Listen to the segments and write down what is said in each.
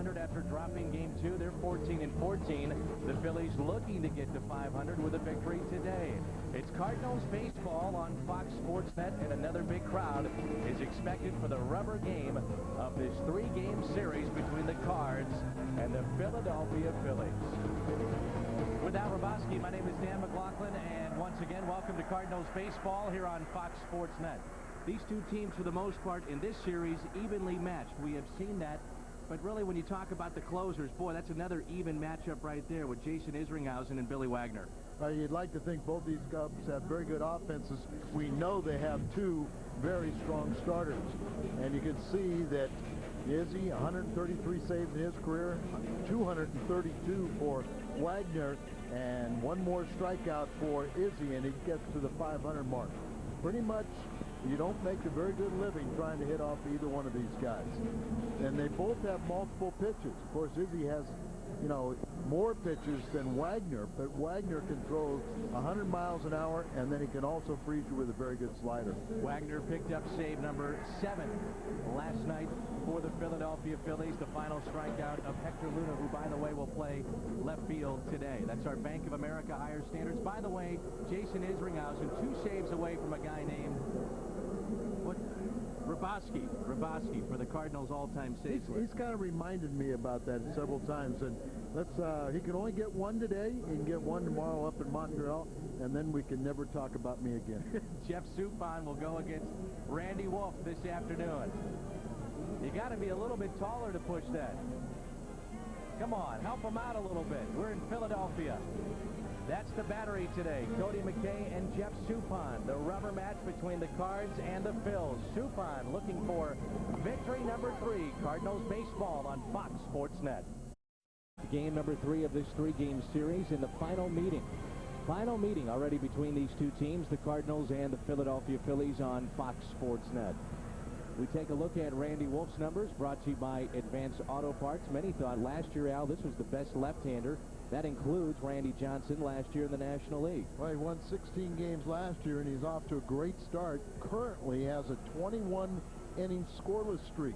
500 after dropping game 2. They're 14-14. The Phillies looking to get to 500 with a victory today. It's Cardinals baseball on Fox Sports Net, and another big crowd is expected for the rubber game of this 3-game series between the Cards and the Philadelphia Phillies. With Al Raboski, my name is Dan McLaughlin, and once again, welcome to Cardinals baseball here on Fox Sports Net. These two teams, for the most part, in this series, evenly matched. We have seen that, but really, when you talk about the closers, boy, that's another even matchup right there with Jason Isringhausen and Billy Wagner. You'd like to think both these Cubs have very good offenses. We know they have two very strong starters, and you can see that Izzy, 133 saves in his career, 232 for Wagner, and one more strikeout for Izzy, and he gets to the 500 mark. Pretty much, you don't make a very good living trying to hit off either one of these guys. And they both have multiple pitches. Of course, Izzy has, more pitches than Wagner, but Wagner can throw 100 miles an hour, and then he can also freeze you with a very good slider. Wagner picked up save number 7 last night for the Philadelphia Phillies. The final strikeout of Hector Luna, who, by the way, will play left field today. That's our Bank of America higher standards. By the way, Jason Isringhausen 2 saves away from a guy named Raboski for the Cardinals all-time saves. He's kind of reminded me about that several times, and he can only get one today. He can get one tomorrow up in Montreal, and then we can never talk about me again. Jeff Suppan will go against Randy Wolf this afternoon. You got to be a little bit taller to push that. Come on, help him out a little bit. We're in Philadelphia. That's the battery today. Cody McKay and Jeff Suppan. The rubber match between the Cards and the Phils. Suppan looking for victory number 3. Cardinals baseball on Fox Sports Net. Game number 3 of this 3-game series in the final meeting. Final meeting already between these two teams, the Cardinals and the Philadelphia Phillies on Fox Sports Net. We take a look at Randy Wolf's numbers, brought to you by Advance Auto Parts. Many thought last year, Al, this was the best left-hander. That includes Randy Johnson last year in the National League. Well, he won 16 games last year, and he's off to a great start. Currently has a 21-inning scoreless streak.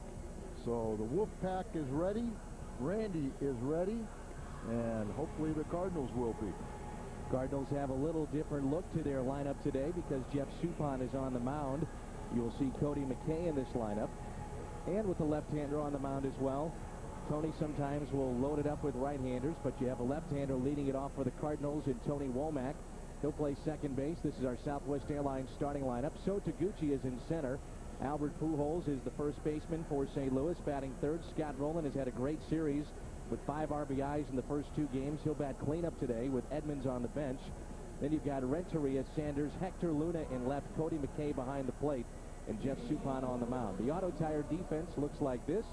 So the Wolf Pack is ready. Randy is ready, and hopefully the Cardinals will be. Cardinals have a little different look to their lineup today because Jeff Suppan is on the mound. You'll see Cody McKay in this lineup, and with the left-hander on the mound as well. Tony sometimes will load it up with right-handers, but you have a left-hander leading it off for the Cardinals in Tony Womack. He'll play second base. This is our Southwest Airlines starting lineup. So Taguchi is in center. Albert Pujols is the first baseman for St. Louis, batting third. Scott Rowland has had a great series with 5 RBIs in the first 2 games. He'll bat cleanup today with Edmonds on the bench. Then you've got Renteria, Sanders, Hector Luna in left, Cody McKay behind the plate, and Jeff Suppan on the mound. The Auto Tire defense looks like this.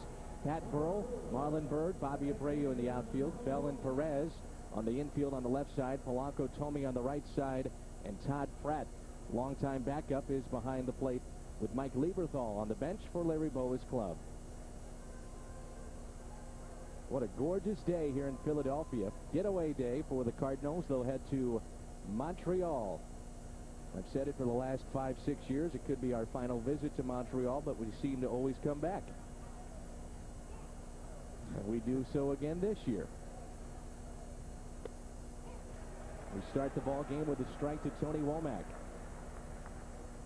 Pat Burrell, Marlon Byrd, Bobby Abreu in the outfield, Bell and Perez on the infield on the left side, Polanco, Tomey on the right side, and Todd Pratt, longtime backup, is behind the plate with Mike Lieberthal on the bench for Larry Bowa's club. What a gorgeous day here in Philadelphia. Getaway day for the Cardinals. They'll head to Montreal. I've said it for the last 5-6 years. It could be our final visit to Montreal, but we seem to always come back. And we do so again this year. We start the ball game with a strike to Tony Womack.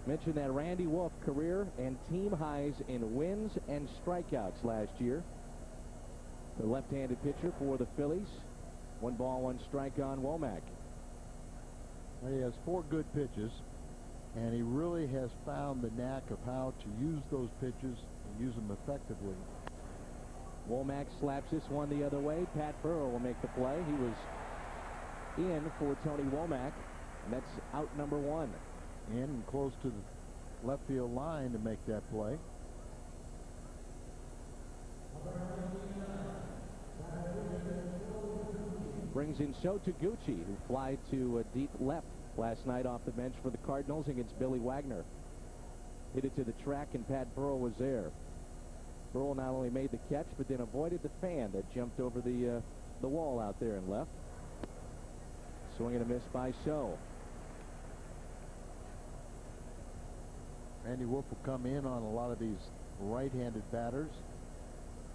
Mentioned that Randy Wolf career and team highs in wins and strikeouts last year. The left-handed pitcher for the Phillies. 1 ball, 1 strike on Womack. He has 4 good pitches, and he really has found the knack of how to use those pitches and use them effectively. Womack slaps this one the other way. Pat Burrell will make the play. He was in for Tony Womack, and that's out number 1. And close to the left field line to make that play. Brings in Sho Taguchi, who flied to a deep left last night off the bench for the Cardinals against Billy Wagner. Hit it to the track, and Pat Burrell was there. Burrell not only made the catch, but then avoided the fan that jumped over the wall out there and left. Swing and a miss by Sho. Randy Wolf will come in on a lot of these right-handed batters.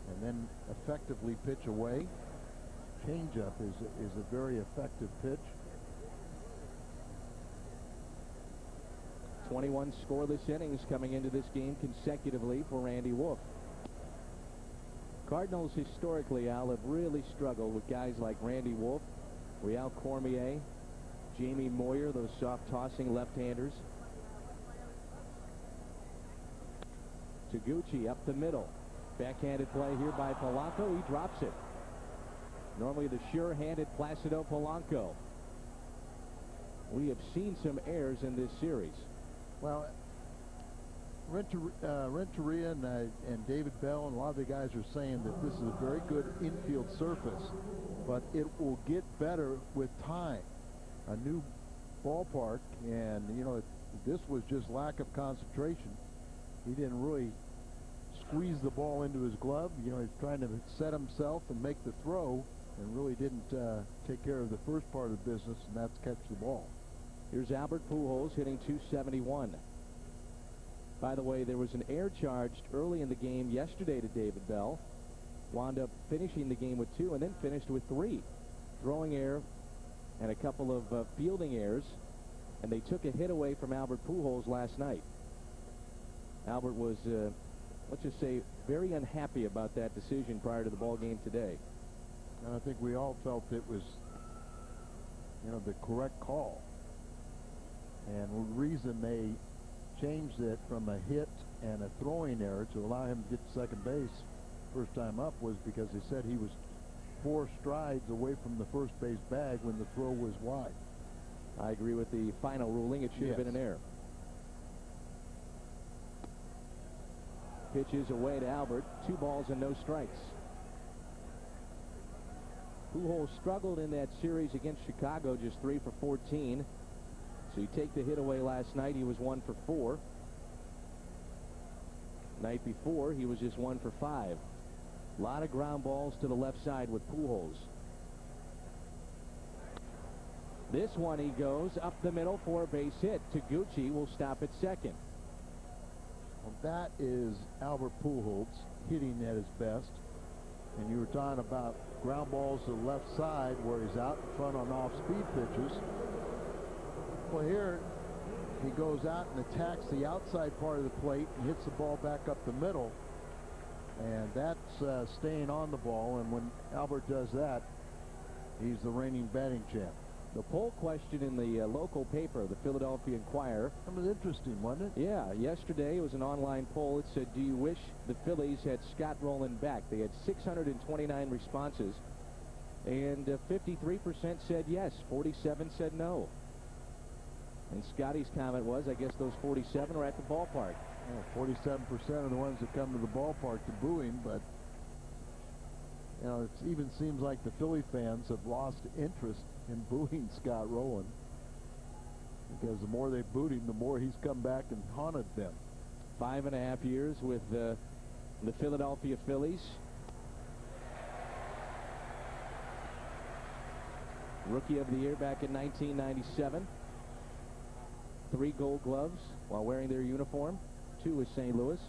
and then effectively pitch away. Changeup is a very effective pitch. 21 scoreless innings coming into this game consecutively for Randy Wolf. Cardinals historically, Al, have really struggled with guys like Randy Wolf, Real Cormier, Jamie Moyer, those soft-tossing left-handers. Taguchi up the middle. Backhanded play here by Polanco. He drops it. Normally the sure-handed Placido Polanco. We have seen some errors in this series. Well, Renteria and David Bell and a lot of the guys are saying that this is a very good infield surface, but it will get better with time. A new ballpark, and you know, this was just lack of concentration. He didn't really squeeze the ball into his glove. You know, he's trying to set himself and make the throw, and really didn't take care of the first part of the business, and that's catch the ball. Here's Albert Pujols hitting .271. By the way, there was an error charged early in the game yesterday to David Bell. Wound up finishing the game with 2 and then finished with 3. Throwing error and a couple of fielding errors, and they took a hit away from Albert Pujols last night. Albert was, let's just say, very unhappy about that decision prior to the ball game today. And I think we all felt it was, you know, the correct call. And the reason they changed it from a hit and a throwing error to allow him to get to second base first time up was because they said he was 4 strides away from the first base bag when the throw was wide. I agree with the final ruling. It should have been an error. Pitches away to Albert. 2 balls and no strikes. Pujols struggled in that series against Chicago, just 3 for 14. So you take the hit away last night, he was 1 for 4. Night before, he was just 1 for 5. A lot of ground balls to the left side with Pujols. This one he goes up the middle for a base hit. Taguchi will stop at second. Well, that is Albert Pujols hitting at his best. And you were talking about ground balls to the left side where he's out in front on off-speed pitches. Well, here he goes out and attacks the outside part of the plate and hits the ball back up the middle. And that's staying on the ball. And when Albert does that, he's the reigning batting champ. The poll question in the local paper, the Philadelphia Inquirer. That was interesting, wasn't it? Yeah, yesterday it was an online poll. It said, do you wish the Phillies had Scott Rowland back? They had 629 responses, and 53% said yes, 47 said no. And Scotty's comment was, I guess those 47 are at the ballpark. Yeah, 47% of the ones that come to the ballpark to boo him, but you know, it even seems like the Philly fans have lost interest in booing Scott Rowland, because the more they booed him, the more he's come back and haunted them. 5.5 years with the Philadelphia Phillies. Rookie of the Year back in 1997. 3 Gold Gloves while wearing their uniform. 2 with St. Louis.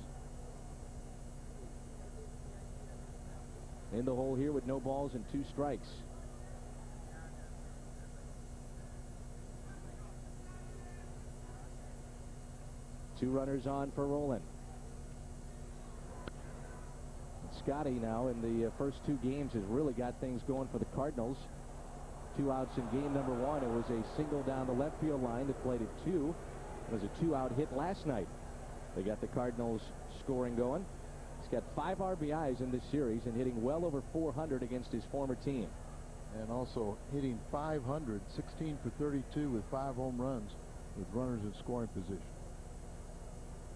In the hole here with no balls and 2 strikes. Two runners on for Rowland. Scotty now in the first 2 games has really got things going for the Cardinals. 2 outs in game number 1. It was a single down the left field line that played at 2. It was a 2-out hit last night. They got the Cardinals scoring going. He's got 5 RBIs in this series and hitting well over 400 against his former team. And also hitting .500, 16 for 32 with 5 home runs with runners in scoring position.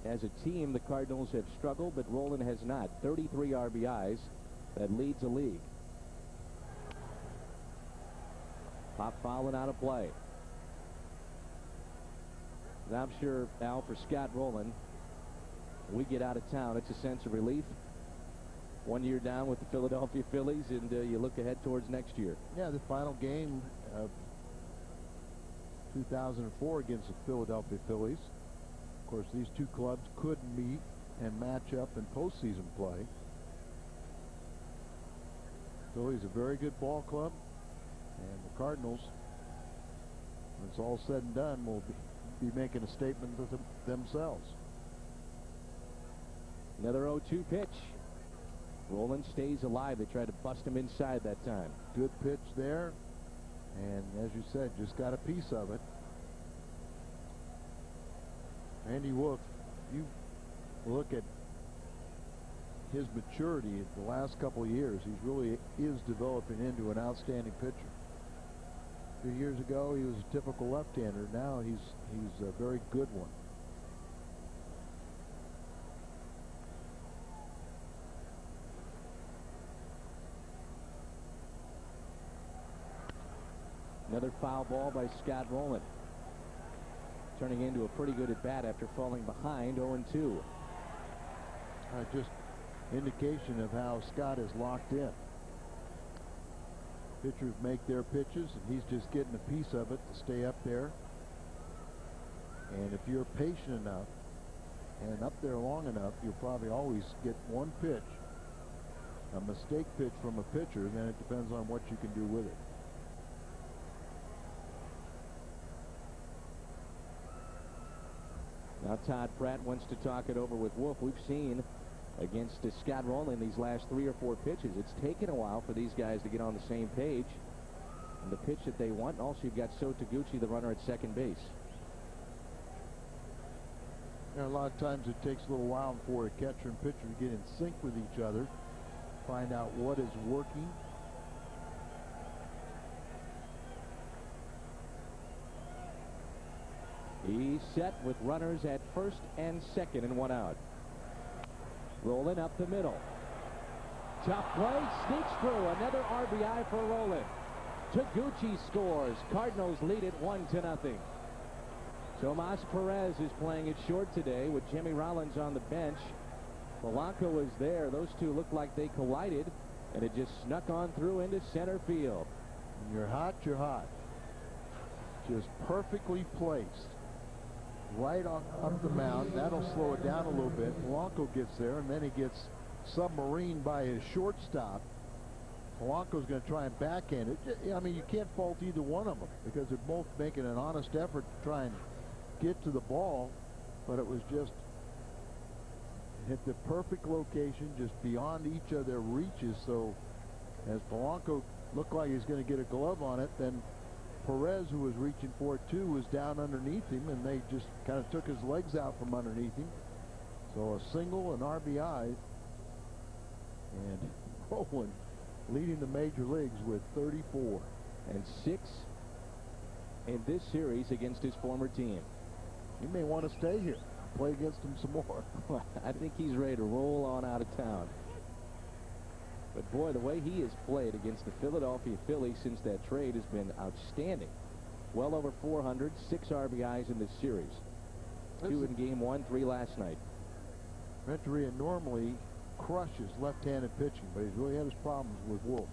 As a team, the Cardinals have struggled, but Rowland has not. 33 RBIs. That leads the league. Pop foul and out of play. And I'm sure, Al, for Scott Rowland, we get out of town, it's a sense of relief. 1 year down with the Philadelphia Phillies, and you look ahead towards next year. Yeah, the final game of 2004 against the Philadelphia Phillies. Of course, these 2 clubs could meet and match up in postseason play. Phillies a very good ball club, and the Cardinals, when it's all said and done, will be making a statement to themselves. Another 0-2 pitch. Roland stays alive. They try to bust him inside that time. Good pitch there, and as you said, just got a piece of it. Randy Wolf, you look at his maturity the last couple of years. He really is developing into an outstanding pitcher. A few years ago, he was a typical left-hander. Now he's a very good one. Another foul ball by Scott Rowland. Turning into a pretty good at-bat after falling behind 0-2. Just indication of how Scott is locked in. Pitchers make their pitches, and he's just getting a piece of it to stay up there. And if you're patient enough and up there long enough, you'll probably always get one pitch, a mistake pitch from a pitcher, then it depends on what you can do with it. Now Todd Pratt wants to talk it over with Wolf. We've seen against Scott Rowland these last 3 or 4 pitches. It's taken a while for these guys to get on the same page. And the pitch that they want. And also you've got So Taguchi, the runner at second base. You know, a lot of times it takes a little while for a catcher and pitcher to get in sync with each other, find out what is working. He's set with runners at first and second and 1 out. Rolling up the middle. Tough play, sneaks through. Another RBI for Roland. Taguchi scores. Cardinals lead it 1-0. Tomas Perez is playing it short today with Jimmy Rollins on the bench. Polanco was there. Those two looked like they collided, and it just snuck on through into center field. When you're hot, you're hot. Just perfectly placed. Right on up the mound. That'll slow it down a little bit. Polanco gets there, and then he gets submarined by his shortstop. Polanco's going to try and backhand it. I mean, you can't fault either one of them because they're both making an honest effort to try and get to the ball, but it was just hit the perfect location, just beyond each of their reaches. So as Polanco looked like he's going to get a glove on it, then Perez, who was reaching for it too, was down underneath him, and they just kind of took his legs out from underneath him. So a single, an RBI, and Roland leading the major leagues with 34. And 6 in this series against his former team. He may want to stay here, play against him some more. I think he's ready to roll on out of town. But boy, the way he has played against the Philadelphia Phillies since that trade has been outstanding. Well over 400, 6 RBIs in this series. 2 in game 1, 3 last night. Renteria normally crushes left-handed pitching, but he's really had his problems with Wolf.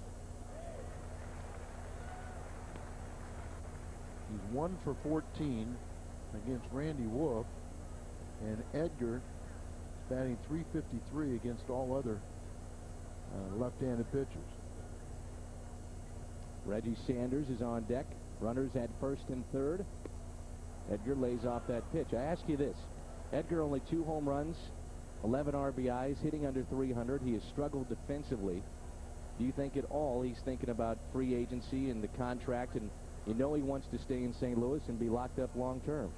He's 1 for 14 against Randy Wolf, and Edgar is batting .353 against all other left-handed pitchers. Reggie Sanders is on deck. Runners at first and third. Edgar lays off that pitch. I ask you this. Edgar only 2 home runs, 11 RBIs, hitting under 300. He has struggled defensively. Do you think at all he's thinking about free agency and the contract, and you know he wants to stay in St. Louis and be locked up long term?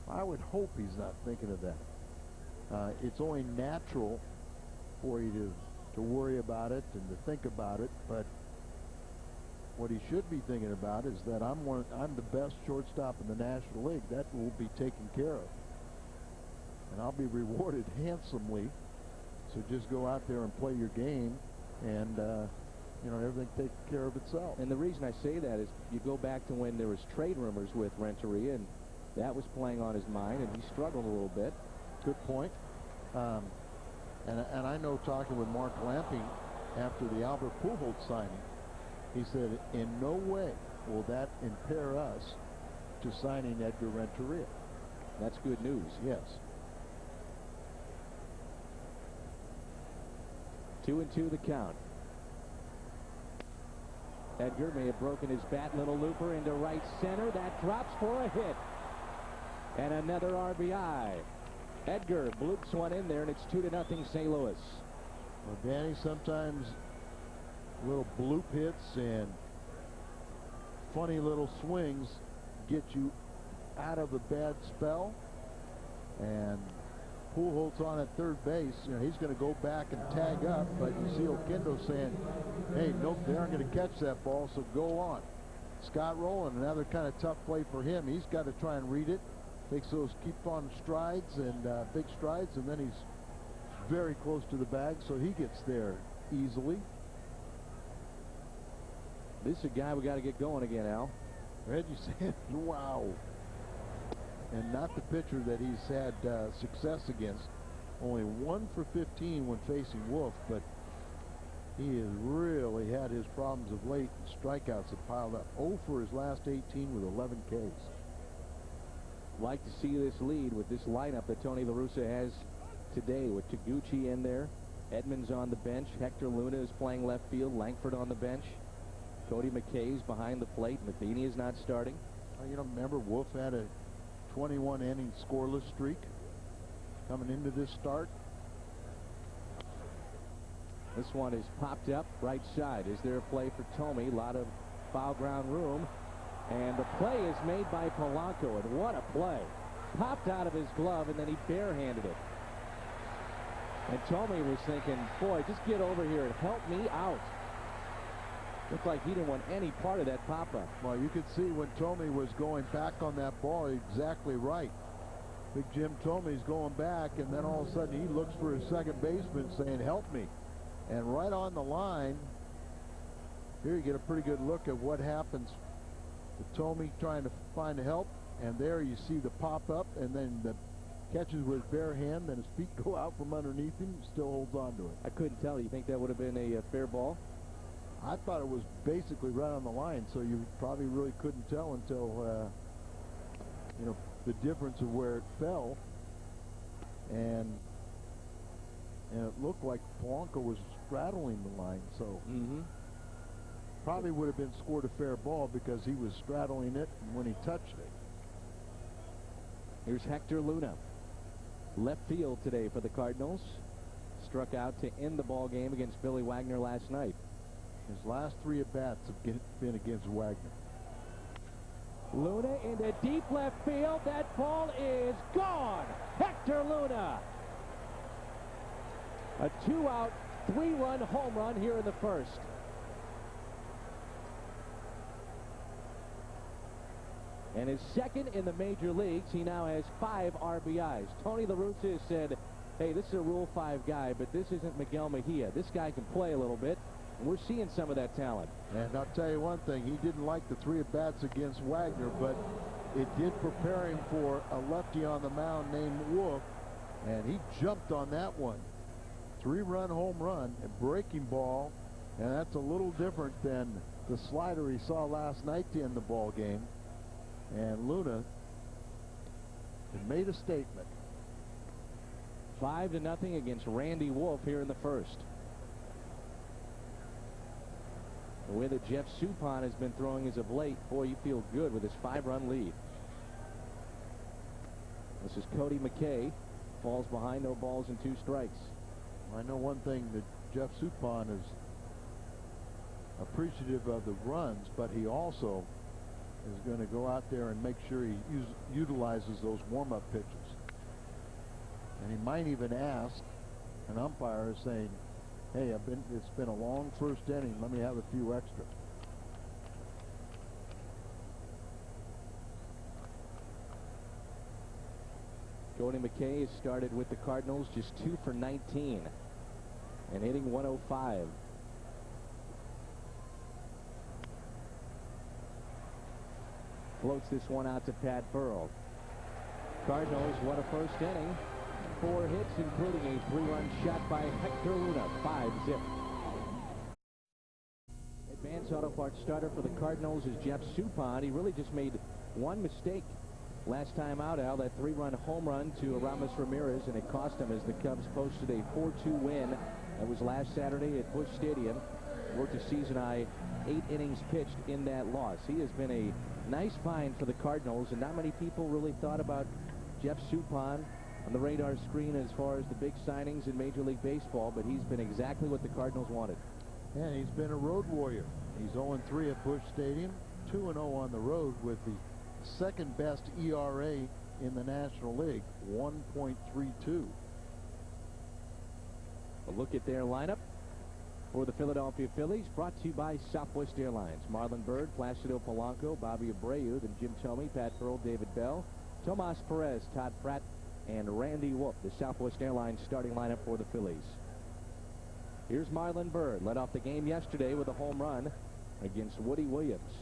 I would hope he's not thinking of that. It's only natural for you to worry about it and to think about it, but what he should be thinking about is that I'm the best shortstop in the National League. That will be taken care of, and I'll be rewarded handsomely. So just go out there and play your game, and you know, everything takes care of itself. And the reason I say that is you go back to when there was trade rumors with Renteria, and that was playing on his mind, and he struggled a little bit. Good point. And I know, talking with Mark Lamping after the Albert Pujols signing, he said in no way will that impair us to signing Edgar Renteria. That's good news. Yes. 2-2 the count. Edgar may have broken his bat. Little looper into right center. That drops for a hit. And another RBI. Edgar bloops one in there, and it's 2-0 St. Louis. Well, Danny, sometimes little bloop hits and funny little swings get you out of a bad spell. And Pujols on at third base. You know, he's going to go back and tag up, but you see Oquendo saying, hey, nope, they aren't going to catch that ball, so go on. Scott Rowland, another kind of tough play for him. He's got to try and read it. Takes those keep on strides and big strides, and then he's very close to the bag, so he gets there easily. This is a guy we got to get going again, Al. Reggie said, wow. And not the pitcher that he's had success against. Only 1 for 15 when facing Wolf, but he has really had his problems of late. Strikeouts have piled up. 0 for his last 18 with 11 Ks. Like to see this lead with this lineup that Tony La Russa has today, with Taguchi in there, Edmonds on the bench, Hector Luna is playing left field, Langford on the bench, Cody McKay's behind the plate, Matheny is not starting. You know, remember Wolf had a 21-inning scoreless streak coming into this start. This one is popped up right side. Is there a play for Tomey? A lot of foul ground room. And the play is made by Polanco, and what a play. Popped out of his glove, and then he barehanded it. And Tomey was thinking, boy, just get over here and help me out. Looked like he didn't want any part of that pop-up. Well, you could see when Tomey was going back on that ball, exactly right. Big Jim Tomey's going back, and then all of a sudden he looks for his second baseman saying, help me. And right on the line, here you get a pretty good look at what happens with Tomey trying to find help, and there you see the pop-up, and then the catches with his bare hand, then his feet go out from underneath him, still holds on to it. I couldn't tell. You think that would have been a fair ball? I thought it was basically right on the line, so you probably really couldn't tell until, you know, the difference of where it fell. And it looked like Polanco was straddling the line, so probably would have been scored a fair ball because he was straddling it when he touched it. Here's Hector Luna. Left field today for the Cardinals. Struck out to end the ball game against Billy Wagner last night. His last 3 at-bats have been against Wagner. Luna into deep left field. That ball is gone. Hector Luna. A 2-out, 3-run home run here in the first. And his second in the major leagues. He now has 5 RBIs. Tony La Russa said, hey, this is a Rule 5 guy, but this isn't Miguel Mejia. This guy can play a little bit. And we're seeing some of that talent. And I'll tell you one thing, he didn't like the 3 at-bats against Wagner, but it did prepare him for a lefty on the mound named Wolf, and he jumped on that one. 3-run home run, a breaking ball, and that's a little different than the slider he saw last night to end the ball game. And Luna has made a statement. 5-0 against Randy Wolf here in the first. The way that Jeff Suppan has been throwing as of late, boy, you feel good with his 5-run lead. This is Cody McKay. Falls behind, no balls and 2 strikes. I know one thing, that Jeff Suppan is appreciative of the runs, but he also is going to go out there and make sure he utilizes those warm-up pitches. And he might even ask an umpire saying, hey, it's been a long first inning. Let me have a few extra. Cody McKay has started with the Cardinals, just 2 for 19 and hitting 105. Floats this one out to Pat Burrell. Cardinals, what a first inning. 4 hits, including a 3-run shot by Hector Luna. 5-zip. Advanced Auto Parts starter for the Cardinals is Jeff Suppan. He really just made one mistake last time out, Al. That 3-run home run to Aramis Ramirez, and it cost him as the Cubs posted a 4-2 win. That was last Saturday at Busch Stadium. worked a season-high 8 innings pitched in that loss. He has been a nice find for the Cardinals, and not many people really thought about Jeff Suppan on the radar screen as far as the big signings in Major League Baseball, but he's been exactly what the Cardinals wanted. And he's been a road warrior. He's 0-3 at Busch Stadium, 2-0 on the road with the second best ERA in the National League, 1.32. A look at their lineup for the Philadelphia Phillies, brought to you by Southwest Airlines. Marlon Byrd, Placido Polanco, Bobby Abreu, then Jim Thome, Pat Pearl, David Bell, Tomas Perez, Todd Pratt, and Randy Wolf, the Southwest Airlines starting lineup for the Phillies. Here's Marlon Byrd, led off the game yesterday with a home run against Woody Williams.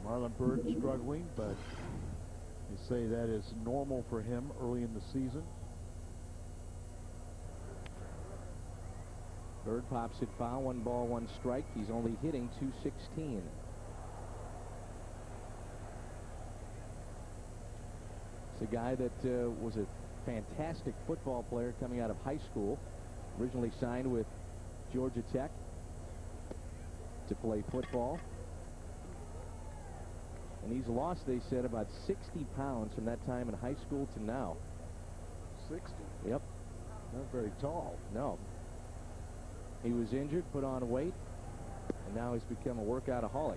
Marlon Byrd struggling, but they say that is normal for him early in the season. Byrd pops it foul, 1 ball, 1 strike. He's only hitting .216. It's a guy that was a fantastic football player coming out of high school. Originally signed with Georgia Tech to play football. And he's lost, they said, about 60 pounds from that time in high school to now. 60? Yep. Not very tall. No. He was injured, put on weight, and now he's become a workoutaholic.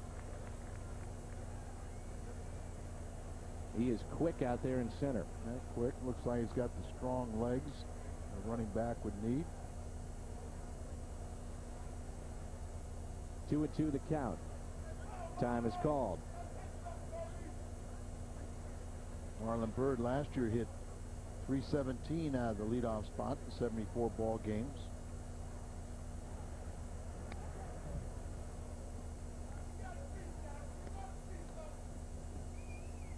He is quick out there in center. Not quick. Looks like he's got the strong legs a running back would need. 2-2 the count. Time is called. Marlon Byrd last year hit .317 out of the leadoff spot in 74 ball games.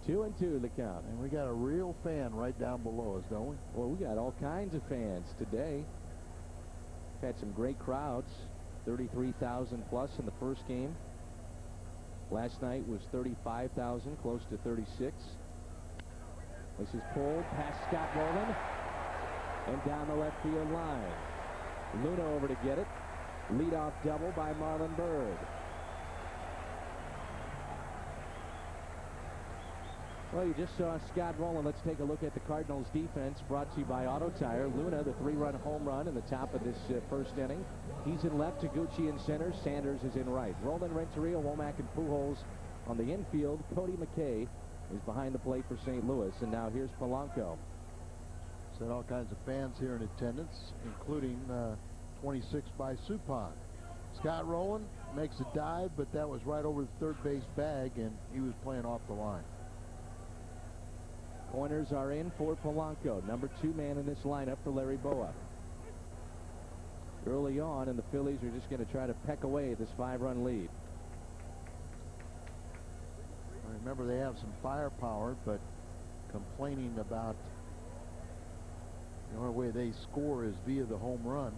Two and two the count. And we got a real fan right down below us, don't we? Well, we got all kinds of fans today. Had some great crowds. 33,000 plus in the first game. Last night was 35,000, close to 36. This is pulled past Scott Rowland and down the left field line. Luna over to get it. Leadoff double by Marlon Byrd. Well, you just saw Scott Rowland. Let's take a look at the Cardinals defense, brought to you by Auto Tire. Luna, the 3-run home run in the top of this first inning. He's in left, Taguchi in center, Sanders is in right. Rowland, Renteria, Womack, and Pujols on the infield. Cody McKay is behind the plate for St. Louis, and now here's Polanco. Said all kinds of fans here in attendance, including 26 by Suppan. Scott Rowland makes a dive, but that was right over the third base bag, and he was playing off the line. Corners are in for Polanco, number 2 man in this lineup for Larry Boa. Early on, and the Phillies are just going to try to peck away at this 5-run lead. Remember, they have some firepower, but complaining about the only way they score is via the home run.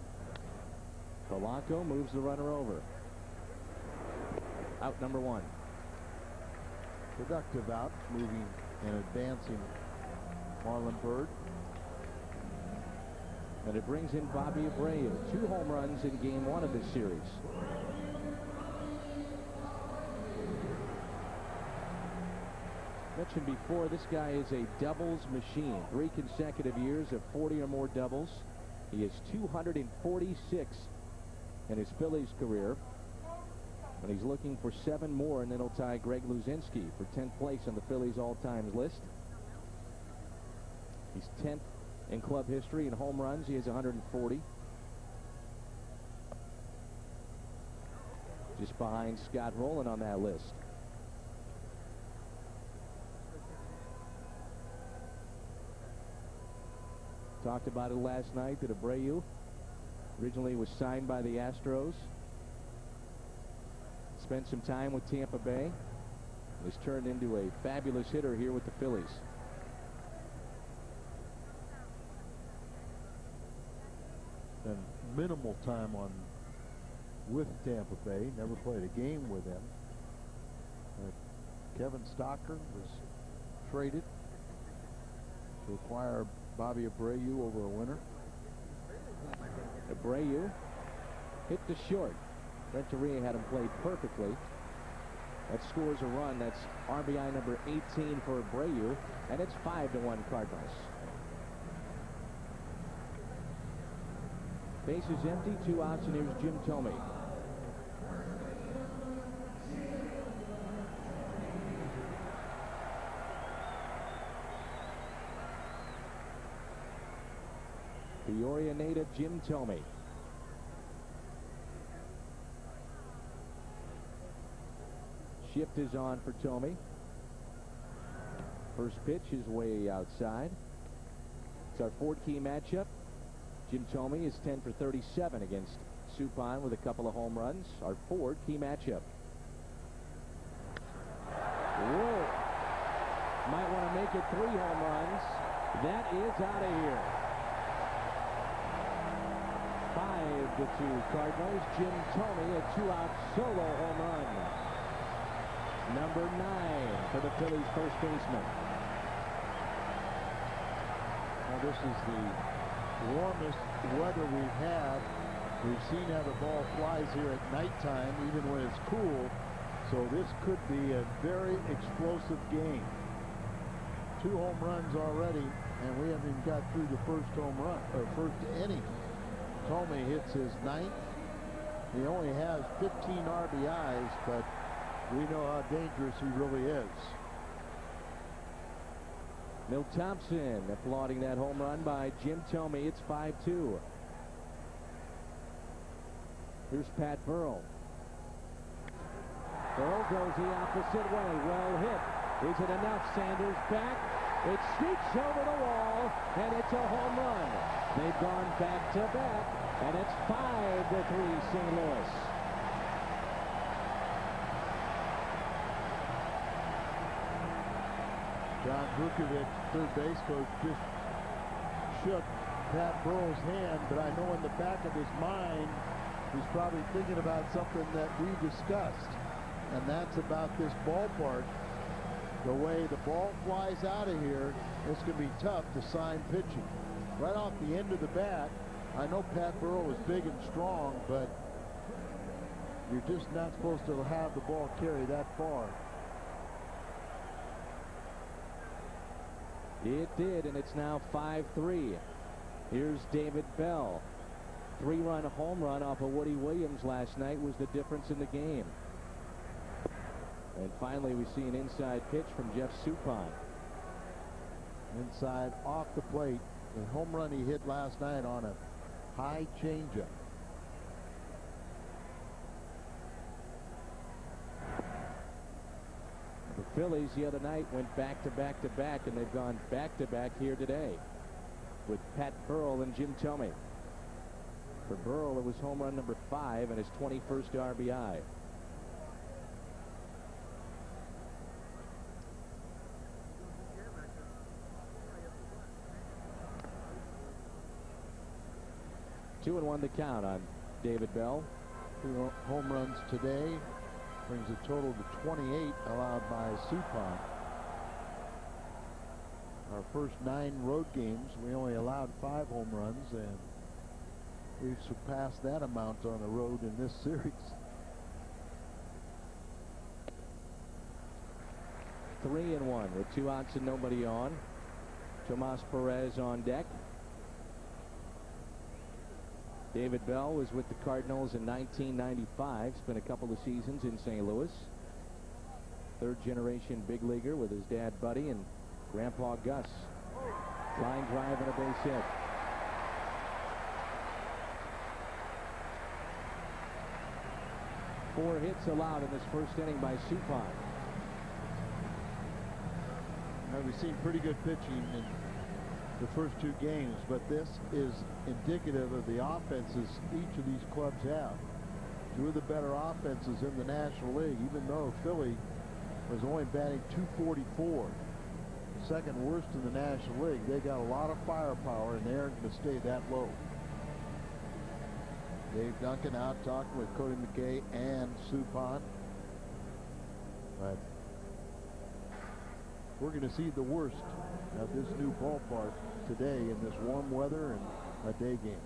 Polanco moves the runner over. Out number 1. Productive out, moving and advancing Marlon Byrd. And it brings in Bobby Abreu. 2 home runs in game 1 of this series. Mentioned before, this guy is a doubles machine. 3 consecutive years of 40 or more doubles. He is 246 in his Phillies career. And he's looking for 7 more, and then he'll tie Greg Luzinski for 10th place on the Phillies all-time list. He's 10th in club history in home runs. He has 140. Just behind Scott Rowland on that list. Talked about it last night that Abreu originally was signed by the Astros. Spent some time with Tampa Bay. Has turned into a fabulous hitter here with the Phillies. And minimal time with Tampa Bay. Never played a game with them. Kevin Stocker was traded to acquire Bobby Abreu over a winter. Abreu hit to short. Renteria had him played perfectly. That scores a run. That's RBI number 18 for Abreu, and it's 5-1 Cardinals. Base is empty, 2 outs, and here's Jim Thome. Peoria native Jim Thome. Shift is on for Thome. First pitch is way outside. It's our 4th key matchup. Jim Thome is 10 for 37 against Suppan with a couple of home runs. Our 4th key matchup. Whoa. Might want to make it 3 home runs. That is out of here. 5-2 Cardinals. Jim Thome, a 2-out solo home run. Number 9 for the Phillies first baseman. Now this is the warmest weather we've had. We've seen how the ball flies here at nighttime, even when it's cool. So this could be a very explosive game. 2 home runs already, and we haven't even got through the first home run or first inning. Thome hits his 9th. He only has 15 RBIs, but we know how dangerous he really is. Milt Thompson applauding that home run by Jim Thome. It's 5-2. Here's Pat Burrell. Burrell goes the opposite way. Well hit. Is it enough? Sanders back. It sneaks over the wall, and it's a home run. They've gone back to back, and it's 5-3 St. Louis. John Vukovic, third base coach, just shook Pat Burrell's hand, but I know in the back of his mind he's probably thinking about something that we discussed, and that's about this ballpark. The way the ball flies out of here, it's going to be tough to sign pitching. Right off the end of the bat, I know Pat Burrell is big and strong, but you're just not supposed to have the ball carry that far. It did, and it's now 5-3. Here's David Bell. 3-run home run off of Woody Williams last night was the difference in the game. And finally, we see an inside pitch from Jeff Suppan. Inside off the plate. The home run he hit last night on a high changeup. The Phillies the other night went back to back to back, and they've gone back to back here today with Pat Burrell and Jim Thome. For Burrell, it was home run number 5 and his 21st RBI. Two and 1 to count on David Bell. 2 home runs today brings the total to 28 allowed by Suppan. Our first 9 road games, we only allowed 5 home runs, and we've surpassed that amount on the road in this series. 3 and 1 with 2 outs and nobody on. Tomas Perez on deck. David Bell was with the Cardinals in 1995. Spent a couple of seasons in St. Louis. 3rd generation big leaguer with his dad Buddy and Grandpa Gus. Line drive and a base hit. Four hits allowed in this first inning by Suppan. Now, we've seen pretty good pitching in the first 2 games, but this is indicative of the offenses each of these clubs have. 2 of the better offenses in the National League, even though Philly was only batting .244, second worst in the National League. They got a lot of firepower, and they aren't going to stay that low. Dave Duncan out talking with Cody McKay and Suppan. But we're going to see the worst of this new ballpark today in this warm weather and a day game.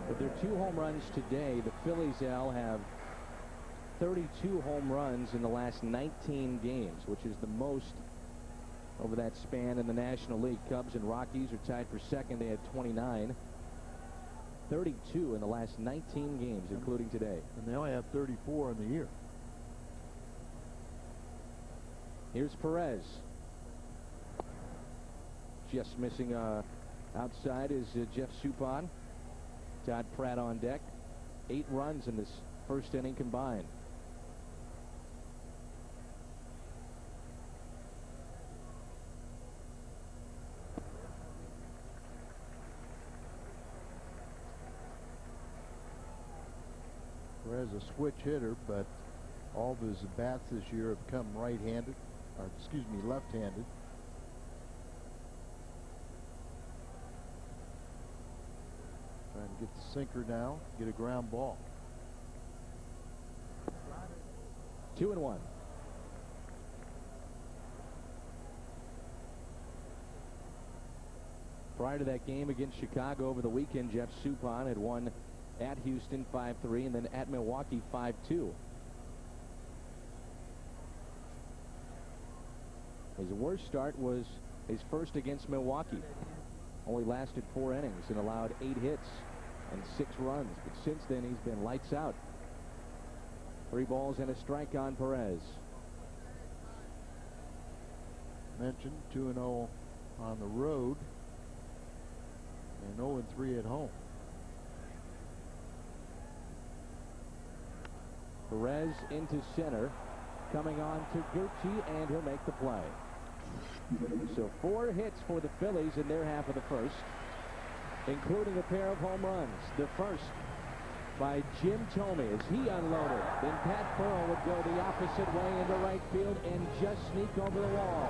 With their 2 home runs today, the Phillies, Al, have 32 home runs in the last 19 games, which is the most over that span in the National League. Cubs and Rockies are tied for second. They had 29. 32 in the last 19 games, including today. And they only have 34 in the year. Here's Perez. Just missing outside is Jeff Suppan. Todd Pratt on deck. 8 runs in this first inning combined. Perez a switch hitter, but all of his bats this year have come right-handed, or excuse me, left-handed. Trying to get the sinker now, get a ground ball. 2-1. Prior to that game against Chicago over the weekend, Jeff Suppan had won at Houston 5-3 and then at Milwaukee 5-2. His worst start was his first against Milwaukee. Only lasted 4 innings and allowed 8 hits and 6 runs. But since then, he's been lights out. 3 balls and a strike on Perez. Mentioned 2-0 on the road and 0-3 at home. Perez into center, coming on to Gucci, and he'll make the play. So 4 hits for the Phillies in their half of the first, including a pair of home runs. The first by Jim Thome as he unloaded. Then Pat Burrell would go the opposite way into right field and just sneak over the wall.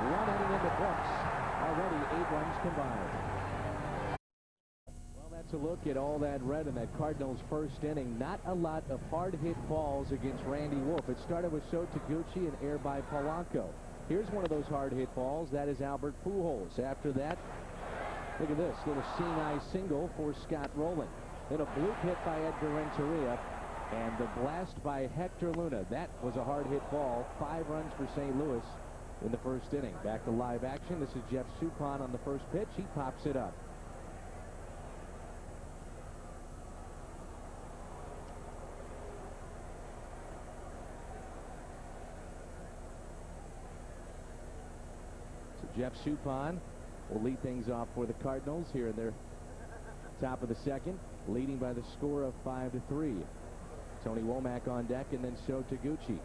1 inning in the books. Already 8 runs combined. That's a look at all that red in that Cardinals first inning. Not a lot of hard hit balls against Randy Wolf. It started with Show Taguchi and air by Polanco. Here's one of those hard hit balls. That is Albert Pujols. After that, look at this little seeing eye single for Scott Rowland. Then a bloop hit by Edgar Renteria and the blast by Hector Luna. That was a hard hit ball. 5 runs for St. Louis in the first inning. Back to live action. This is Jeff Suppan on the first pitch. He pops it up. Jeff Suppan will lead things off for the Cardinals here in their top of the second, leading by the score of 5-3. Tony Womack on deck, and then Show Taguchi.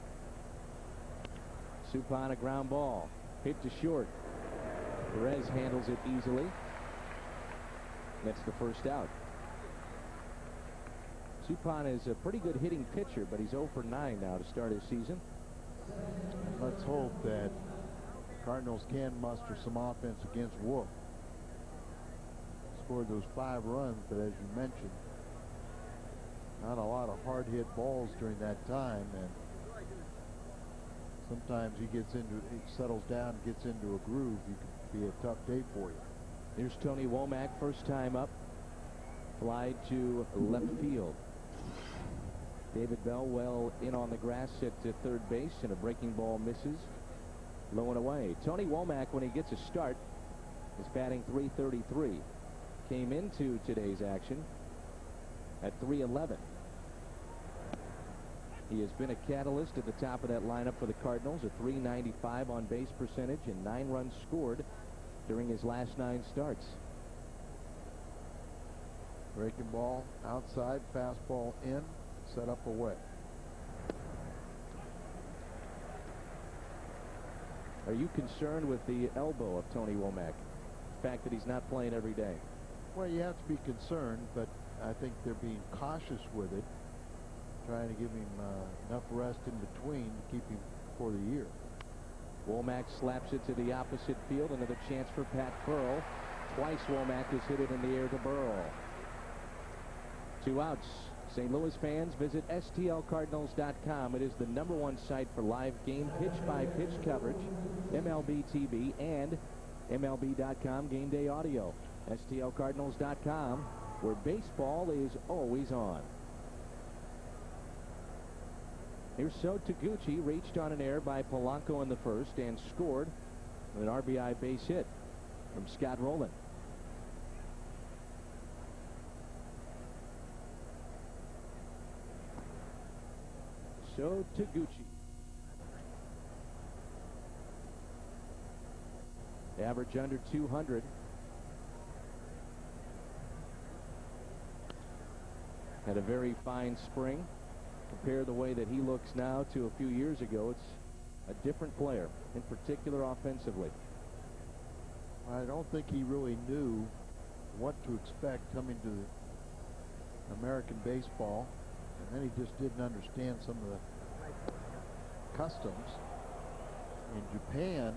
Suppan a ground ball, hit to short. Perez handles it easily. That's the first out. Suppan is a pretty good hitting pitcher, but he's 0 for 9 now to start his season. Let's hope that Cardinals can muster some offense against Wolf. Scored those 5 runs, but as you mentioned, not a lot of hard hit balls during that time, and sometimes he settles down and gets into a groove. He could be a tough day for you. Here's Tony Womack, first time up. Fly to left field. David Bell well in on the grass at third base, and a breaking ball misses. Low and away. Tony Womack, when he gets a start, is batting .333. Came into today's action at .311. He has been a catalyst at the top of that lineup for the Cardinals. A .395 on base percentage and 9 runs scored during his last 9 starts. Breaking ball outside, fastball in, set up away. Are you concerned with the elbow of Tony Womack? The fact that he's not playing every day? Well, you have to be concerned, but I think they're being cautious with it, trying to give him enough rest in between to keep him for the year. Womack slaps it to the opposite field. Another chance for Pat Burrell. Twice Womack has hit it in the air to Burrell. 2 outs. St. Louis fans, visit STLCardinals.com. It is the #1 site for live game pitch-by-pitch coverage, MLB TV, and MLB.com game day audio. STLCardinals.com. where baseball is always on. Here's So Taguchi, reached on an error by Polanco in the first and scored with an RBI base hit from Scott Rowland. So Taguchi. Average under 200. Had a very fine spring. Compare the way that he looks now to a few years ago. It's a different player, in particular offensively. I don't think he really knew what to expect coming to the American baseball, and then he just didn't understand some of the customs. In Japan,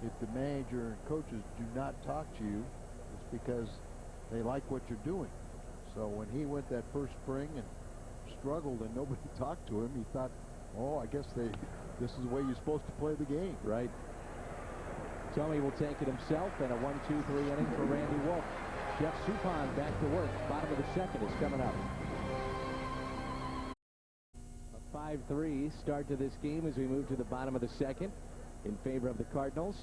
if the manager and coaches do not talk to you, it's because they like what you're doing. So when he went that first spring and struggled and nobody talked to him, he thought, oh, I guess this is the way you're supposed to play the game. Right. Tommy will take it himself, and a 1-2-3 inning for Randy Wolf. Jeff Suppan back to work. Bottom of the second is coming up. A 5-3 start to this game as we move to the bottom of the second in favor of the Cardinals.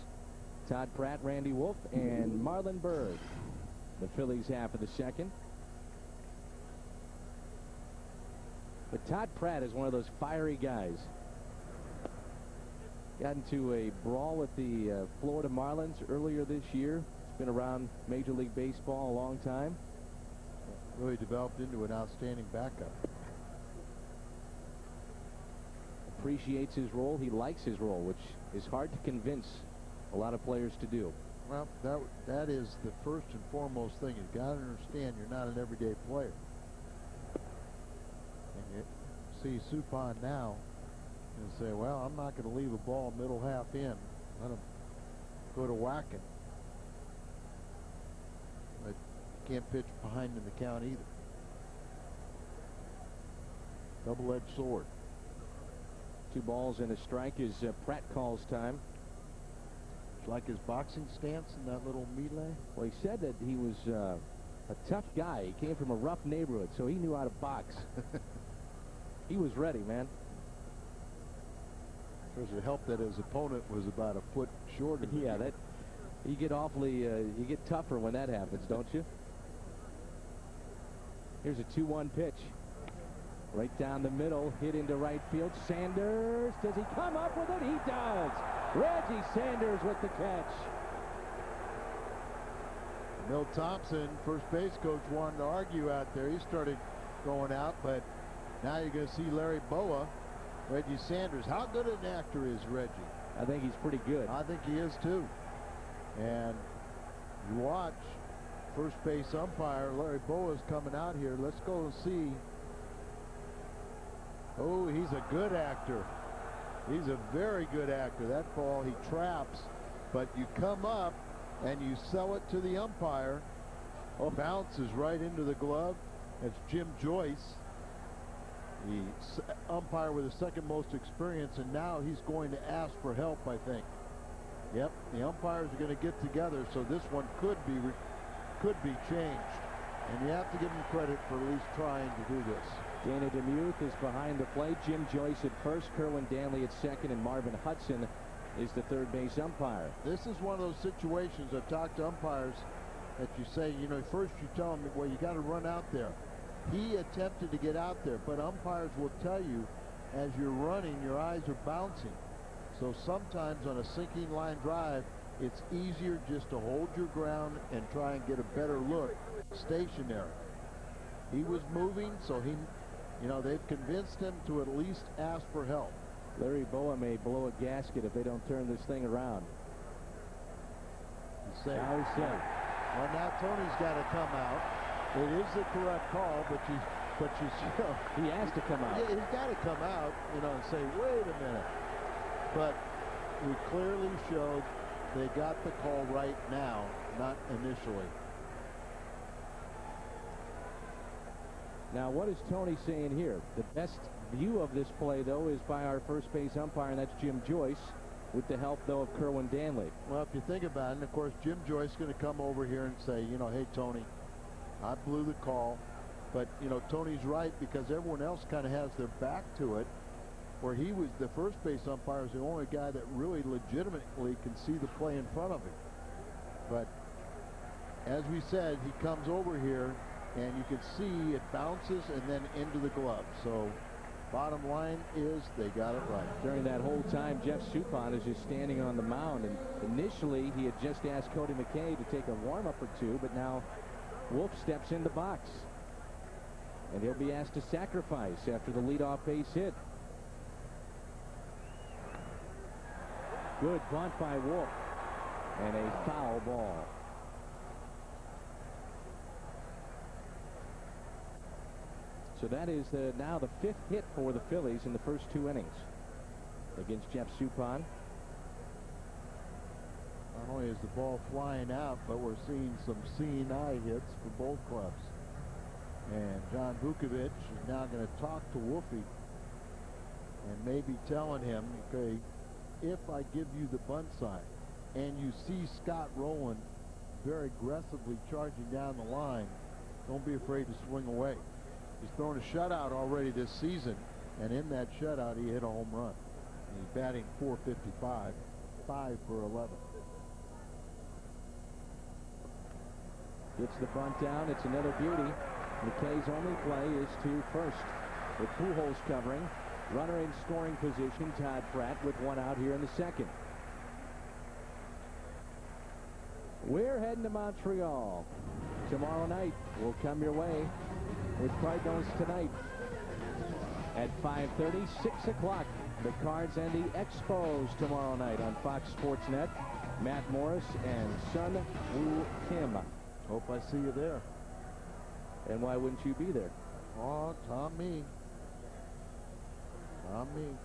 Todd Pratt, Randy Wolf, and Marlon Byrd. The Phillies half of the second. But Todd Pratt is one of those fiery guys. Got into a brawl with the Florida Marlins earlier this year. He's been around Major League Baseball a long time. Really developed into an outstanding backup. Appreciates his role. He likes his role, which is hard to convince a lot of players to do. Well, that is the first and foremost thing. You've got to understand you're not an everyday player. And you see Suppan now and say, well, I'm not going to leave a ball middle half in. Let him go to whacking. But you can't pitch behind in the count either. Double-edged sword. 2 balls and a strike is Pratt calls time. It's like his boxing stance in that little melee. Well, he said that he was a tough guy. He came from a rough neighborhood, so he knew how to box. He was ready, man. Of course, it helped that his opponent was about a foot shorter. Yeah, that you get awfully, you get tougher when that happens, don't you? Here's a 2-1 pitch. Right down the middle, hit into right field. Sanders, does he come up with it? He does. Reggie Sanders with the catch. Milt Thompson, first base coach, wanted to argue out there. He started going out, but now you're going to see Larry Boa, Reggie Sanders. How good an actor is Reggie? I think he's pretty good. I think he is too. And you watch first base umpire Larry Boa's coming out here. Let's go and see. Oh, he's a good actor. He's a very good actor. That ball he traps, but you come up and you sell it to the umpire. Oh, bounces right into the glove. It's Jim Joyce, the umpire with the second most experience, and now he's going to ask for help, I think. Yep, the umpires are going to get together, so this one could be changed. And you have to give him credit for at least trying to do this. Dana DeMuth is behind the plate. Jim Joyce at first, Kerwin Danley at second, and Marvin Hudson is the third base umpire. This is one of those situations I've talked to umpires that you say, you know, first you tell them, well, you got to run out there. He attempted to get out there, but umpires will tell you as you're running, your eyes are bouncing. So sometimes on a sinking line drive, it's easier just to hold your ground and try and get a better look stationary. He was moving, so he, you know, they've convinced him to at least ask for help. Larry Boa may blow a gasket if they don't turn this thing around. He's safe. Now he's safe. Well, now Tony's got to come out. It is the correct call, but you know, he has to come out. Yeah, he's got to come out, you know, and say, wait a minute. But we clearly showed they got the call right now, not initially. Now, what is Tony saying here? The best view of this play, though, is by our first base umpire, and that's Jim Joyce, with the help, though, of Kerwin Danley. Well, if you think about it, and of course, Jim Joyce is going to come over here and say, you know, hey, Tony, I blew the call. But, you know, Tony's right, because everyone else kind of has their back to it, where he was the first base umpire is the only guy that really legitimately can see the play in front of him. But as we said, he comes over here, and you can see it bounces and then into the glove. So bottom line is they got it right. During that whole time, Jeff Suppan is just standing on the mound, and initially he had just asked Cody McKay to take a warm-up or two, but now Wolf steps in the box. And he'll be asked to sacrifice after the leadoff base hit. Good bunt by Wolf. And a foul ball. So that is now the 5th hit for the Phillies in the first 2 innings against Jeff Suppan. Not only is the ball flying out, but we're seeing some seeing eye hits for both clubs. And John Vukovic is now going to talk to Wolfie and maybe telling him, okay, if I give you the bunt sign and you see Scott Rowland very aggressively charging down the line, don't be afraid to swing away. He's thrown a shutout already this season, and in that shutout he hit a home run. And he's batting .455, 5 for 11. Gets the bunt down. It's another beauty. McKay's only play is to first, with Pujols covering. Runner in scoring position, Todd Pratt, with 1 out here in the 2nd. We're heading to Montreal. Tomorrow night will come your way with Cardinals tonight at 5:30, 6 o'clock. The Cards and the Expos tomorrow night on Fox Sports Net. Matt Morris and Sun Woo Kim. Hope I see you there. And why wouldn't you be there? Oh, Tommy. Tommy.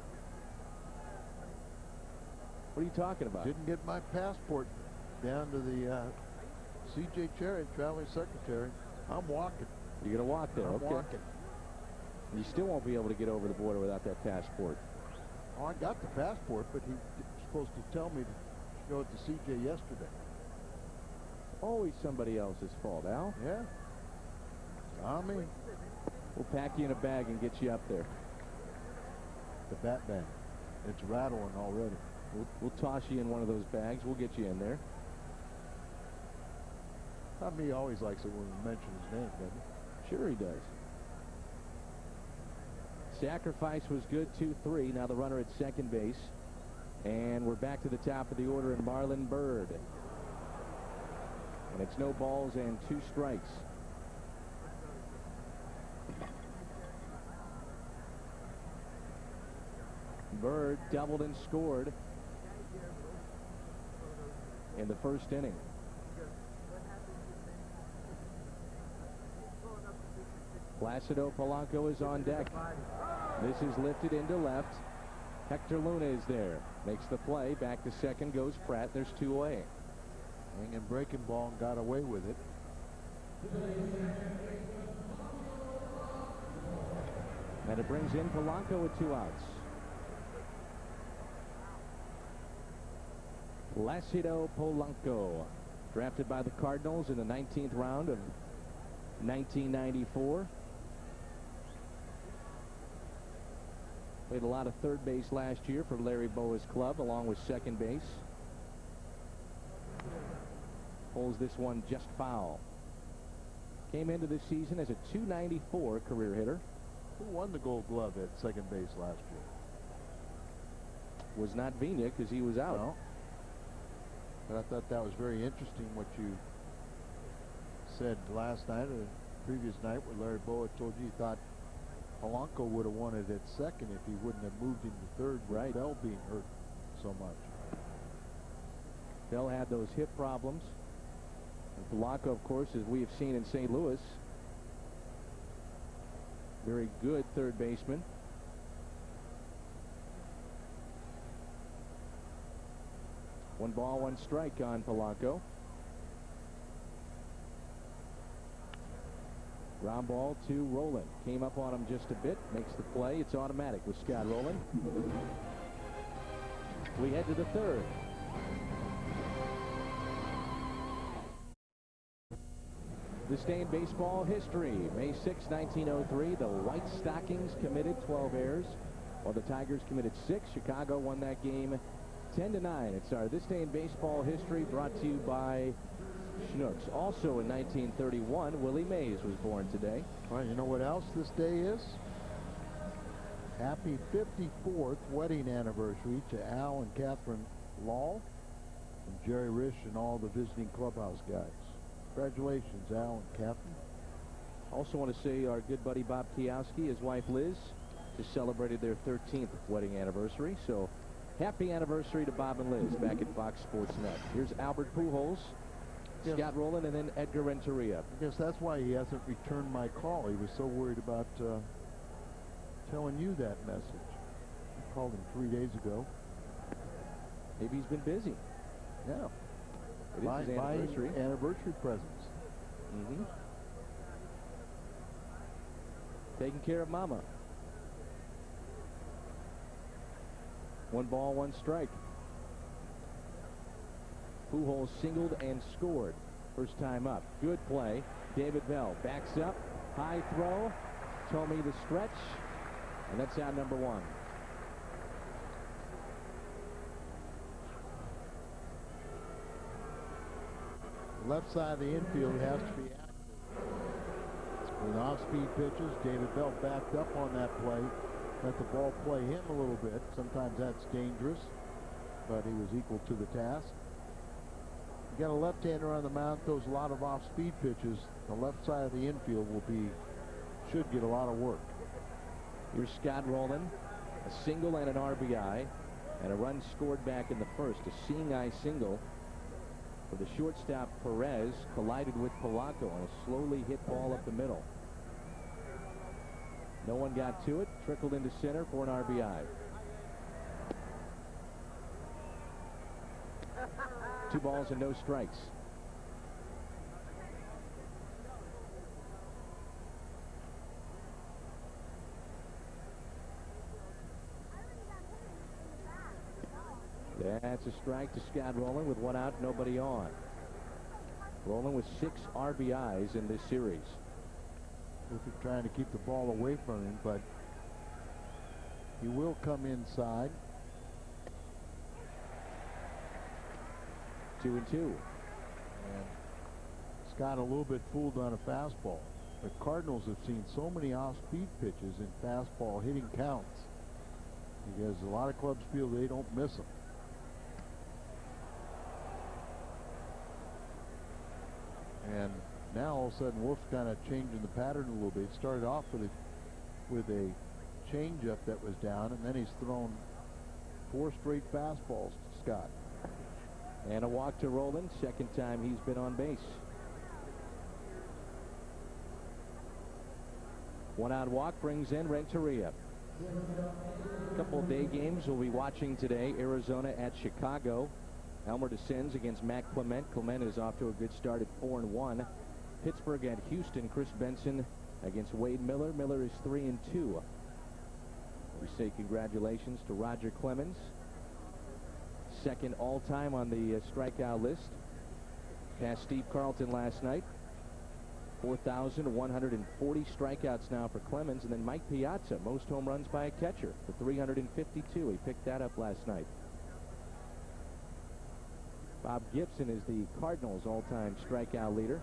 What are you talking about? Didn't get my passport down to the C.J. Cherry, traveling secretary. I'm walking. You're going to walk there, I'm okay. walking. You still won't be able to get over the border without that passport. Oh, I got the passport, but he was supposed to tell me to show it to C.J. yesterday. Always somebody else's fault, Al. Yeah. Tommy. We'll pack you in a bag and get you up there. The bat bag. It's rattling already. We'll toss you in one of those bags. We'll get you in there. Tommy always likes it when we mention his name, doesn't he? Sure he does. Sacrifice was good, 2-3. Now the runner at second base. And we're back to the top of the order in Marlon Byrd. And it's no balls and 2 strikes. Byrd doubled and scored in the first inning. Placido Polanco is on deck. This is lifted into left. Hector Luna is there. Makes the play. Back to second goes Pratt. There's 2 away. Hanging breaking ball and got away with it. And it brings in Polanco with 2 outs. Placido Polanco, drafted by the Cardinals in the 19th round of 1994. Played a lot of third base last year for Larry Bowa's club, along with second base. Pulls this one just foul. Came into this season as a .294 career hitter. Who won the Gold Glove at second base last year? Was not Vigna because he was out. No. But I thought that was very interesting what you said last night or the previous night where Larry Bowa told you he thought Polanco would have won it at second if he wouldn't have moved into third with Bell being hurt so much. Bell had those hip problems. And Polanco, of course, as we have seen in St. Louis, very good third baseman. One ball, 1 strike on Polanco. Ground ball to Rowland. Came up on him just a bit. Makes the play. It's automatic with Scott Rowland. We head to the 3rd. This day in baseball history, May 6, 1903, the White Stockings committed 12 errors, while the Tigers committed 6. Chicago won that game 10-9. It's our This Day in Baseball history brought to you by Schnucks. Also in 1931, Willie Mays was born today. All right, you know what else this day is? Happy 54th wedding anniversary to Al and Catherine Law and Jerry Risch and all the visiting clubhouse guys. Congratulations, Al and Catherine. Also want to say our good buddy Bob Kiyowski, his wife Liz, just celebrated their 13th wedding anniversary. So happy anniversary to Bob and Liz back at Fox Sports Net. Here's Albert Pujols, Scott Rowland, and then Edgar Renteria. I guess that's why he hasn't returned my call. He was so worried about telling you that message. I called him 3 days ago. Maybe he's been busy. Yeah. It is his anniversary. Anniversary presents. Taking care of Mama. 1 ball, 1 strike. Pujols singled and scored. First time up. Good play. David Bell backs up. High throw. Tomey the stretch. And that's out number 1. Left side of the infield has to be active. With off-speed pitches, David Bell backed up on that play. Let the ball play him a little bit. Sometimes that's dangerous, but he was equal to the task. You got a left-hander on the mound, throws a lot of off-speed pitches. The left side of the infield should get a lot of work. Here's Scott Rowland, a single and an RBI, and a run scored back in the first. A seeing-eye single for the shortstop. Perez collided with Polanco on a slowly hit ball up the middle. No one got to it. Trickled into center for an RBI. 2 balls and no strikes. That's a strike to Scott Rowland with 1 out, nobody on. Rowland with 6 RBIs in this series. Rupert trying to keep the ball away from him, but he will come inside. 2-2. And Scott a little bit fooled on a fastball. The Cardinals have seen so many off-speed pitches in fastball hitting counts because a lot of clubs feel they don't miss them. And now all of a sudden Wolf's kind of changing the pattern a little bit. He started off with a changeup that was down, and then he's thrown 4 straight fastballs to Scott. And a walk to Rowland. Second time he's been on base. 1 out walk brings in Renteria. A couple of day games we'll be watching today. Arizona at Chicago. Elmer descends against Matt Clement. Clement is off to a good start at 4-1. Pittsburgh at Houston. Chris Benson against Wade Miller. Miller is 3-2. We say congratulations to Roger Clemens. Second all-time on the strikeout list. Passed Steve Carlton last night. 4,140 strikeouts now for Clemens. And then Mike Piazza, most home runs by a catcher, for 352. He picked that up last night. Bob Gibson is the Cardinals' all-time strikeout leader.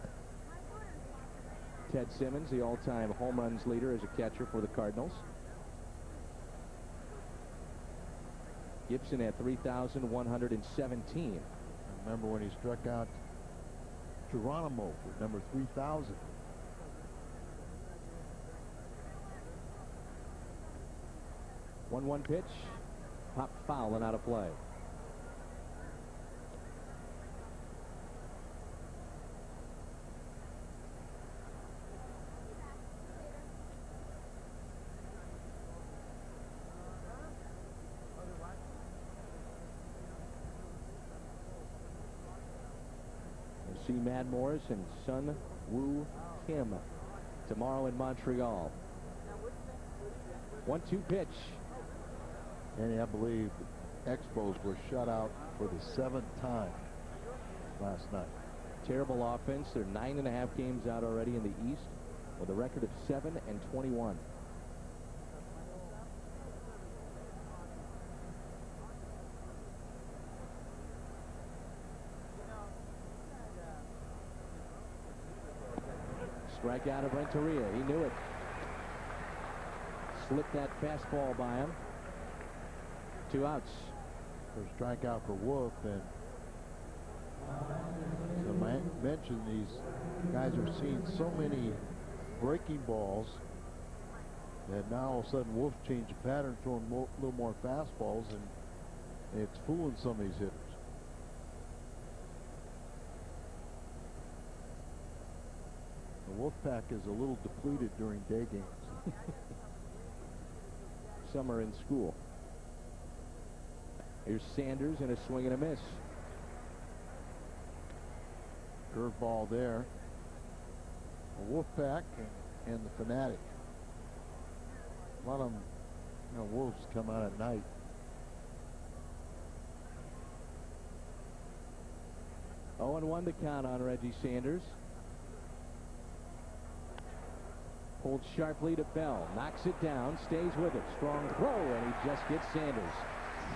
Ted Simmons, the all-time home runs leader as a catcher for the Cardinals. Gibson at 3,117. Remember when he struck out Geronimo for number 3,000. One pitch, pop foul and out of play. See Mad Morris and Sun Woo Kim tomorrow in Montreal. 1-2 pitch. And I believe Expos were shut out for the 7th time last night. Terrible offense. They're 9.5 games out already in the East with a record of 7-21. Strikeout of Renteria. He knew it. Slipped that fastball by him. 2 outs. First strikeout for Wolf, and as I mentioned, these guys are seeing so many breaking balls that now all of a sudden Wolf changed the pattern, throwing a little more fastballs, and it's fooling some of these hitters. The Wolfpack is a little depleted during day games. Some are in school. Here's Sanders and a swing and a miss. Curveball there. The Wolfpack and the Fanatic. A lot of them, Wolves come out at night. Oh, and 1 to count on Reggie Sanders. Pulled sharply to Bell. Knocks it down. Stays with it. Strong throw, and he just gets Sanders.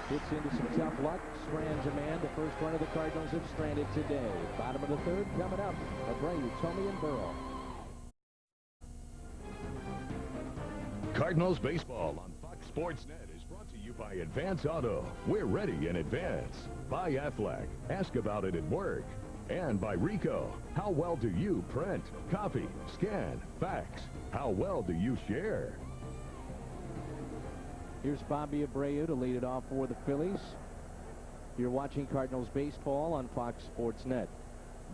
Gets into some tough luck. Strands a man. The first run of the Cardinals have stranded today. Bottom of the 3rd coming up. Abreu, Tomey, and Burrow. Cardinals baseball on Fox Sports Net is brought to you by Advance Auto. We're ready in advance. By Aflac. Ask about it at work. And by Rico. How well do you print, copy, scan, fax? How well do you share? Here's Bobby Abreu to lead it off for the Phillies. You're watching Cardinals baseball on Fox Sports Net.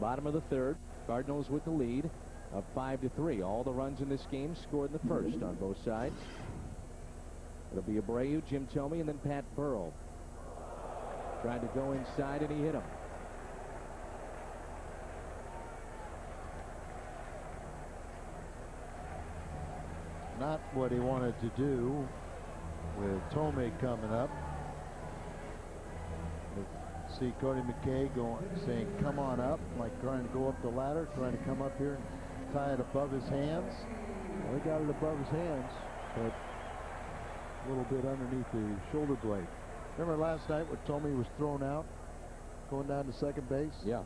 Bottom of the 3rd. Cardinals with the lead of 5-3. All the runs in this game scored in the 1st on both sides. It'll be Abreu, Jim Tomey, and then Pat Burrell. Tried to go inside, and he hit him. Not what he wanted to do with Tomey coming up. See Cody McKay saying, come on up, like trying to go up the ladder, trying to come up here and tie it above his hands. Well, he got it above his hands, but a little bit underneath the shoulder blade. Remember last night when Tomey was thrown out, going down to second base? Yeah.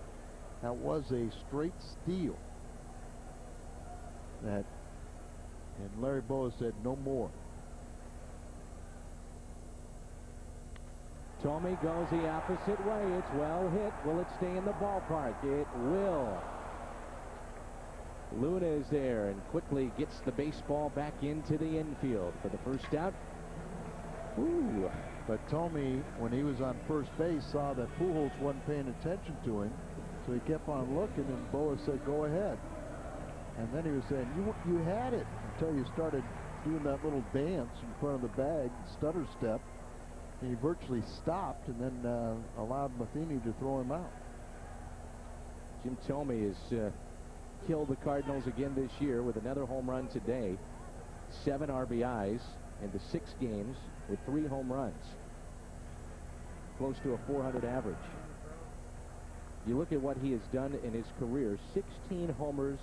That was a straight steal. And Larry Bowa said no more. Tomey goes the opposite way. It's well hit. Will it stay in the ballpark? It will. Luna is there and quickly gets the baseball back into the infield for the first out. Ooh. But Tomey, when he was on first base, saw that Pujols wasn't paying attention to him, so he kept on looking, and Bowa said, go ahead. And then he was saying, you had it, until you started doing that little dance in front of the bag, stutter step, and he virtually stopped and then allowed Matheny to throw him out. Jim Tomey has killed the Cardinals again this year with another home run today. 7 RBIs into 6 games with 3 home runs. Close to a 400 average. You look at what he has done in his career: 16 homers,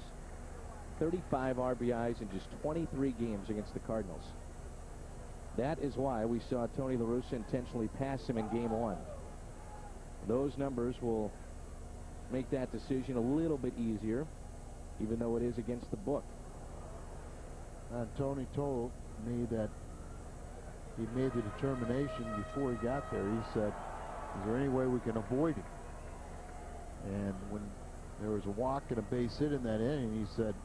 35 RBIs in just 23 games against the Cardinals. That is why we saw Tony La Russa intentionally pass him in Game 1. Those numbers will make that decision a little bit easier, even though it is against the book. And Tony told me that he made the determination before he got there. He said, is there any way we can avoid him? And when there was a walk and a base hit in that inning, he said,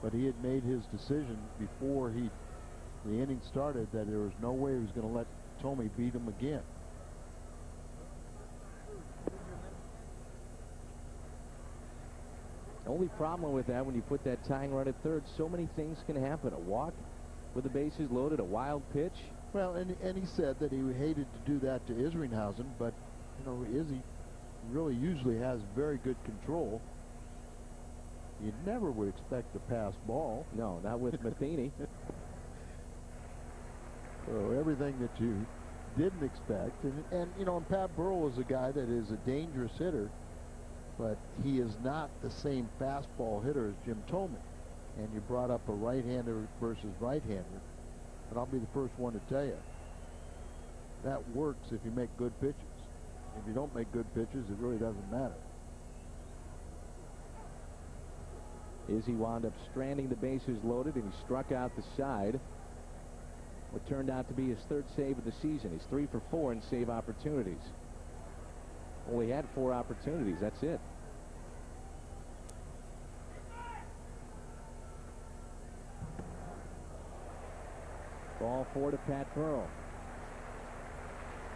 but he had made his decision before the inning started that there was no way he was going to let Tomey beat him again. Only problem with that, when you put that tying run at third, so many things can happen. A walk with the bases loaded, a wild pitch. Well, and he said that he hated to do that to Isringhausen, but Izzy really usually has very good control. You never would expect a pass ball. No, not with Matheny. So everything that you didn't expect, and Pat Burrell is a guy that is a dangerous hitter, but he is not the same fastball hitter as Jim Thome. And you brought up a right-hander versus right-hander, but I'll be the first one to tell you that works if you make good pitches. If you don't make good pitches, it really doesn't matter. Izzy wound up stranding the bases loaded, and he struck out the side. What turned out to be his third save of the season. He's 3 for 4 in save opportunities. Only had 4 opportunities. That's it. Ball 4 to Pat Burrell.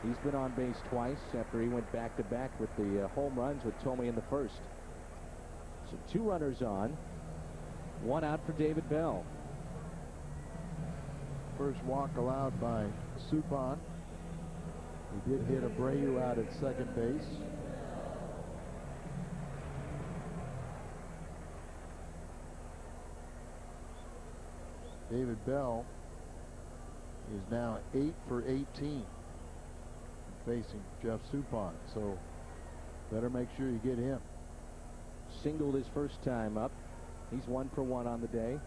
He's been on base twice after he went back-to-back with the home runs with Thome in the first. So 2 runners on, 1 out for David Bell. First walk allowed by Suppan. He did hit Abreu out at second base. David Bell is now 8 for 18 facing Jeff Suppan, so better make sure you get him. Singled his first time up. He's 1 for 1 on the day.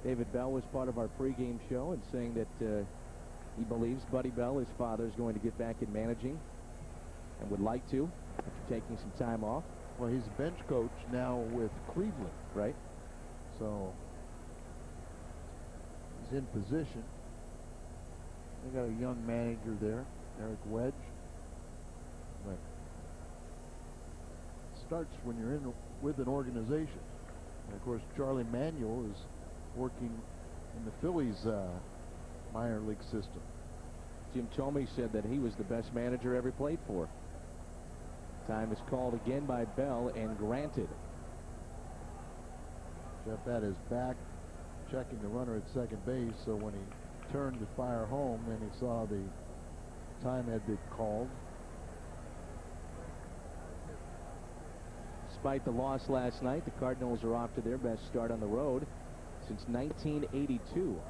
David Bell was part of our pregame show and saying that he believes Buddy Bell, his father, is going to get back in managing and would like to after taking some time off. Well, he's a bench coach now with Cleveland, right? So he's in position. They got a young manager there, Eric Wedge. But it starts when you're in with an organization. And of course, Charlie Manuel is working in the Phillies minor league system. Jim Thome said that he was the best manager ever played for. Time is called again by Bell and granted. Jeff had his back checking the runner at second base, so when he turned to fire home, then he saw the time had been called. Despite the loss last night, the Cardinals are off to their best start on the road since 1982.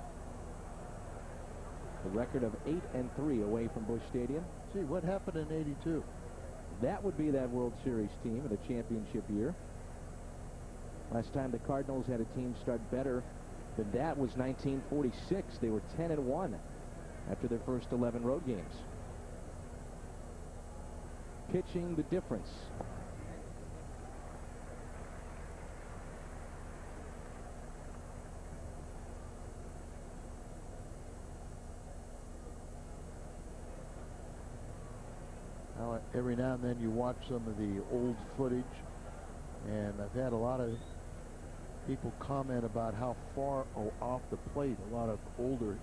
A record of 8-3 away from Busch Stadium. Gee, what happened in '82? That would be that World Series team in a championship year. Last time the Cardinals had a team start better than that was 1946. They were 10-1 after their first 11 road games. Pitching the difference. Now, every now and then you watch some of the old footage, and I've had a lot of people comment about how far off the plate a lot of older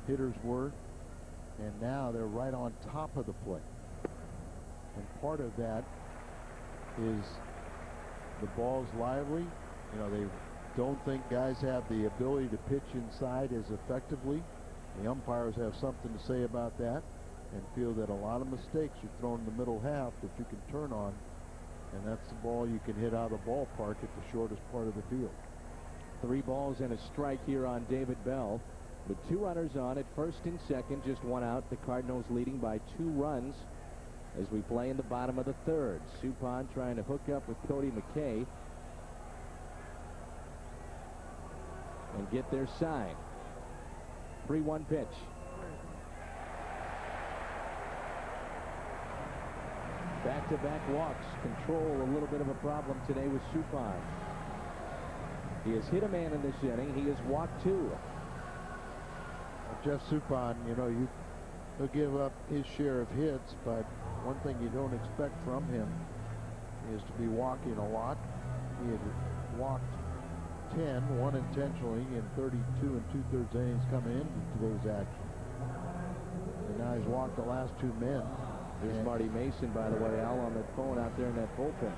hitters were, and now they're right on top of the plate. And part of that is the ball's lively. You know, they don't think guys have the ability to pitch inside as effectively. The umpires have something to say about that and feel that a lot of mistakes are thrown in the middle half that you can turn on, and that's the ball you can hit out of the ballpark at the shortest part of the field. 3 balls and a strike here on David Bell. With 2 runners on at first and second, just 1 out. The Cardinals leading by 2 runs as we play in the bottom of the third. Suppan trying to hook up with Cody McKay and get their sign. 3-1 pitch. Back-to-back walks. Control a little bit of a problem today with Suppan. He has hit a man in this inning. He has walked 2. Jeff Suppan, you know, he'll give up his share of hits, but one thing you don't expect from him is to be walking a lot. He had walked 10, 1 intentionally, in 32 2/3 innings coming into today's action. And now he's walked the last 2 men. There's Marty Mason, by the way, Al, on that phone out there in that bullpen.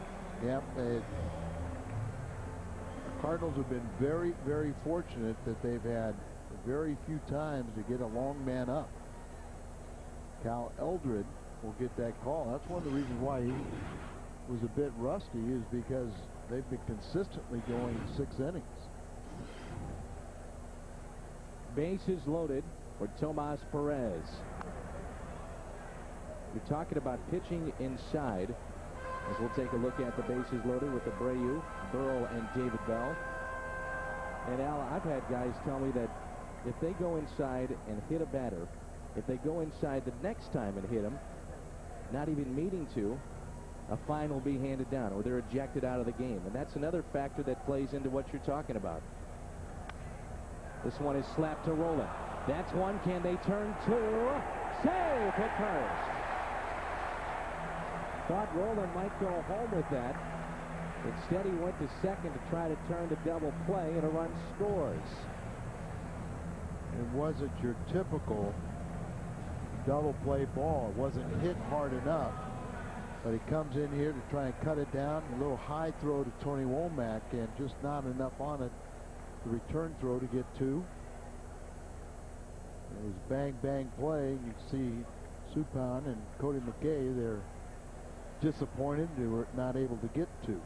Yep. The Cardinals have been very, very fortunate that they've had very few times to get a long man up. Cal Eldred will get that call. That's one of the reasons why he was a bit rusty, is because they've been consistently going 6 innings. Bases loaded for Tomas Perez. You're talking about pitching inside, as we'll take a look at the bases loaded with Abreu, Burrell, and David Bell. And Al, I've had guys tell me that if they go inside and hit a batter, if they go inside the next time and hit him, not even meaning to, a fine will be handed down, or they're ejected out of the game. And that's another factor that plays into what you're talking about. This one is slapped to Roland. That's one. Can they turn two? Save at first. Thought Roland might go home with that. Instead, he went to second to try to turn the double play, and a run scores. It wasn't your typical double play ball. It wasn't hit hard enough. But he comes in here to try and cut it down. A little high throw to Tony Womack, and just not enough on it. The return throw to get two. It was bang, bang play. You see Suppan and Cody McKay, they're disappointed they were not able to get two.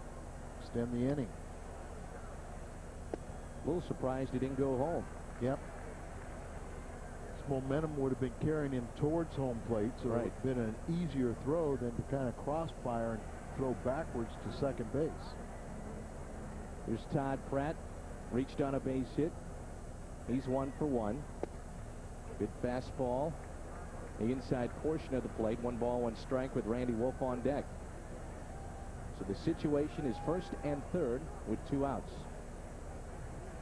Extend the inning. A little surprised he didn't go home. Yep. This momentum would have been carrying him towards home plate, so it would have been an easier throw than to kind of crossfire and throw backwards to second base. Here's Todd Pratt. Reached on a base hit. He's 1 for 1. Good fastball. The inside portion of the plate. 1 ball, 1 strike with Randy Wolf on deck. So the situation is 1st and 3rd with 2 outs.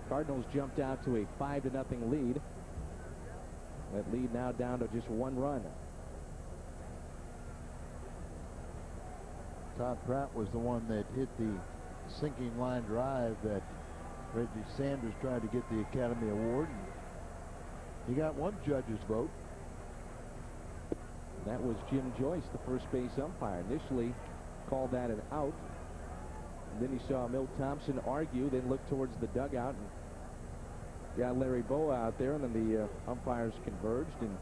Cardinals jumped out to a 5-0 lead. That lead now down to just 1 run. Todd Pratt was the one that hit the sinking line drive that Reggie Sanders tried to get the Academy Award. He got 1 judge's vote. That was Jim Joyce, the first base umpire. Initially called that an out. And then he saw Milt Thompson argue, then looked towards the dugout and got Larry Bowa out there, and then the umpires converged and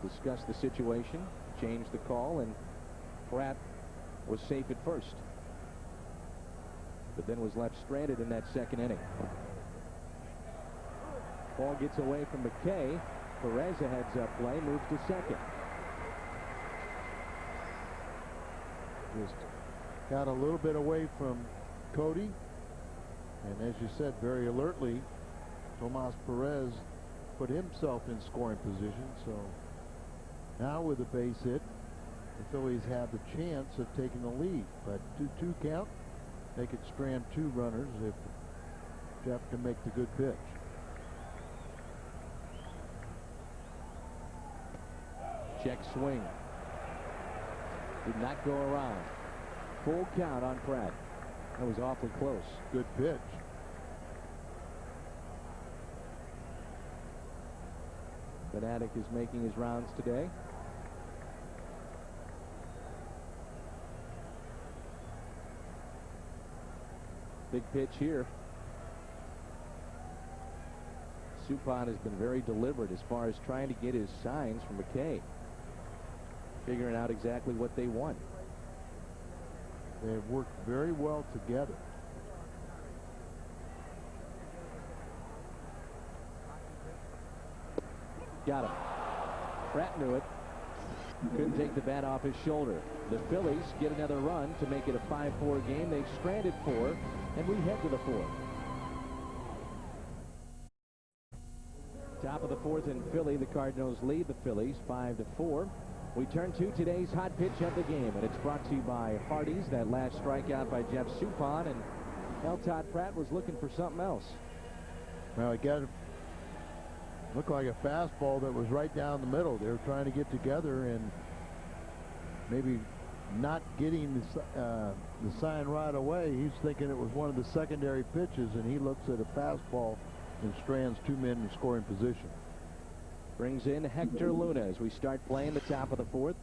discussed the situation, changed the call, and Pratt was safe at first. But then was left stranded in that 2nd inning. Ball gets away from McKay. Perez, a heads-up play, moves to second. Just got a little bit away from Cody. And as you said, very alertly, Tomas Perez put himself in scoring position. So now with a base hit, the Phillies have the chance of taking the lead. But 2-2 count. They could strand 2 runners if Jeff can make the good pitch. Check swing. Did not go around. Full count on Pratt. That was awfully close. Good pitch. Fanatic is making his rounds today. Big pitch here. Suppan has been very deliberate as far as trying to get his signs from McKay. Figuring out exactly what they want. They have worked very well together. Got him. Pratt knew it. Couldn't take the bat off his shoulder. The Phillies get another run to make it a 5-4 game. They've stranded 4, and we head to the 4th. Top of the 4th in Philly. The Cardinals lead the Phillies 5-4. We turn to today's hot pitch of the game, and it's brought to you by Hardee's. That last strikeout by Jeff Suppan, and Todd Pratt was looking for something else. Well, it looked like a fastball that was right down the middle. They were trying to get together and maybe not getting the sign right away. He's thinking it was one of the secondary pitches, and he looks at a fastball and strands 2 men in scoring position. Brings in Hector Luna as we start playing the top of the 4th.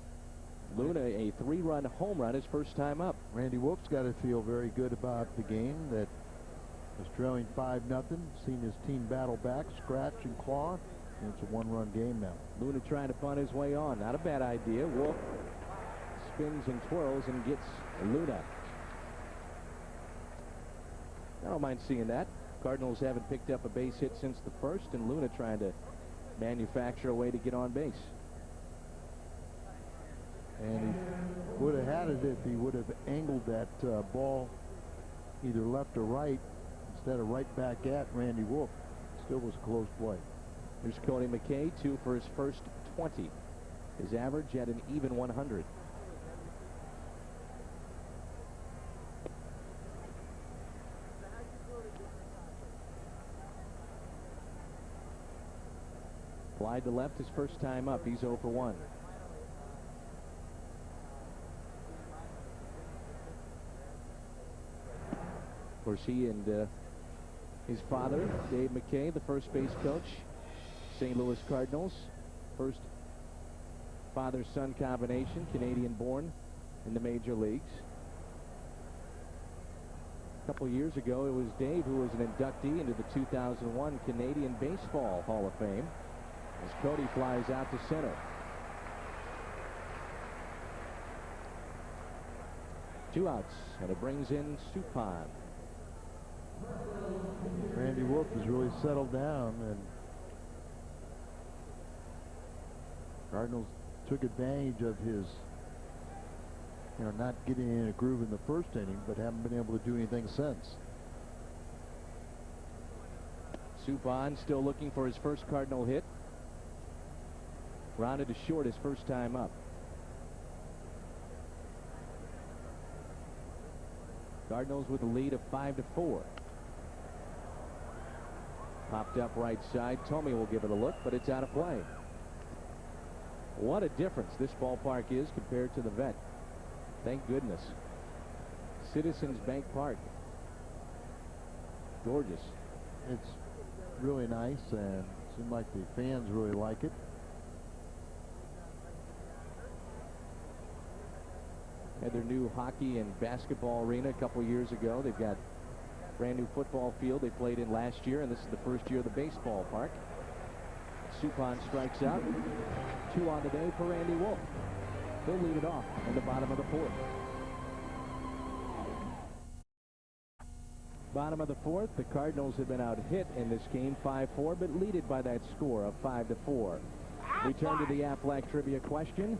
Luna, a 3-run home run his first time up. Randy Wolf's got to feel very good about the game that was trailing 5-0. Seen his team battle back, scratch and claw. And it's a 1-run game now. Luna trying to bunt his way on. Not a bad idea. Wolf spins and twirls and gets Luna. I don't mind seeing that. Cardinals haven't picked up a base hit since the 1st, and Luna trying to manufacture a way to get on base. And he would have had it if he would have angled that ball either left or right instead of right back at Randy Wolf. Still was a close play. Here's Cody McKay, 2 for his first 20. His average at an even 100. Slide to left his first time up. He's 0 for 1. Of course, he and his father, Dave McKay, the first base coach, St. Louis Cardinals. First father-son combination, Canadian-born in the major leagues. A couple years ago, it was Dave who was an inductee into the 2001 Canadian Baseball Hall of Fame, as Cody flies out to center. Two outs, and it brings in Suppan. Randy Wolf has really settled down, and Cardinals took advantage of his, not getting in a groove in the first inning, but haven't been able to do anything since. Suppan still looking for his first Cardinal hit. Rounded to short his first time up. Cardinals with a lead of 5-4. Popped up right side. Tommy will give it a look, but it's out of play. What a difference this ballpark is compared to the Vet. Thank goodness. Citizens Bank Park. Gorgeous. It's really nice, and it seems like the fans really like it. Had their new hockey and basketball arena a couple years ago. They've got brand new football field they played in last year, and this is the first year of the baseball park. Suppan strikes out. 2 on the day for Randy Wolf. He'll lead it off in the bottom of the 4th. Bottom of the 4th, the Cardinals have been out hit in this game 5-4, but leaded by that score of 5-4. Return to the Aflac trivia question.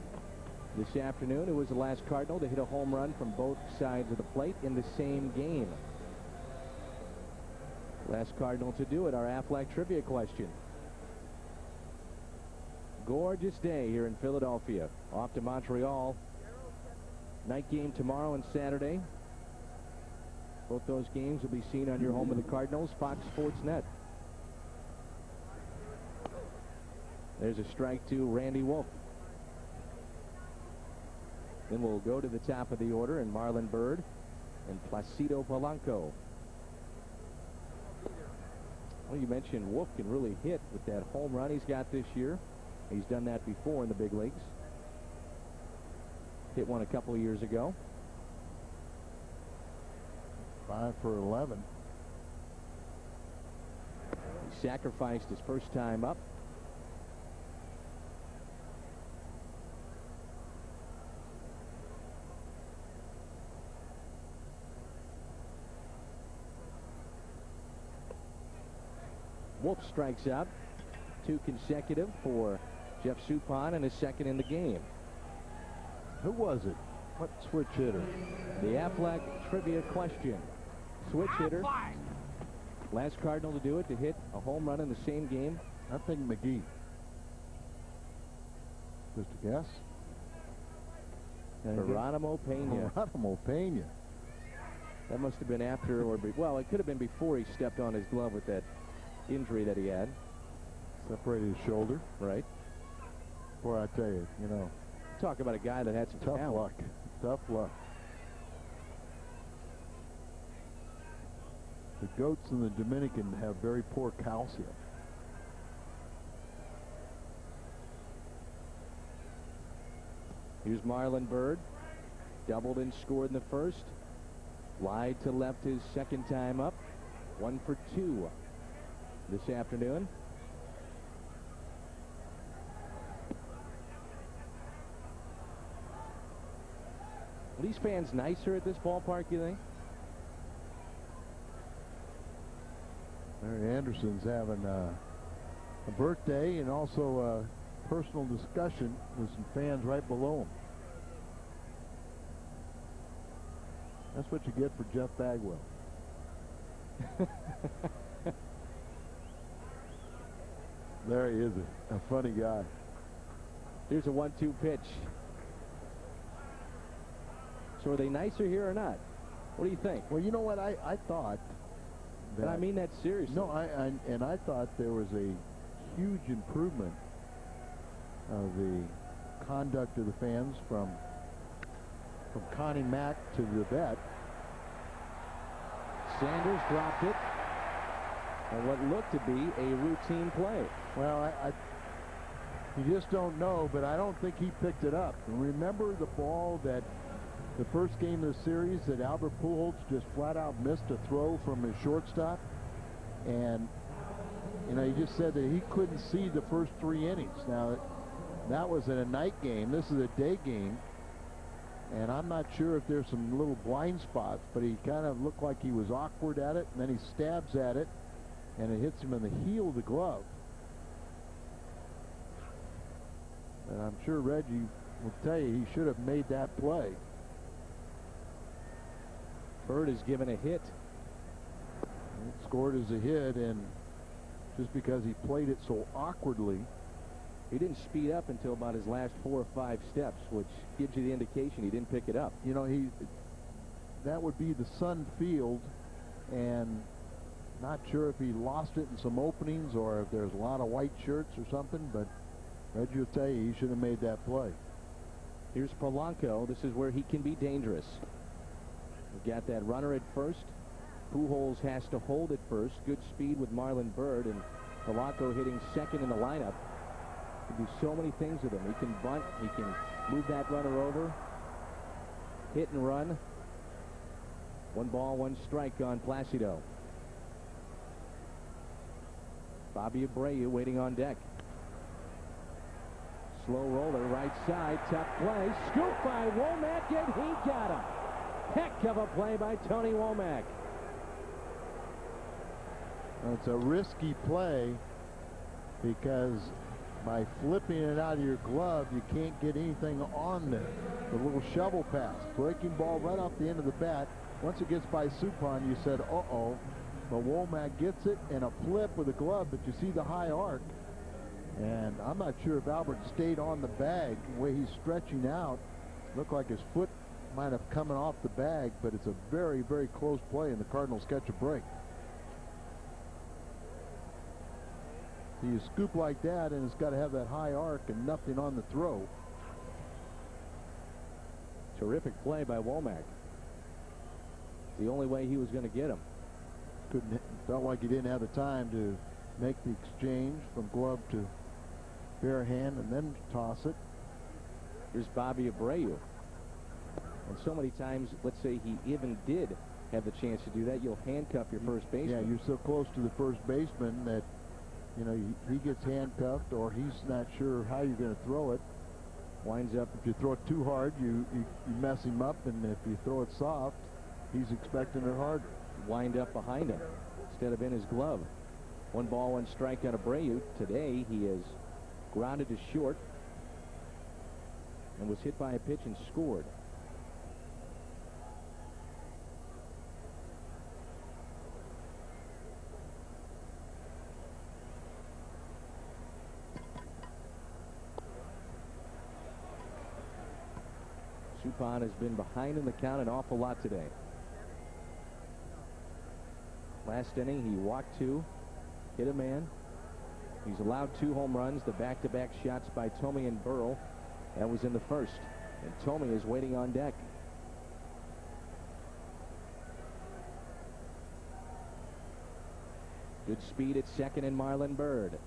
This afternoon, it was the last Cardinal to hit a home run from both sides of the plate in the same game. Last Cardinal to do it, our Aflac trivia question. Gorgeous day here in Philadelphia. Off to Montreal. Night game tomorrow and Saturday. Both those games will be seen on your home of the Cardinals, Fox Sports Net. There's a strike to Randy Wolf. Then we'll go to the top of the order, and Marlon Byrd and Placido Polanco. Well, you mentioned Wolf can really hit with that home run he's got this year. He's done that before in the big leagues. Hit one a couple of years ago. 5 for 11. He sacrificed his first time up. Wolf strikes out. 2 consecutive for Jeff Suppan, and his second in the game. Who was it? What switch hitter? The Aflac trivia question. Switch hitter. Last Cardinal to do it, to hit a home run in the same game. I think McGee. Just a guess. Geronimo Pena. Geronimo Pena. That must have been after, or well, it could have been before he stepped on his glove with that injury that he had. Separated his shoulder. Right. Boy, I tell you, Talk about a guy that had some tough talent. luck. Tough luck. The goats in the Dominican have very poor calcium. Here's Marlon Byrd. Doubled and scored in the first. Wide to left his second time up. 1 for 2 this afternoon. Are these fans nicer at this ballpark, you think? Larry Anderson's having a birthday and also a personal discussion with some fans right below him. That's what you get for Jeff Bagwell. There he is, a funny guy. Here's a 1-2 pitch. So are they nicer here or not? What do you think? Well, you know what? I thought that, and I mean that seriously. No, I thought there was a huge improvement of the conduct of the fans from Connie Mack to the vet. Sanders dropped it on what looked to be a routine play. Well, you just don't know, but I don't think he picked it up. And remember the ball that the first game of the series that Albert Pujols just flat out missed a throw from his shortstop? And, you know, he just said that he couldn't see the first 3 innings. Now, that was in a night game. This is a day game. And I'm not sure if there's some little blind spots, but he kind of looked like he was awkward at it, and then he stabs at it, and it hits him in the heel of the glove. And I'm sure Reggie will tell you he should have made that play. Bird is given a hit. It scored as a hit, and just because he played it so awkwardly. He didn't speed up until about his last 4 or 5 steps, which gives you the indication he didn't pick it up. You know, that would be the Sun Field, and not sure if he lost it in some openings or if there's a lot of white shirts or something, but Reggie will tell you he should have made that play. Here's Polanco. This is where he can be dangerous. We've got that runner at first. Pujols has to hold at first. Good speed with Marlon Byrd, and Polanco hitting second in the lineup. He can do so many things with him. He can bunt. He can move that runner over. Hit and run. 1 ball, 1 strike on Placido. Bobby Abreu waiting on deck. Slow roller, right side, tough play. Scoop by Womack, and he got him. Heck of a play by Tony Womack. It's a risky play because by flipping it out of your glove, you can't get anything on the little shovel pass. Breaking ball right off the end of the bat. Once it gets by Suppan, you said, uh-oh. But Womack gets it in a flip with a glove, but you see the high arc. And I'm not sure if Albert stayed on the bag. The way he's stretching out, looked like his foot might have come off the bag, but it's a very, very close play, and the Cardinals catch a break. So you scoop like that, and it's got to have that high arc and nothing on the throw. Terrific play by Womack. The only way he was going to get him. Felt like he didn't have the time to make the exchange from glove to bare hand and then toss it. Here's Bobby Abreu. And so many times, let's say he even did have the chance to do that, you'll handcuff your first baseman. Yeah, you're so close to the first baseman that, you know, he gets handcuffed, or he's not sure how you're going to throw it. Winds up. If you throw it too hard, you mess him up, and if you throw it soft, he's expecting it harder. Wind up behind him instead of in his glove. 1 ball, 1 strike on Abreu. Today he is grounded to short and was hit by a pitch and scored. Suppan has been behind in the count an awful lot today. Last inning, he walked 2, hit a man. He's allowed 2 home runs, the back-to-back shots by Tomey and Burrell. That was in the first. And Tomey is waiting on deck. Good speed at second in Marlon Byrd.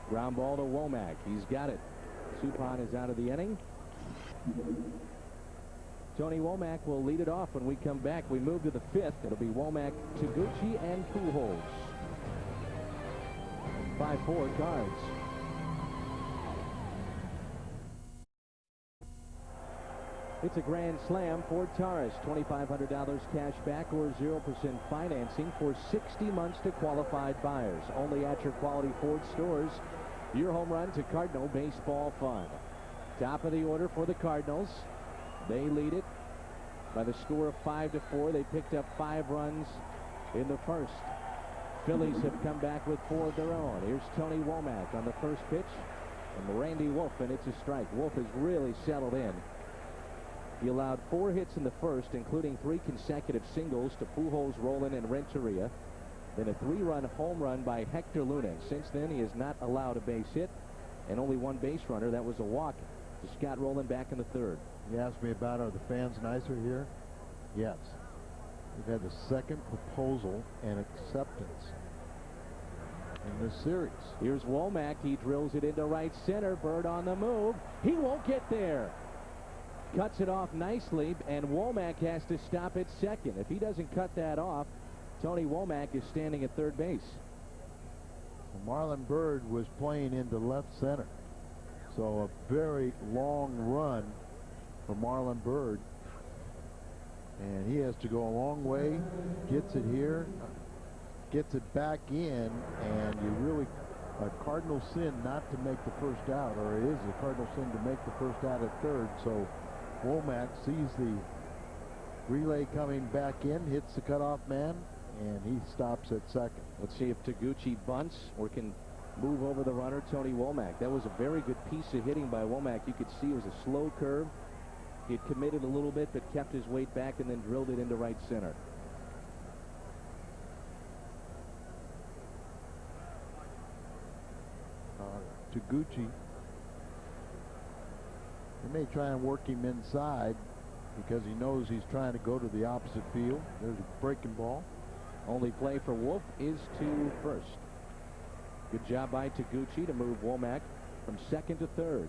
Ground ball to Womack. He's got it. Suppan is out of the inning. Tony Womack will lead it off when we come back. We move to the 5th. It'll be Womack, Taguchi, and Pujols. 5-4 Cards. It's a grand slam for Taurus. $2,500 cash back or 0% financing for 60 months to qualified buyers. Only at your quality Ford stores. Your home run to Cardinal baseball fun. Top of the order for the Cardinals. They lead it by the score of 5-4. They picked up 5 runs in the first. Phillies have come back with 4 of their own. Here's Tony Womack on the first pitch from Randy Wolf, and it's a strike. Wolf has really settled in. He allowed 4 hits in the first, including 3 consecutive singles to Pujols, Rolen, and Renteria. Then a 3-run home run by Hector Luna. Since then, he has not allowed a base hit and only 1 base runner. That was a walk to Scott Rolen back in the third. You asked me about, are the fans nicer here? Yes. We've had the second proposal and acceptance in this series. Here's Womack. He drills it into right center. Bird on the move. He won't get there. Cuts it off nicely, and Womack has to stop at second. If he doesn't cut that off, Tony Womack is standing at third base. Marlon Byrd was playing into left center. So a very long run for Marlon Byrd. And he has to go a long way, gets it here, gets it back in, and you really, a cardinal sin not to make the first out, or it is a cardinal sin to make the first out at third. So Womack sees the relay coming back in, hits the cutoff man, and he stops at second. Let's see if Taguchi bunts or can move over the runner, Tony Womack. That was a very good piece of hitting by Womack. You could see it was a slow curve. He had committed a little bit, but kept his weight back and then drilled it into right center. Taguchi, he may try and work him inside because he knows he's trying to go to the opposite field. There's a breaking ball. Only play for Wolf is to first. Good job by Taguchi to move Womack from second to third.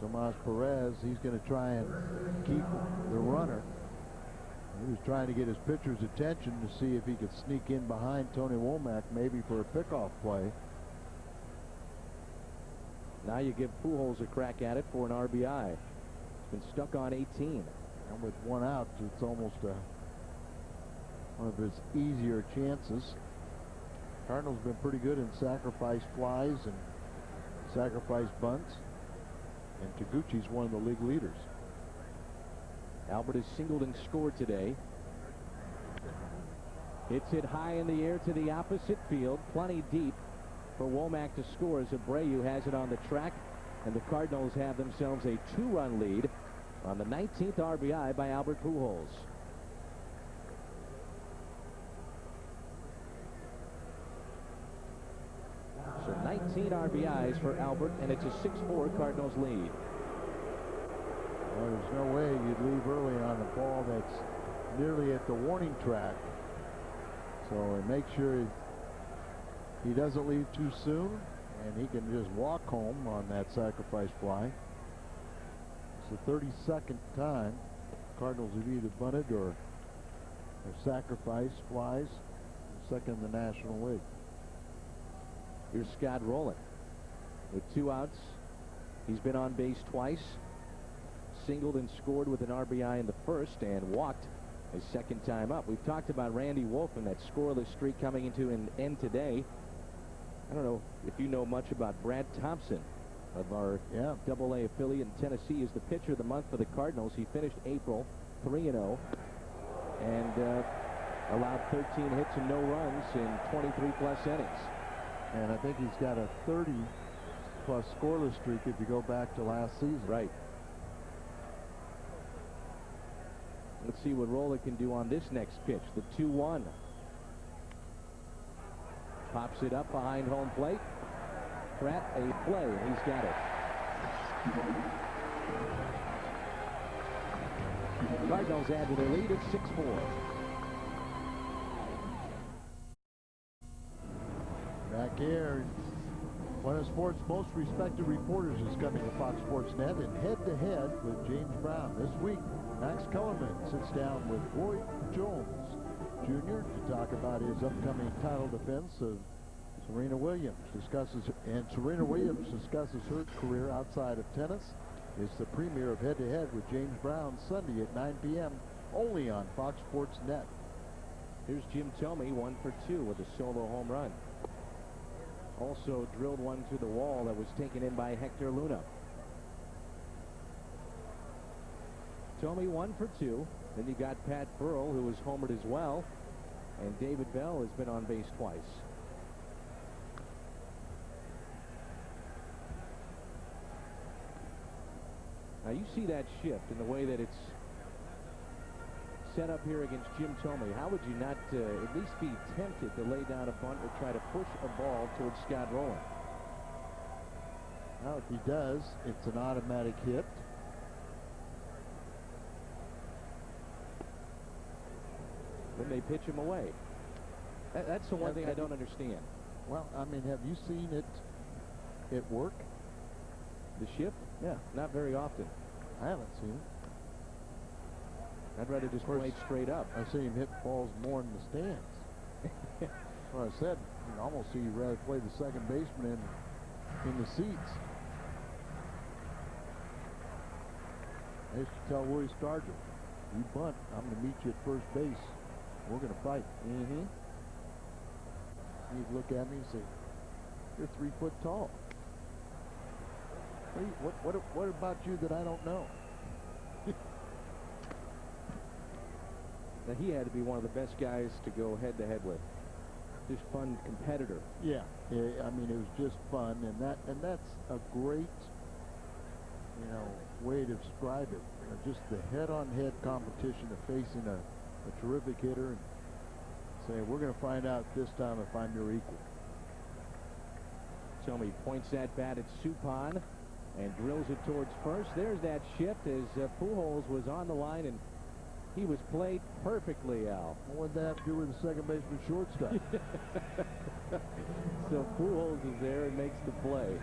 Tomas Perez, he's going to try and keep the runner. He was trying to get his pitcher's attention to see if he could sneak in behind Tony Womack, maybe for a pickoff play. Now you give Pujols a crack at it for an RBI. He's been stuck on 18. And with 1 out, it's almost one of his easier chances. Cardinals been pretty good in sacrifice flies and sacrifice bunts. And Taguchi's one of the league leaders. Albert has singled and scored today. Hits it high in the air to the opposite field. Plenty deep for Womack to score as Abreu has it on the track. And the Cardinals have themselves a 2-run lead on the 19th RBI by Albert Pujols. So 19 RBIs for Albert, and it's a 6-4 Cardinals lead. Well, there's no way you'd leave early on a ball that's nearly at the warning track. So make sure he doesn't leave too soon, and he can just walk home on that sacrifice fly. It's the 32nd time Cardinals have either bunted or sacrificed flies, second in the National League. Here's Scott Rolen with 2 outs. He's been on base twice, singled and scored with an RBI in the first, and walked his second time up. We've talked about Randy Wolf and that scoreless streak coming into an end today. I don't know if you know much about Brad Thompson of our AA affiliate in Tennessee. Is the pitcher of the month for the Cardinals. He finished April 3-0 and allowed 13 hits and no runs in 23+ innings. And I think he's got a 30+ scoreless streak if you go back to last season. Right. Let's see what Rolen can do on this next pitch. The 2-1. Pops it up behind home plate. Pratt a play, and he's got it. Cardinals add to their lead at 6-4. Back here, one of sports' most respected reporters is coming to Fox Sports Net and head-to-head with James Brown. This week, Max Kellerman sits down with Roy Jones Jr. to talk about his upcoming title defense of Serena Williams. Serena Williams discusses her career outside of tennis. It's the premiere of Head-to-Head with James Brown Sunday at 9 p.m. only on Fox Sports Net. Here's Jim Thome, 1 for 2 with a solo home run. Also drilled one to the wall that was taken in by Hector Luna. Thome 1 for 2. Then you got Pat Burrell, who was homered as well. And David Bell has been on base twice. Now you see that shift in the way that it's set up here against Jim Thome. How would you not at least be tempted to lay down a bunt or try to push a ball towards Scott Rowland? Well, if he does, it's an automatic hit. Then they pitch him away. That's the one thing I don't understand. Well, I mean, have you seen it work? The shift? Yeah. Not very often. I haven't seen it. I'd rather just play straight up. I've seen him hit balls more in the stands. Well, I said, you almost see you'd rather play the second baseman in the seats. I used to tell Willie Stargell, you bunt, I'm going to meet you at first base. We're going to fight. He'd look at me and say, you're 3 foot tall. What about you that I don't know? Now, he had to be one of the best guys to go head-to-head with. Just fun competitor. Yeah, I mean, it was just fun, and that's a great, way to describe it. Just the head-on-head competition of facing a terrific hitter and saying, we're going to find out this time if I'm your equal. Thome points that bat at Suppan and drills it towards first. There's that shift as Pujols was on the line, and he was played perfectly, Al. What would that have to do with the second baseman shortstop? So Pujols is there and makes the play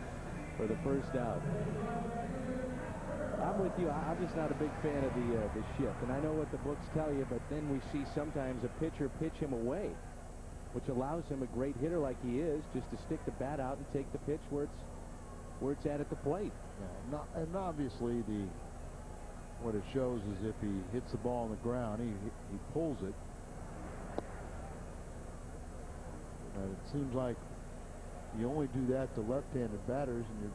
for the first out. I'm with you. I'm just not a big fan of the shift, and I know what the books tell you, but then we see sometimes a pitcher pitch him away, which allows him, a great hitter like he is, just to stick the bat out and take the pitch where it's at the plate. Yeah, and obviously what it shows is if he hits the ball on the ground, he pulls it. It seems like you only do that to left-handed batters, and you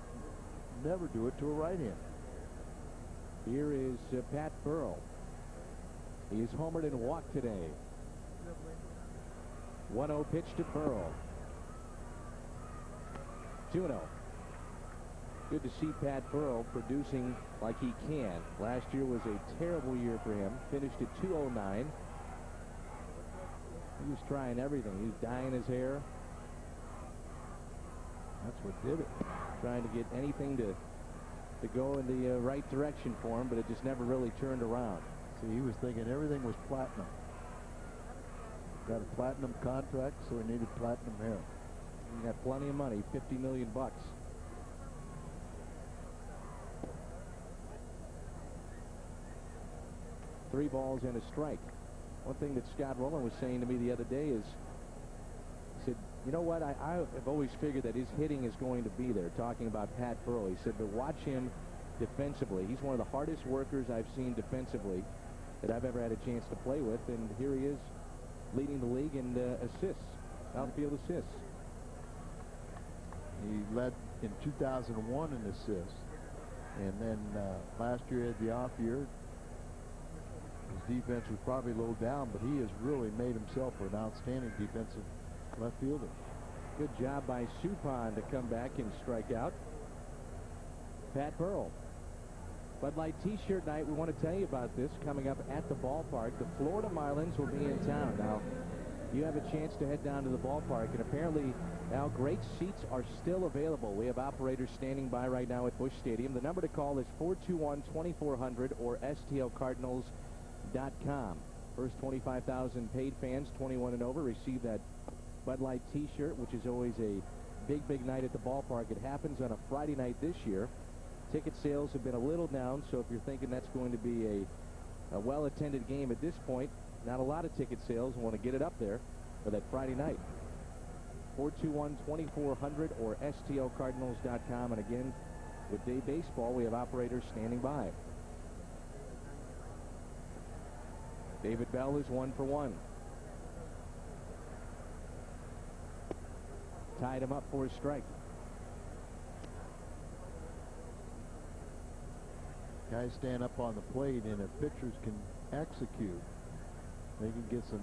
never do it to a right-hander. Here is Pat Burrell. He is homered and walked today. 1-0 pitch to Burrell. 2-0. Good to see Pat Burrell producing like he can. Last year was a terrible year for him. Finished at 209. He was trying everything. He was dyeing his hair. That's what did it. Trying to get anything to go in the right direction for him, but it just never really turned around. See, he was thinking everything was platinum. Got a platinum contract, so he needed platinum hair. He got plenty of money, $50 million. 3 balls and a strike. One thing that Scott Rowland was saying to me the other day is, he said, you know what, I have always figured that his hitting is going to be there, talking about Pat Burrell. He said, but watch him defensively. He's one of the hardest workers I've seen defensively that I've ever had a chance to play with, and here he is leading the league in assists, outfield assists. He led in 2001 in assists, and then last year he had the off year. His defense was probably low down, but he has really made himself an outstanding defensive left fielder. Good job by Suppan to come back and strike out Pat Burrell. Bud Light T-shirt night, we want to tell you about this coming up at the ballpark. The Florida Marlins will be in town. Now, you have a chance to head down to the ballpark, and apparently, now, great seats are still available. We have operators standing by right now at Busch Stadium. The number to call is 421-2400 or stlcardinals.com. First 25,000 paid fans, 21 and over, receive that Bud Light T-shirt, which is always a big night at the ballpark. It happens on a Friday night this year. Ticket sales have been a little down, so if you're thinking that's going to be a well-attended game at this point, not a lot of ticket sales, and want to get it up there for that Friday night. 421-2400 or stlcardinals.com. And again, with day baseball, we have operators standing by. David Bell is 1 for 1. Tied him up for a strike. Guys stand up on the plate, and if pitchers can execute, they can get some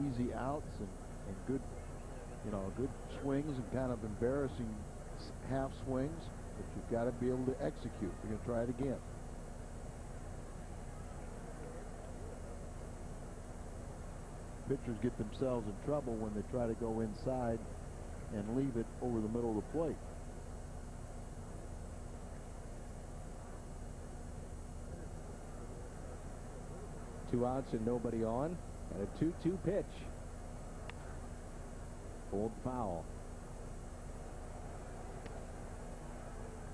easy outs and good, good swings and kind of embarrassing half swings. But you've got to be able to execute. We're going to try it again. Pitchers get themselves in trouble when they try to go inside and leave it over the middle of the plate. Two outs and nobody on. And a 2-2 pitch. Pulled foul.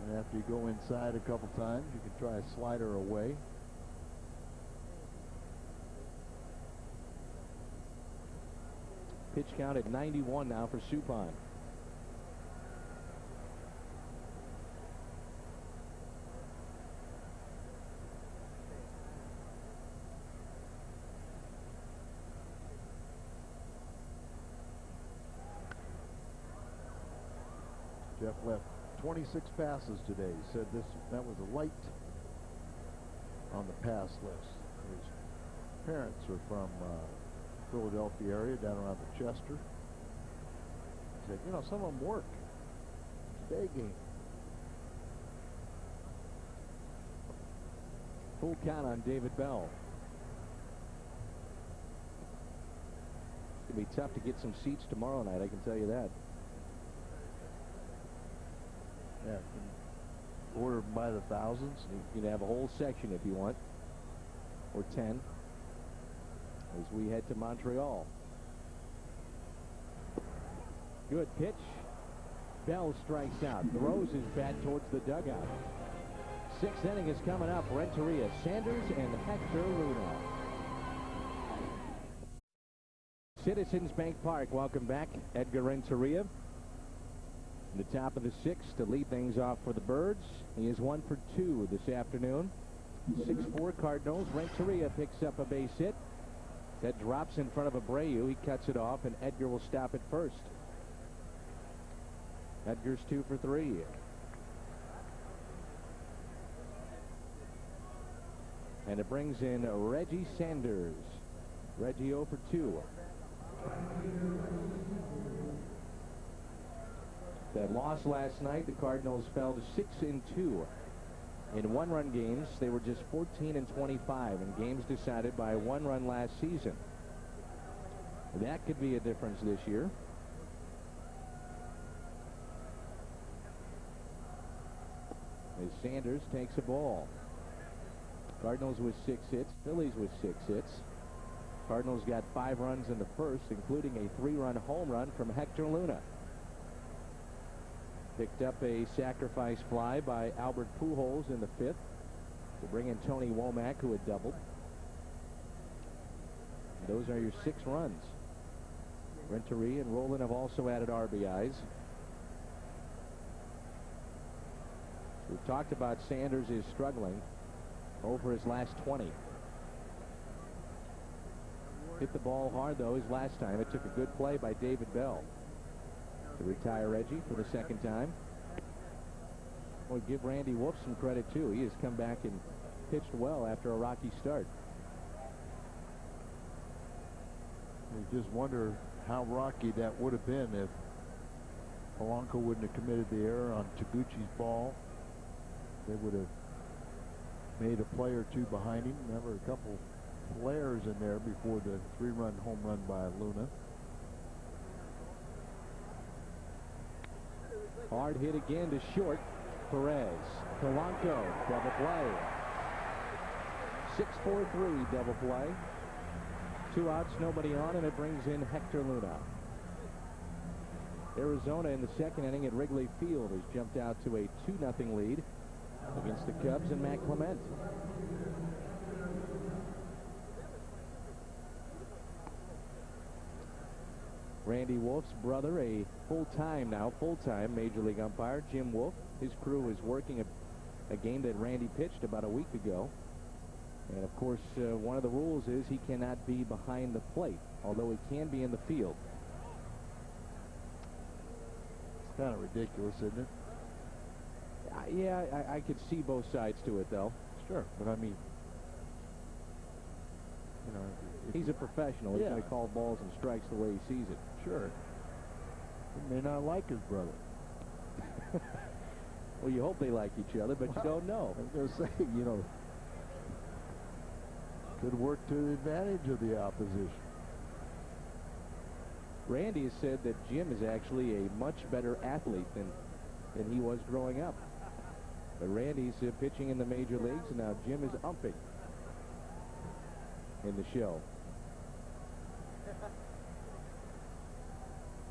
And after you go inside a couple times, you can try a slider away. Pitch count at 91 now for Suppan. Jeff left 26 passes today. He said that was a light on the pass list. His parents are from Philadelphia area, down around the Chester. He said, some of them work. It's a day game. Full count on David Bell. It's going to be tough to get some seats tomorrow night, I can tell you that. Yeah, order them by the thousands. You can have a whole section if you want, or 10, as we head to Montreal. Good pitch. Bell strikes out, throws his bat towards the dugout. Sixth inning is coming up. Renteria, Sanders, and Hector Luna. Citizens Bank Park, welcome back. Edgar Renteria. The top of the sixth to lead things off for the Birds. He is 1 for 2 this afternoon. 6-4 Cardinals. Renteria picks up a base hit. That drops in front of Abreu. He cuts it off, and Edgar will stop it first. Edgar's 2 for 3. And it brings in Reggie Sanders. Reggie 0 for 2. That loss last night, the Cardinals fell to 6-2. In one-run games, they were just 14-25 in games decided by 1 run last season. That could be a difference this year. As Sanders takes a ball. Cardinals with 6 hits, Phillies with 6 hits. Cardinals got 5 runs in the first, including a 3-run home run from Hector Luna. Picked up a sacrifice fly by Albert Pujols in the 5th to bring in Tony Womack, who had doubled. And those are your 6 runs. Renteria and Rolen have also added RBIs. We've talked about Sanders is struggling over his last 20. Hit the ball hard, though, his last time. It took a good play by David Bell to retire Reggie for the 2nd time. Well, give Randy Wolf some credit, too. He has come back and pitched well after a rocky start. You just wonder how rocky that would have been if Polanco wouldn't have committed the error on Taguchi's ball. They would have made a play or 2 behind him. There were a couple flares in there before the 3-run home run by Luna. Hard hit again to short. Perez. Polanco. Double play. 6-4-3 double play. 2 outs, nobody on, and it brings in Hector Luna. Arizona in the 2nd inning at Wrigley Field has jumped out to a 2-0 lead against the Cubs and Matt Clement. Randy Wolf's brother, a full-time Major League umpire, Jim Wolf. His crew is working a game that Randy pitched about a week ago. And, of course, one of the rules is he cannot be behind the plate, although he can be in the field. Kind of ridiculous, isn't it? Yeah, I could see both sides to it, though. Sure, but I mean, you know, He's a professional. He's Yeah. going to call balls and strikes the way he sees it. sure. He may not like his brother. Well, you hope they like each other, but you don't know. I was going to say, you know, could work to the advantage of the opposition. Randy has said that Jim is actually a much better athlete than he was growing up. But Randy's pitching in the major leagues, and now Jim is umping in the show.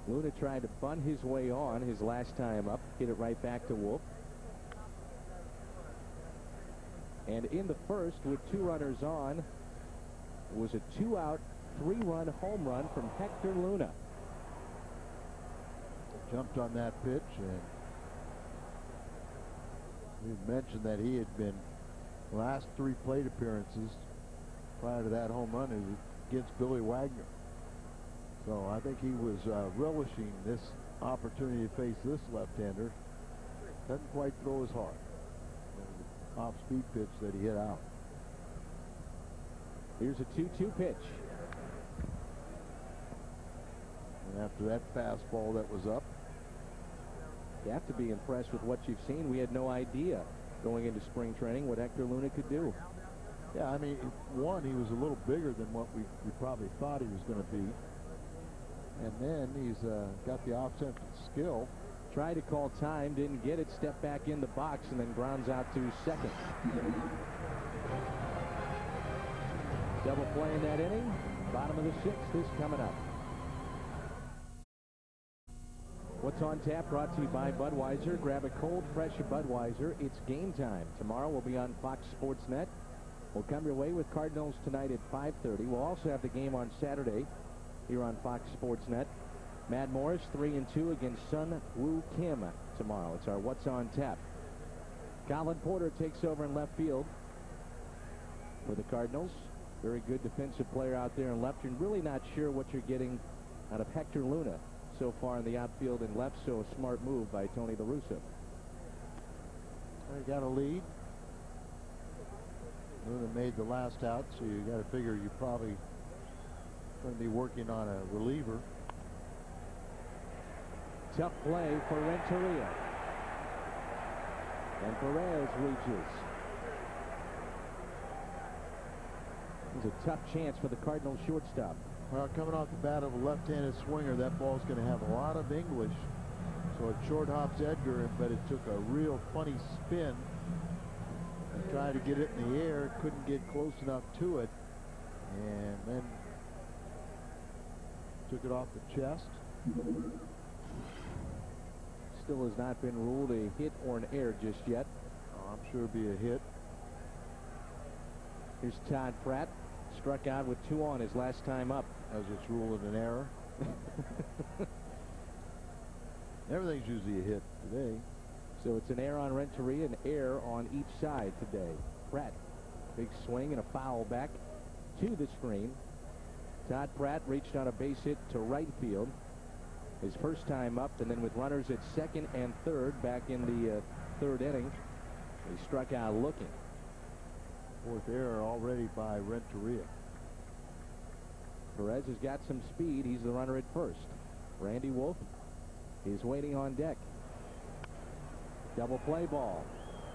Luna tried to bunt his way on his last time up, hit it right back to Wolf. And in the first, with 2 runners on, it was a 2-out, 3-run home run from Hector Luna. Jumped on that pitch, and we mentioned that he had been last 3 plate appearances prior to that home run is against Billy Wagner. So I think he was relishing this opportunity to face this left-hander. Doesn't quite throw as hard. Off-speed pitch that he hit out. Here's a 2-2 pitch. And after that fastball that was up, You have to be impressed with what you've seen. We had no idea going into spring training what Hector Luna could do. yeah, I mean, one, he was a little bigger than what we probably thought he was going to be. And then he's got the offensive skill. Tried to call time, didn't get it, stepped back in the box, and then grounds out to second. Double play in that inning. Bottom of the 6th is coming up. What's on tap brought to you by Budweiser. Grab a cold, fresh Budweiser. It's game time. Tomorrow we'll be on Fox Sports Net. We'll come your way with Cardinals tonight at 5:30. We'll also have the game on Saturday here on Fox Sports Net. Matt Morris 3-2 against Sun Woo Kim tomorrow. It's our What's on Tap. Colin Porter takes over in left field for the Cardinals. Very good defensive player out there in left. You're really not sure what you're getting out of Hector Luna so far in the outfield and left, so a smart move by Tony La Russa. They got a lead. Luna made the last out, so you got to figure you're probably going to be working on a reliever. Tough play for Renteria. And Perez reaches. It's a tough chance for the Cardinals shortstop. Well, coming off the bat of a left-handed swinger, that ball's going to have a lot of English. So it short hops Edgar, but it took a real funny spin. He tried to get it in the air, couldn't get close enough to it, and then took it off the chest. Still has not been ruled a hit or an error just yet. I'm sure it'll be a hit. Here's Todd Pratt. Struck out with 2 on his last time up. As it's ruled an error. Everything's usually a hit today. So it's an error on Renteria, an error on each side today. Pratt, big swing and a foul back to the screen. Todd Pratt reached on a base hit to right field. His first time up, and then with runners at second and third back in the 3rd inning, he struck out looking. 4th error already by Renteria. Perez has got some speed. He's the runner at first. Randy Wolf is waiting on deck. Double play ball.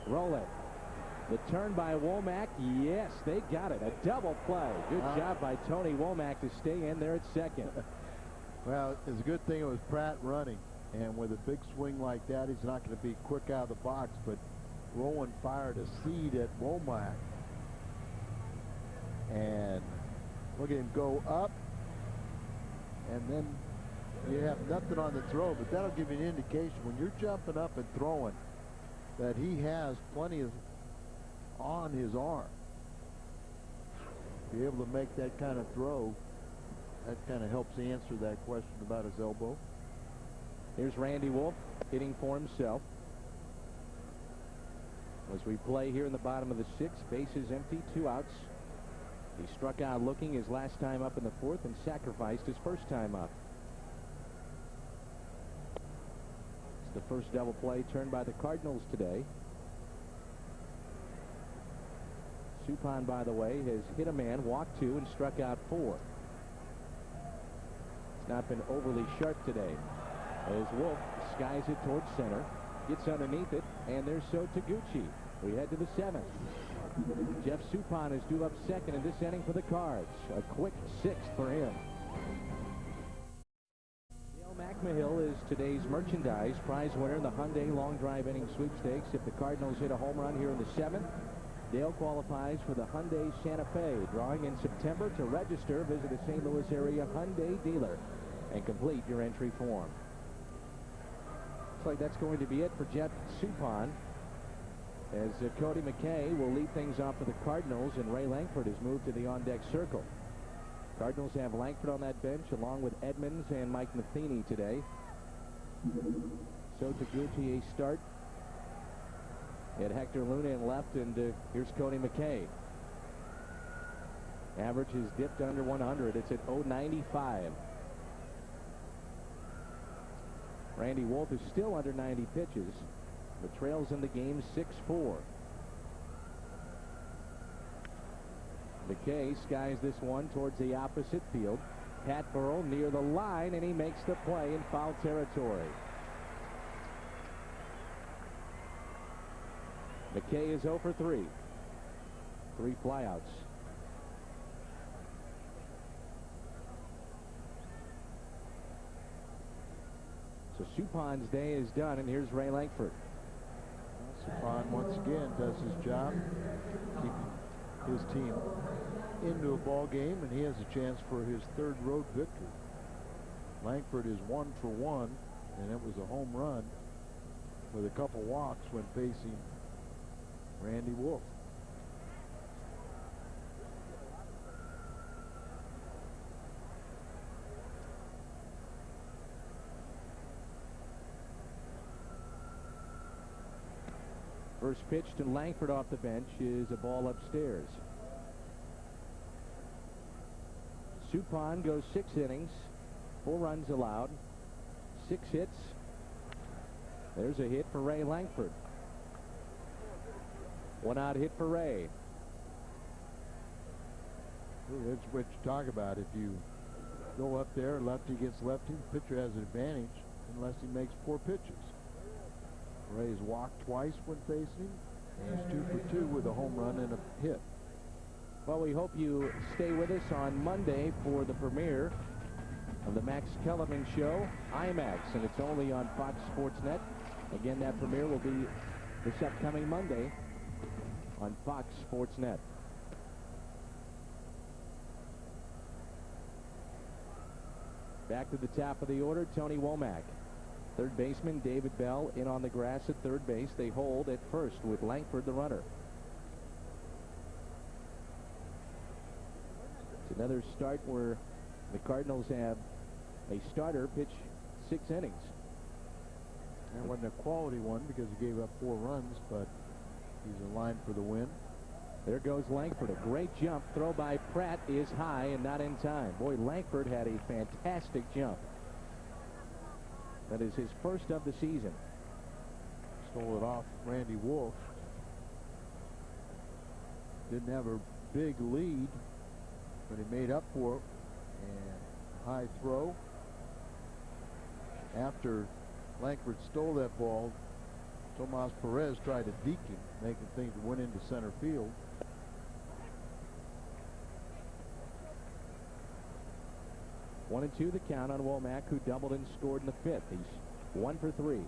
Roll it. The turn by Womack. Yes, they got it. A double play. Good job by Tony Womack to stay in there at second. Well, it's a good thing it was Pratt running. And with a big swing like that, he's not going to be quick out of the box. But Rowan fired a seed at Womack. And look at him go up. And then you have nothing on the throw. But that'll give you an indication when you're jumping up and throwing that he has plenty of on his arm. Be able to make that kind of throw, that kind of helps answer that question about his elbow. Here's Randy Wolf hitting for himself. As we play here in the bottom of the 6th, bases empty, 2 outs. He struck out looking his last time up in the 4th and sacrificed his first time up. first double play turned by the Cardinals today. Suppan, by the way, has hit a man, walked 2, and struck out 4. It's not been overly sharp today. As Wolf skies it towards center, gets underneath it, and there's So Taguchi. We head to the 7th. Jeff Suppan is due up second in this inning for the Cards. A quick 6th for him. Dale McMahill is today's merchandise prize winner in the Hyundai Long Drive Inning Sweepstakes. If the Cardinals hit a home run here in the 7th, Dale qualifies for the Hyundai Santa Fe. Drawing in September. To register, visit a St. Louis area Hyundai dealer and complete your entry form. Looks like that's going to be it for Jeff Suppan, as Cody McKay will lead things off for the Cardinals, and Ray Langford has moved to the on-deck circle. Cardinals have Langford on that bench along with Edmonds and Mike Matheny today. So Taguchi a start. At Hector Luna in left, and here's Cody McKay. Average is dipped under 100. It's at 0.95. Randy Wolf is still under 90 pitches, but trails in the game 6-4. McKay skies this one towards the opposite field. Pat Burrell near the line, and he makes the play in foul territory. McKay is 0 for 3. 3 flyouts. So Suppan's day is done, and here's Ray Langford. Suppan once again does his job, keeping his team into a ball game, and he has a chance for his 3rd road victory. Langford is 1 for 1, and it was a home run with a couple walks when facing Randy Wolf. First pitch to Langford off the bench is a ball upstairs. Suppan goes 6 innings, 4 runs allowed, 6 hits. There's a hit for Ray Langford. 1 out hit for Ray. That's what you talk about. If you go up there, lefty gets lefty, the pitcher has an advantage unless he makes 4 pitches. Ray's walked twice when facing him, and he's 2 for 2 with a home run and a hit. Well, we hope you stay with us on Monday for the premiere of the Max Kellerman Show, IMAX, and it's only on Fox Sports Net. Again, that premiere will be this upcoming Monday on Fox Sports Net. Back to the top of the order, Tony Womack. Third baseman David Bell in on the grass at third base. They hold at first with Langford the runner. It's another start where the Cardinals have a starter pitch 6 innings. That wasn't a quality one because he gave up 4 runs, but he's in line for the win. There goes Langford. A great jump. Throw by Pratt is high and not in time. Boy, Langford had a fantastic jump. That is his first of the season. Stole it off Randy Wolf. Didn't have a big lead, but he made up for it. And high throw. After Langford stole that ball, Tomas Perez tried to deke him, making things went into center field. One and two the count on Womack, who doubled and scored in the 5th. He's 1 for 3.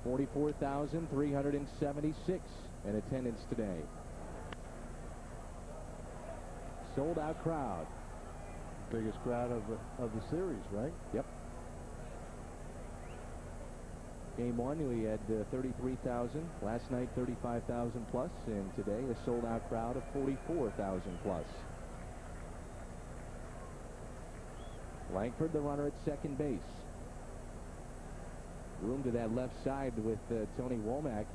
$44,376 in attendance today. Sold out crowd. Biggest crowd of the series, right? Yep. Game 1 we had 33,000. Last night 35,000 plus, and today a sold out crowd of 44,000 plus. Langford the runner at second base. Room to that left side with Tony Womack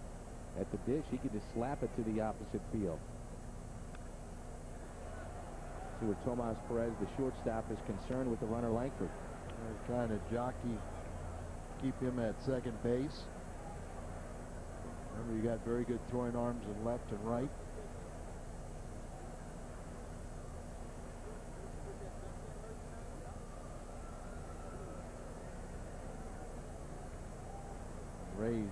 at the dish. He could just slap it to the opposite field. See where Tomas Perez, the shortstop, is concerned with the runner Langford. They're trying to jockey, keep him at second base. Remember, you got very good throwing arms in left and right. Ray's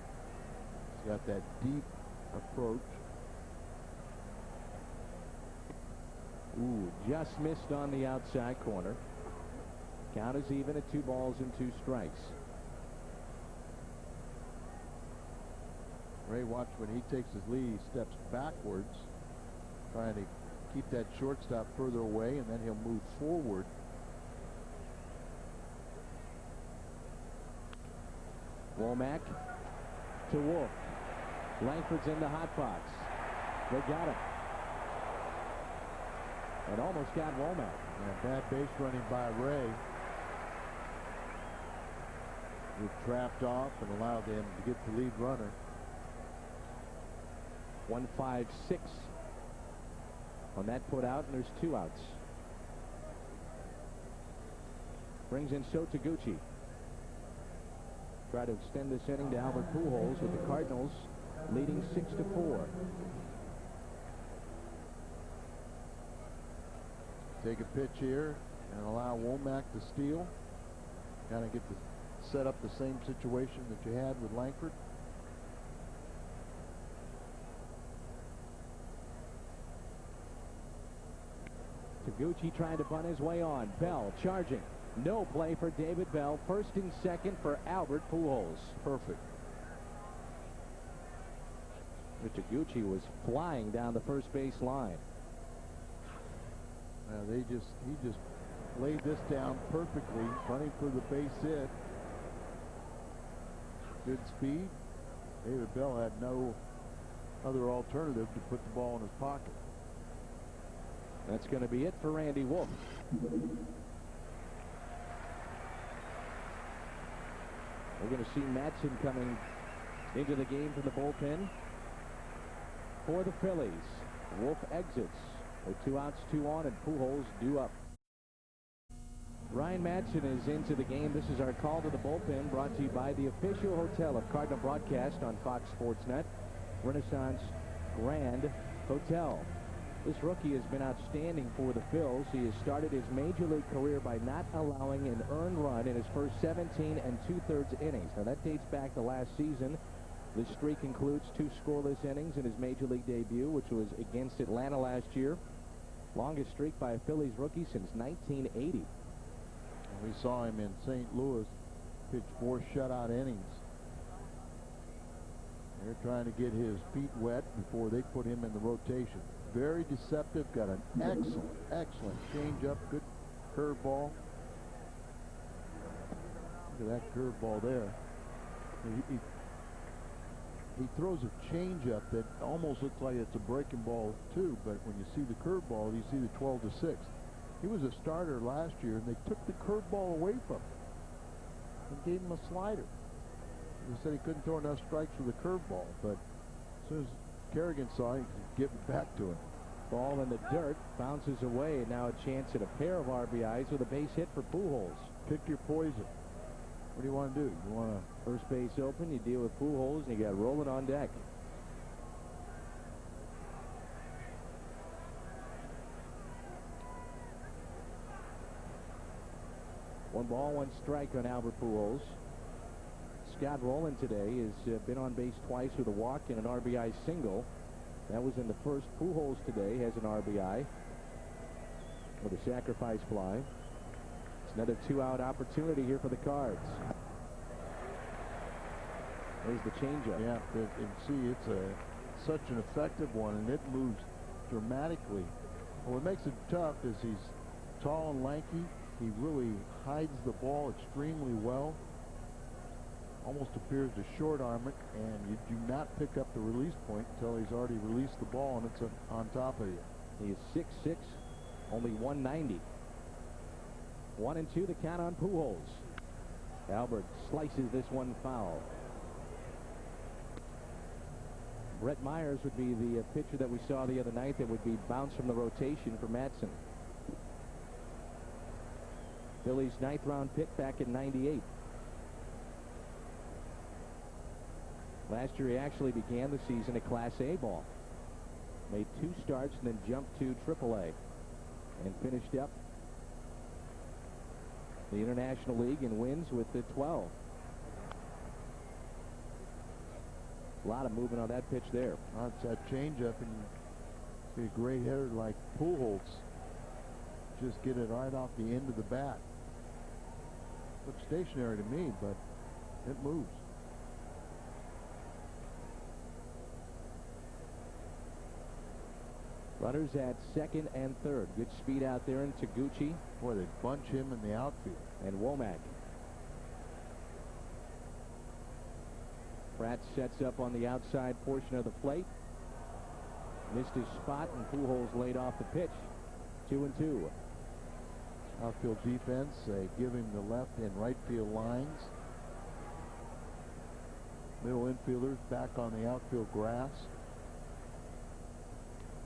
got that deep approach. Ooh, just missed on the outside corner. Count is even at 2 balls and 2 strikes. Ray, watch when he takes his lead, he steps backwards, trying to keep that shortstop further away, and then he'll move forward. Womack to Wolf. Langford's in the hot box. They got him. And almost got Womack. Yeah, bad base running by Ray. He trapped off and allowed them to get the lead runner. 1-5-6 on that put out, and there's 2 outs. Brings in Sotaguchi. Try to extend this inning to Albert Pujols, with the Cardinals leading 6-4. Take a pitch here and allow Womack to steal. Kind of get to set up the same situation that you had with Langford. Taguchi trying to bunt his way on. Bell charging. No play for David Bell. First and second for Albert Pujols. Perfect. Taguchi was flying down the first base line. He just laid this down perfectly, running for the base hit. Good speed. David Bell had no other alternative to put the ball in his pocket. That's going to be it for Randy Wolf. We're going to see Matson coming into the game from the bullpen for the Phillies. Wolf exits with 2 outs, 2 on, and Pujols due up. Ryan Matson is into the game. This is our call to the bullpen, brought to you by the official hotel of Cardinal Broadcast on Fox Sports Net, Renaissance Grand Hotel. This rookie has been outstanding for the Phils. He has started his major league career by not allowing an earned run in his first 17 2/3 innings. Now, that dates back to last season. This streak includes 2 scoreless innings in his major league debut, which was against Atlanta last year. Longest streak by a Phillies rookie since 1980. We saw him in St. Louis pitch 4 shutout innings. They're trying to get his feet wet before they put him in the rotation. Very deceptive, got an excellent changeup, good curveball. Look at that curveball there. He throws a changeup that almost looks like it's a breaking ball too, but when you see the curveball, you see the 12-6. He was a starter last year, and they took the curveball away from him and gave him a slider. They said he couldn't throw enough strikes with a curveball, but as soon as Kerrigan saw it, he could give it back to him. Ball in the dirt, bounces away, and now a chance at a pair of RBIs with a base hit for Pujols. Pick your poison. What do you want to do? You want to first base open, you deal with Pujols, and you got rolling on deck. One ball, 1 strike on Albert Pujols. Scott Rowland today has been on base twice with a walk and an RBI single. That was in the first. Pujols today has an RBI with a sacrifice fly. It's another 2-out opportunity here for the Cards. There's the changeup. Yeah, and see, it's such an effective one, and it moves dramatically. Well, what makes it tough is he's tall and lanky. He really hides the ball extremely well. Almost appears to short arm it, and you do not pick up the release point until he's already released the ball and it's on top of you. He is 6'6", only 190. 1-2 the count on Pujols. Albert slices this one foul. Brett Myers would be the pitcher that we saw the other night that would be bounced from the rotation for Matson. Phillies' 9th round pick back in '98. Last year he actually began the season at Class A ball. Made 2 starts and then jumped to AAA and finished up the International League and wins with the 12. A lot of movement on that pitch there. That's that changeup, and see a great hitter like Pujols just get it right off the end of the bat. Looks stationary to me, but it moves. Runners at second and third. Good speed out there in Taguchi. Boy, they bunch him in the outfield. And Womack. Pratt sets up on the outside portion of the plate. Missed his spot, and Pujols laid off the pitch. 2-2. Outfield defense, they give him the left and right field lines. Middle infielders back on the outfield grass.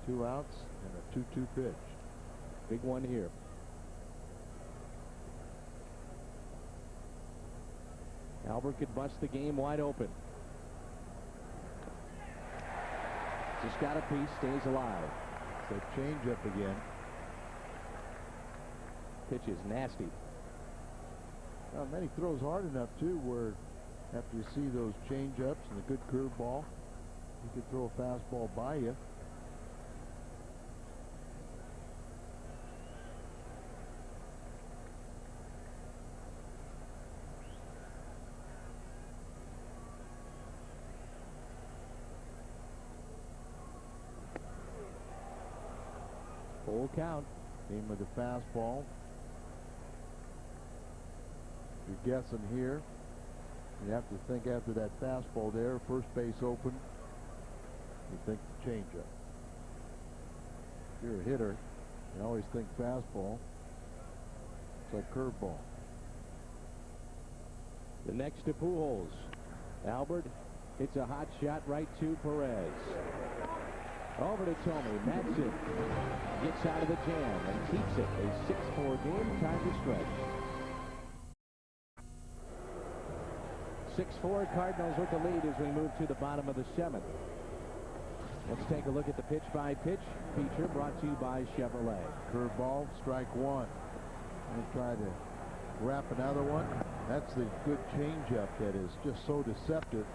2 outs and a 2-2 pitch. Big one here. Albert could bust the game wide open. Just got a piece, stays alive. It's a changeup again. Pitch is nasty. And then he throws hard enough too, where after you see those changeups and a good curveball, you could throw a fastball by you. Full count. Came with a fastball. You're guessing here. You have to think after that fastball there, first base open, you think the changeup. If you're a hitter, you always think fastball. It's like curveball. The next to Pujols. Albert hits a hot shot right to Perez. Over to Tommy. Madsen gets out of the jam and keeps it. A 6-4 game. Time to stretch. 6-4 Cardinals with the lead as we move to the bottom of the 7th. Let's take a look at the pitch-by-pitch feature brought to you by Chevrolet. Curveball, strike 1. And try to wrap another one. That's the good changeup that is just so deceptive.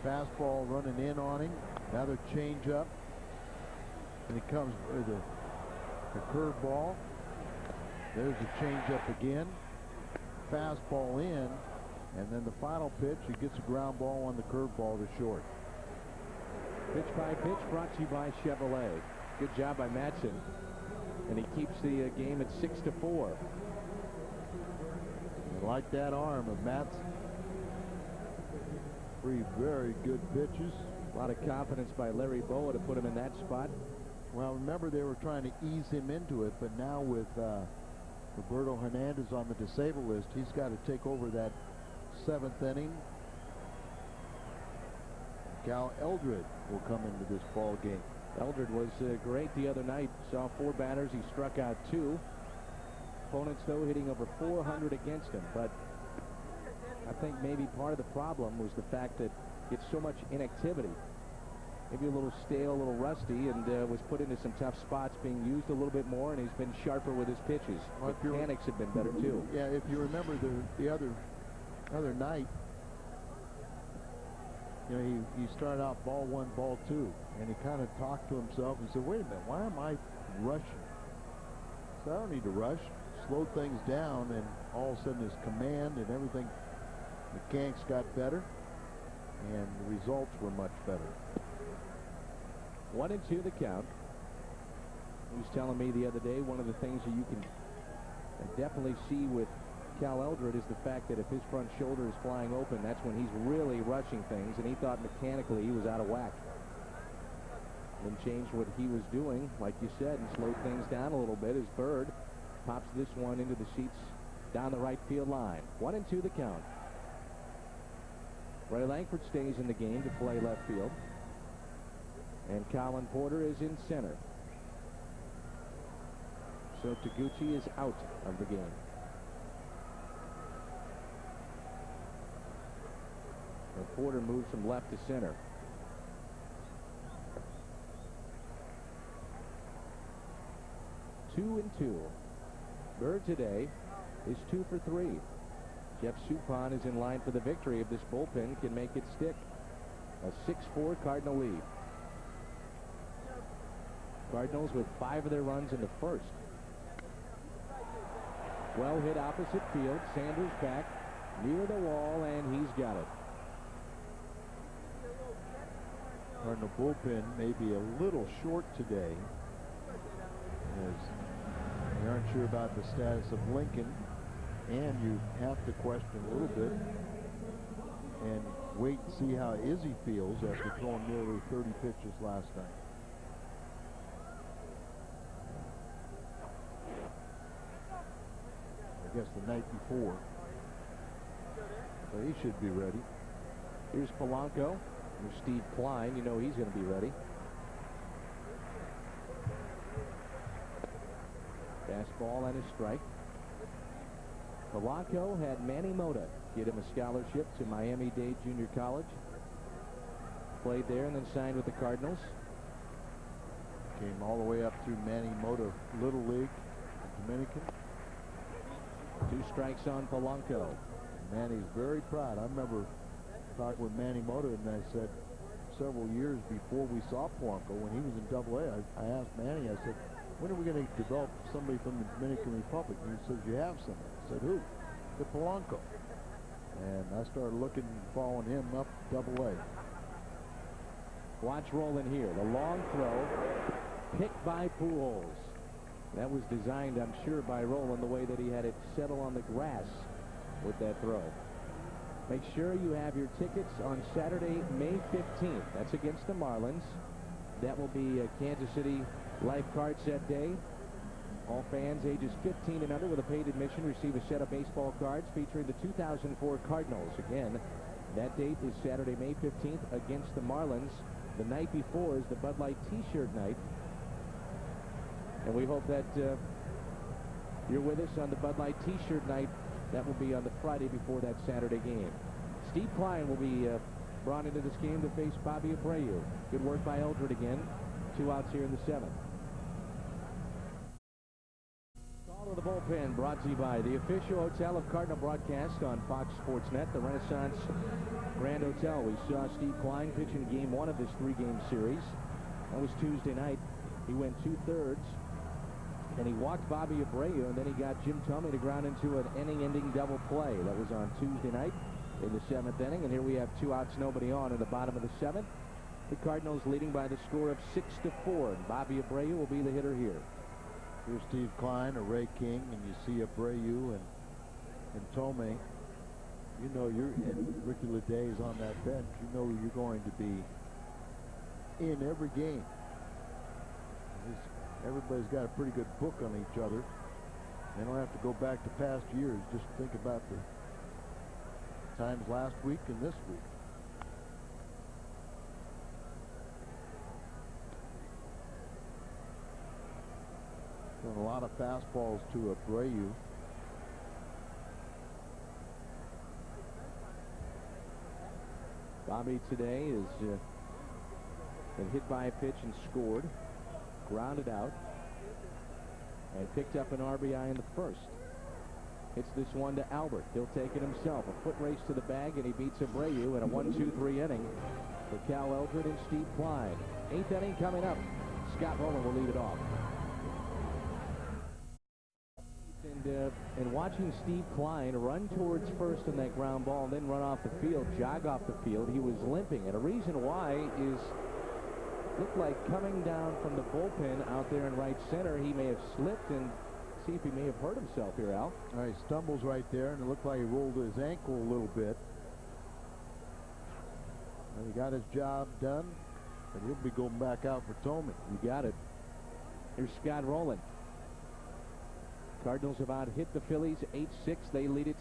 Fastball running in on him. Another changeup. And he comes with a curveball. There's a changeup again. Fastball in. And then the final pitch, he gets a ground ball on the curveball to short. Pitch by pitch brought to you by Chevrolet. Good job by Madsen. And he keeps the game at 6-4. I like that arm of Madsen. 3 very good pitches. A lot of confidence by Larry Boa to put him in that spot. Well, remember they were trying to ease him into it, but now with Roberto Hernandez on the disabled list, he's got to take over that 7th inning. Cal Eldred will come into this ball game. Eldred was great the other night. Saw 4 batters. He struck out 2. Opponents, though, hitting over 400 against him. But I think maybe part of the problem was the fact that it's so much inactivity. Maybe a little stale, a little rusty, and was put into some tough spots, being used a little bit more, and he's been sharper with his pitches. Well, Mechanics have been better, too. Yeah, if you remember the other night, you know, he started out ball 1, ball 2, and he kind of talked to himself and said, wait a minute, why am I rushing? So I don't need to rush. Slowed things down, and all of a sudden his command and everything, mechanics got better, and the results were much better. 1-2 the count. He was telling me the other day, one of the things that you can definitely see with Cal Eldred is the fact that if his front shoulder is flying open, that's when he's really rushing things, and he thought mechanically he was out of whack. Then changed what he was doing, like you said, and slowed things down a little bit as Bird pops this one into the seats down the right field line. 1-2 the count. Ray Langford stays in the game to play left field. And Colin Porter is in center. So Taguchi is out of the game. And Porter moves from left to center. Two and two. Bird today is 2 for 3. Jeff Suppan is in line for the victory if this bullpen can make it stick. A 6-4 Cardinal lead. Cardinals with 5 of their runs in the first. Well hit opposite field. Sanders back near the wall, and he's got it. Cardinal bullpen may be a little short today, as we aren't sure about the status of Lincoln, and you have to question a little bit and wait and see how Izzy feels after throwing nearly 30 pitches last night. I guess the night before. So he should be ready. Here's Polanco. Here's Steve Klein. You know he's going to be ready. Fastball and a strike. Polanco had Manny Mota get him a scholarship to Miami-Dade Junior College. Played there and then signed with the Cardinals. Came all the way up through Manny Mota Little League, Dominican. 2 strikes on Polanco. Manny's very proud. I remember talking with Manny Mota, and I said several years before we saw Polanco, when he was in AA, I asked Manny, I said, when are we going to develop somebody from the Dominican Republic? And he says, you have somebody. I said, who? The Polanco. And I started looking and following him up AA. Watch Rolen here. The long throw picked by Pujols. That was designed, I'm sure, by Rolen, the way that he had it settle on the grass with that throw. Make sure you have your tickets on Saturday, May 15th. That's against the Marlins. That will be a Kansas City Life Card Set Day. All fans ages 15 and under with a paid admission receive a set of baseball cards featuring the 2004 Cardinals. Again, that date is Saturday, May 15th against the Marlins. The night before is the Bud Light T-shirt night. And we hope that you're with us on the Bud Light T-shirt night. That will be on the Friday before that Saturday game. Steve Klein will be brought into this game to face Bobby Abreu. Good work by Eldred again. 2 outs here in the 7th. Call to the bullpen brought to you by the official hotel of Cardinal Broadcast on Fox Sports Net, the Renaissance Grand Hotel. We saw Steve Klein pitch in game 1 of this 3-game series. That was Tuesday night. He went 2/3. And he walked Bobby Abreu, and then he got Jim Thome to ground into an inning-ending double play. That was on Tuesday night in the 7th inning. And here we have 2 outs, nobody on in the bottom of the 7th. The Cardinals leading by the score of 6-4. And Bobby Abreu will be the hitter here. Here's Steve Klein or Ray King, and you see Abreu and Thome. You know you're in Ricky Leday's on that bench. You know you're going to be in every game. Everybody's got a pretty good book on each other. They don't have to go back to past years. Just think about the times last week and this week. Throwing a lot of fastballs to Abreu. Bobby today has been hit by a pitch and scored. Grounded out and picked up an RBI in the first. Hits this one to Albert. He'll take it himself. A foot race to the bag, and he beats Abreu in a 1-2-3 inning for Cal Eldred and Steve Klein. 8th inning coming up. Scott Rolen will lead it off. And watching Steve Klein run towards first on that ground ball and then run off the field, jog off the field, he was limping. And a reason why is looked like coming down from the bullpen out there in right center, he may have slipped, and see if he may have hurt himself here, Al. All right, stumbles right there, and it looked like he rolled his ankle a little bit. And he got his job done, and he'll be going back out for Thome. You got it. Here's Scott Rolen. Cardinals have out-hit the Phillies 8-6. They lead it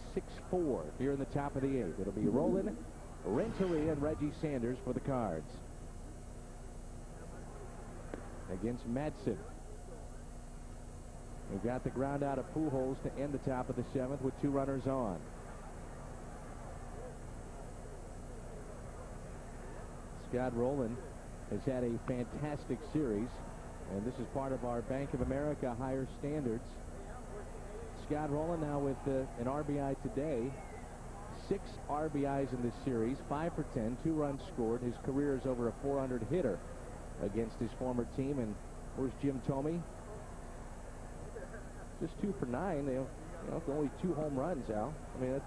6-4 here in the top of the 8th. It'll be Rolen, Renteria, and Reggie Sanders for the Cards. Against Madsen. We've got the ground out of Pujols to end the top of the 7th with 2 runners on. Scott Rowland has had a fantastic series, and this is part of our Bank of America higher standards. Scott Rowland now with an RBI today. 6 RBIs in this series, 5 for 10, 2 runs scored. His career is over a 400 hitter against his former team. And where's Jim Thome? Just 2 for 9. You know, only 2 home runs, Al. I mean,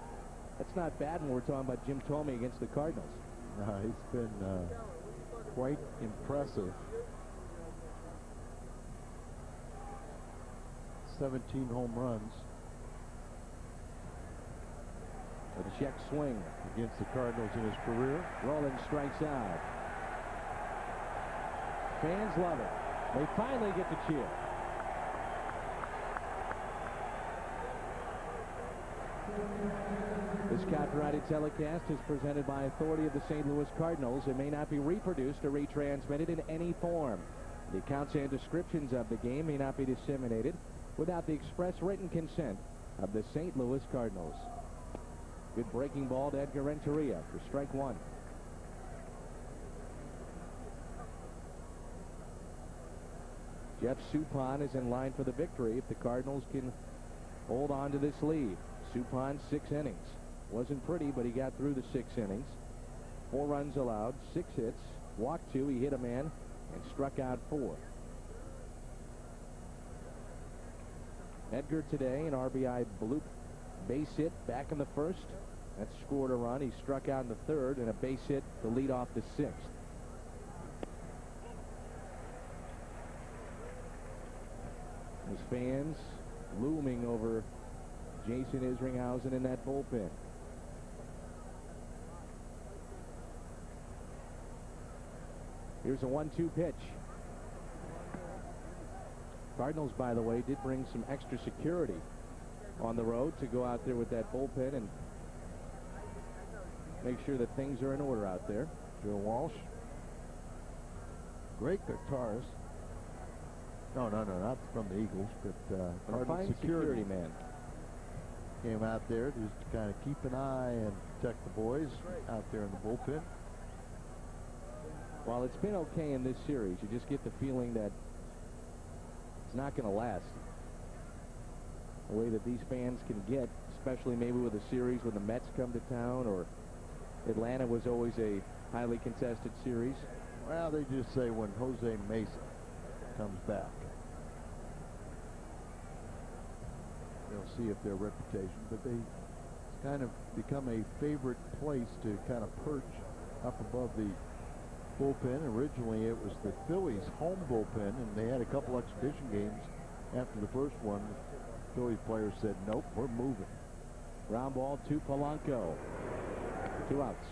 that's not bad when we're talking about Jim Thome against the Cardinals. He's been quite impressive. 17 home runs. A check swing against the Cardinals in his career. Rowland strikes out. Fans love it. They finally get to cheer. This copyrighted telecast is presented by authority of the St. Louis Cardinals. It may not be reproduced or retransmitted in any form. The accounts and descriptions of the game may not be disseminated without the express written consent of the St. Louis Cardinals. Good breaking ball to Edgar Renteria for strike 1. Jeff Suppan is in line for the victory if the Cardinals can hold on to this lead. Suppan, 6 innings. Wasn't pretty, but he got through the 6 innings. 4 runs allowed, 6 hits, walked 2, he hit a man, and struck out 4. Edgar today, an RBI bloop base hit back in the first. That scored a run. He struck out in the 3rd, and a base hit to lead off the 6th. His fans looming over Jason Isringhausen in that bullpen. Here's a 1-2 pitch. Cardinals, by the way, did bring some extra security on the road to go out there with that bullpen and make sure that things are in order out there. Joe Walsh. Great guitarist. No, not from the Eagles, but Cardinals security man. Came out there just to kind of keep an eye and protect the boys out there in the bullpen. While it's been okay in this series, you just get the feeling that it's not going to last. The way that these fans can get, especially maybe with a series when the Mets come to town, or Atlanta was always a highly contested series. Well, they just say when Jose Mesa comes back, they'll see if their reputation, but they kind of become a favorite place to kind of perch up above the bullpen. Originally, it was the Phillies' home bullpen, and they had a couple exhibition games after the first one. The Phillies players said, nope, we're moving. Ground ball to Polanco. 2 outs.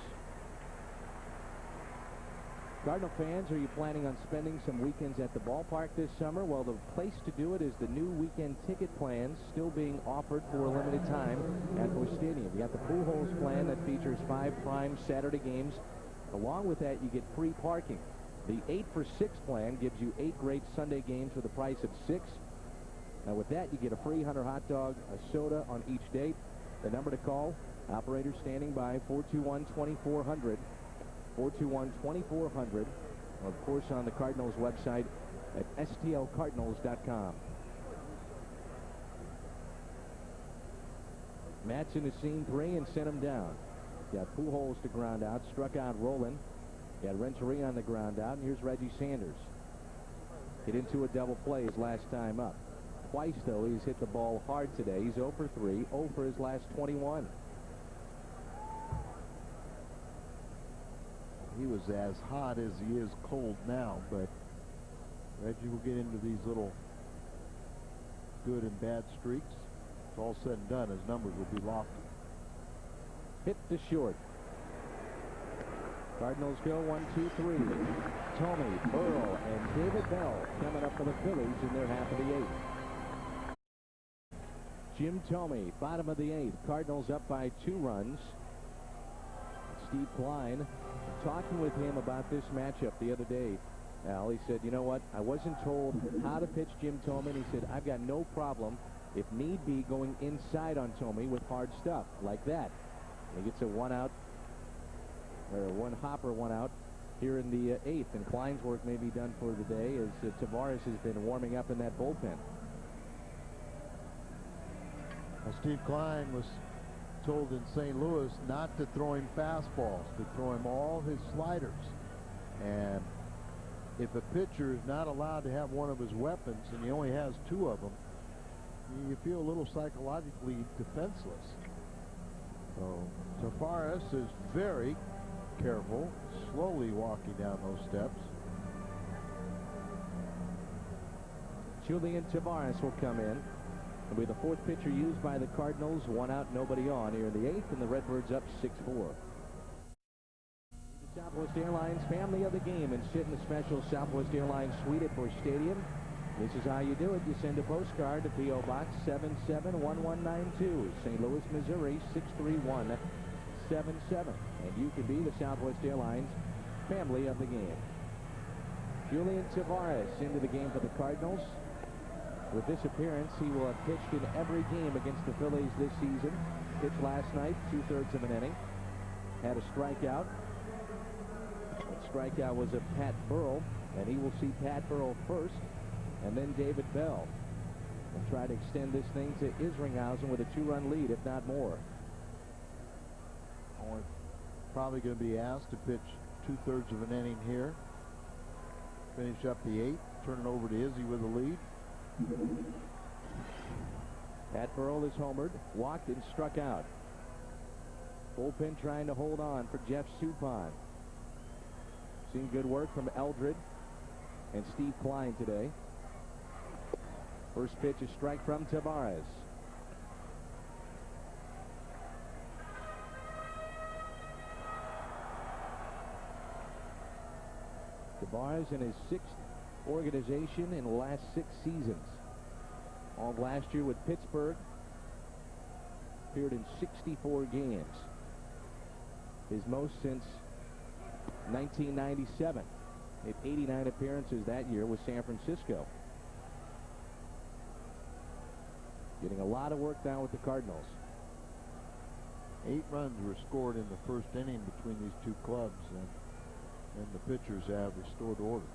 Cardinal fans, are you planning on spending some weekends at the ballpark this summer? Well, the place to do it is the new weekend ticket plans still being offered for a limited time at Busch Stadium. You got the Pujols plan that features 5 prime Saturday games. Along with that, you get free parking. The 8 for 6 plan gives you 8 great Sunday games for the price of 6. Now with that, you get a free Hunter hot dog, a soda on each date. The number to call, operators standing by, 421-2400. 421-2400. Of course, on the Cardinals website at stlcardinals.com. Matson has seen 3 and sent him down. Got Pujols to ground out, struck out Rowland. Got Renteria on the ground out, and here's Reggie Sanders. Hit into a double play his last time up. Twice, though, he's hit the ball hard today. He's 0 for 3, 0 for his last 21. He was as hot as he is cold now, but Reggie will get into these little good and bad streaks. It's all said and done, his numbers will be lofty. Hit to short. Cardinals go 1-2-3. Thome, Burrow, and David Bell coming up for the Phillies in their half of the 8th. Jim Thome, bottom of the 8th. Cardinals up by 2 runs. Steve Klein talking with him about this matchup the other day. Al, he said, you know what, I wasn't told how to pitch Jim Thome, and he said, I've got no problem, if need be, going inside on Thome with hard stuff like that. He gets a 1 out, or 1 hopper, 1 out. here in the 8th, and Klein's work may be done for the day as Tavares has been warming up in that bullpen. Steve Klein was told in St. Louis not to throw him fastballs, to throw him all his sliders. And if a pitcher is not allowed to have one of his weapons and he only has 2 of them, you feel a little psychologically defenseless. So Tavares is very careful, slowly walking down those steps. Julian Tavares will come in. It'll be the 4th pitcher used by the Cardinals. 1 out, nobody on here in the 8th, and the Redbirds up 6-4. The Southwest Airlines family of the game and sit in the special Southwest Airlines suite at Busch Stadium. This is how you do it. You send a postcard to P.O. Box 771192, St. Louis, Missouri 63177. And you can be the Southwest Airlines family of the game. Julian Tavares into the game for the Cardinals. With this appearance, he will have pitched in every game against the Phillies this season. Pitched last night, 2/3 of an inning. Had a strikeout. That strikeout was of Pat Burrell, and he will see Pat Burrell first, and then David Bell. And try to extend this thing to Isringhausen with a 2-run lead, if not more. Probably going to be asked to pitch 2/3 of an inning here. Finish up the 8th, turn it over to Izzy with the lead. Pat Burrell is homered, walked and struck out. Bullpen trying to hold on for Jeff Suppan. Seen good work from Eldred and Steve Klein today. First pitch, a strike from Tavares. Tavares in his 6th organization in the last 6 seasons. All last year with Pittsburgh. Appeared in 64 games. His most since 1997. Made 89 appearances that year with San Francisco. Getting a lot of work done with the Cardinals. 8 runs were scored in the first inning between these 2 clubs, and the pitchers have restored order.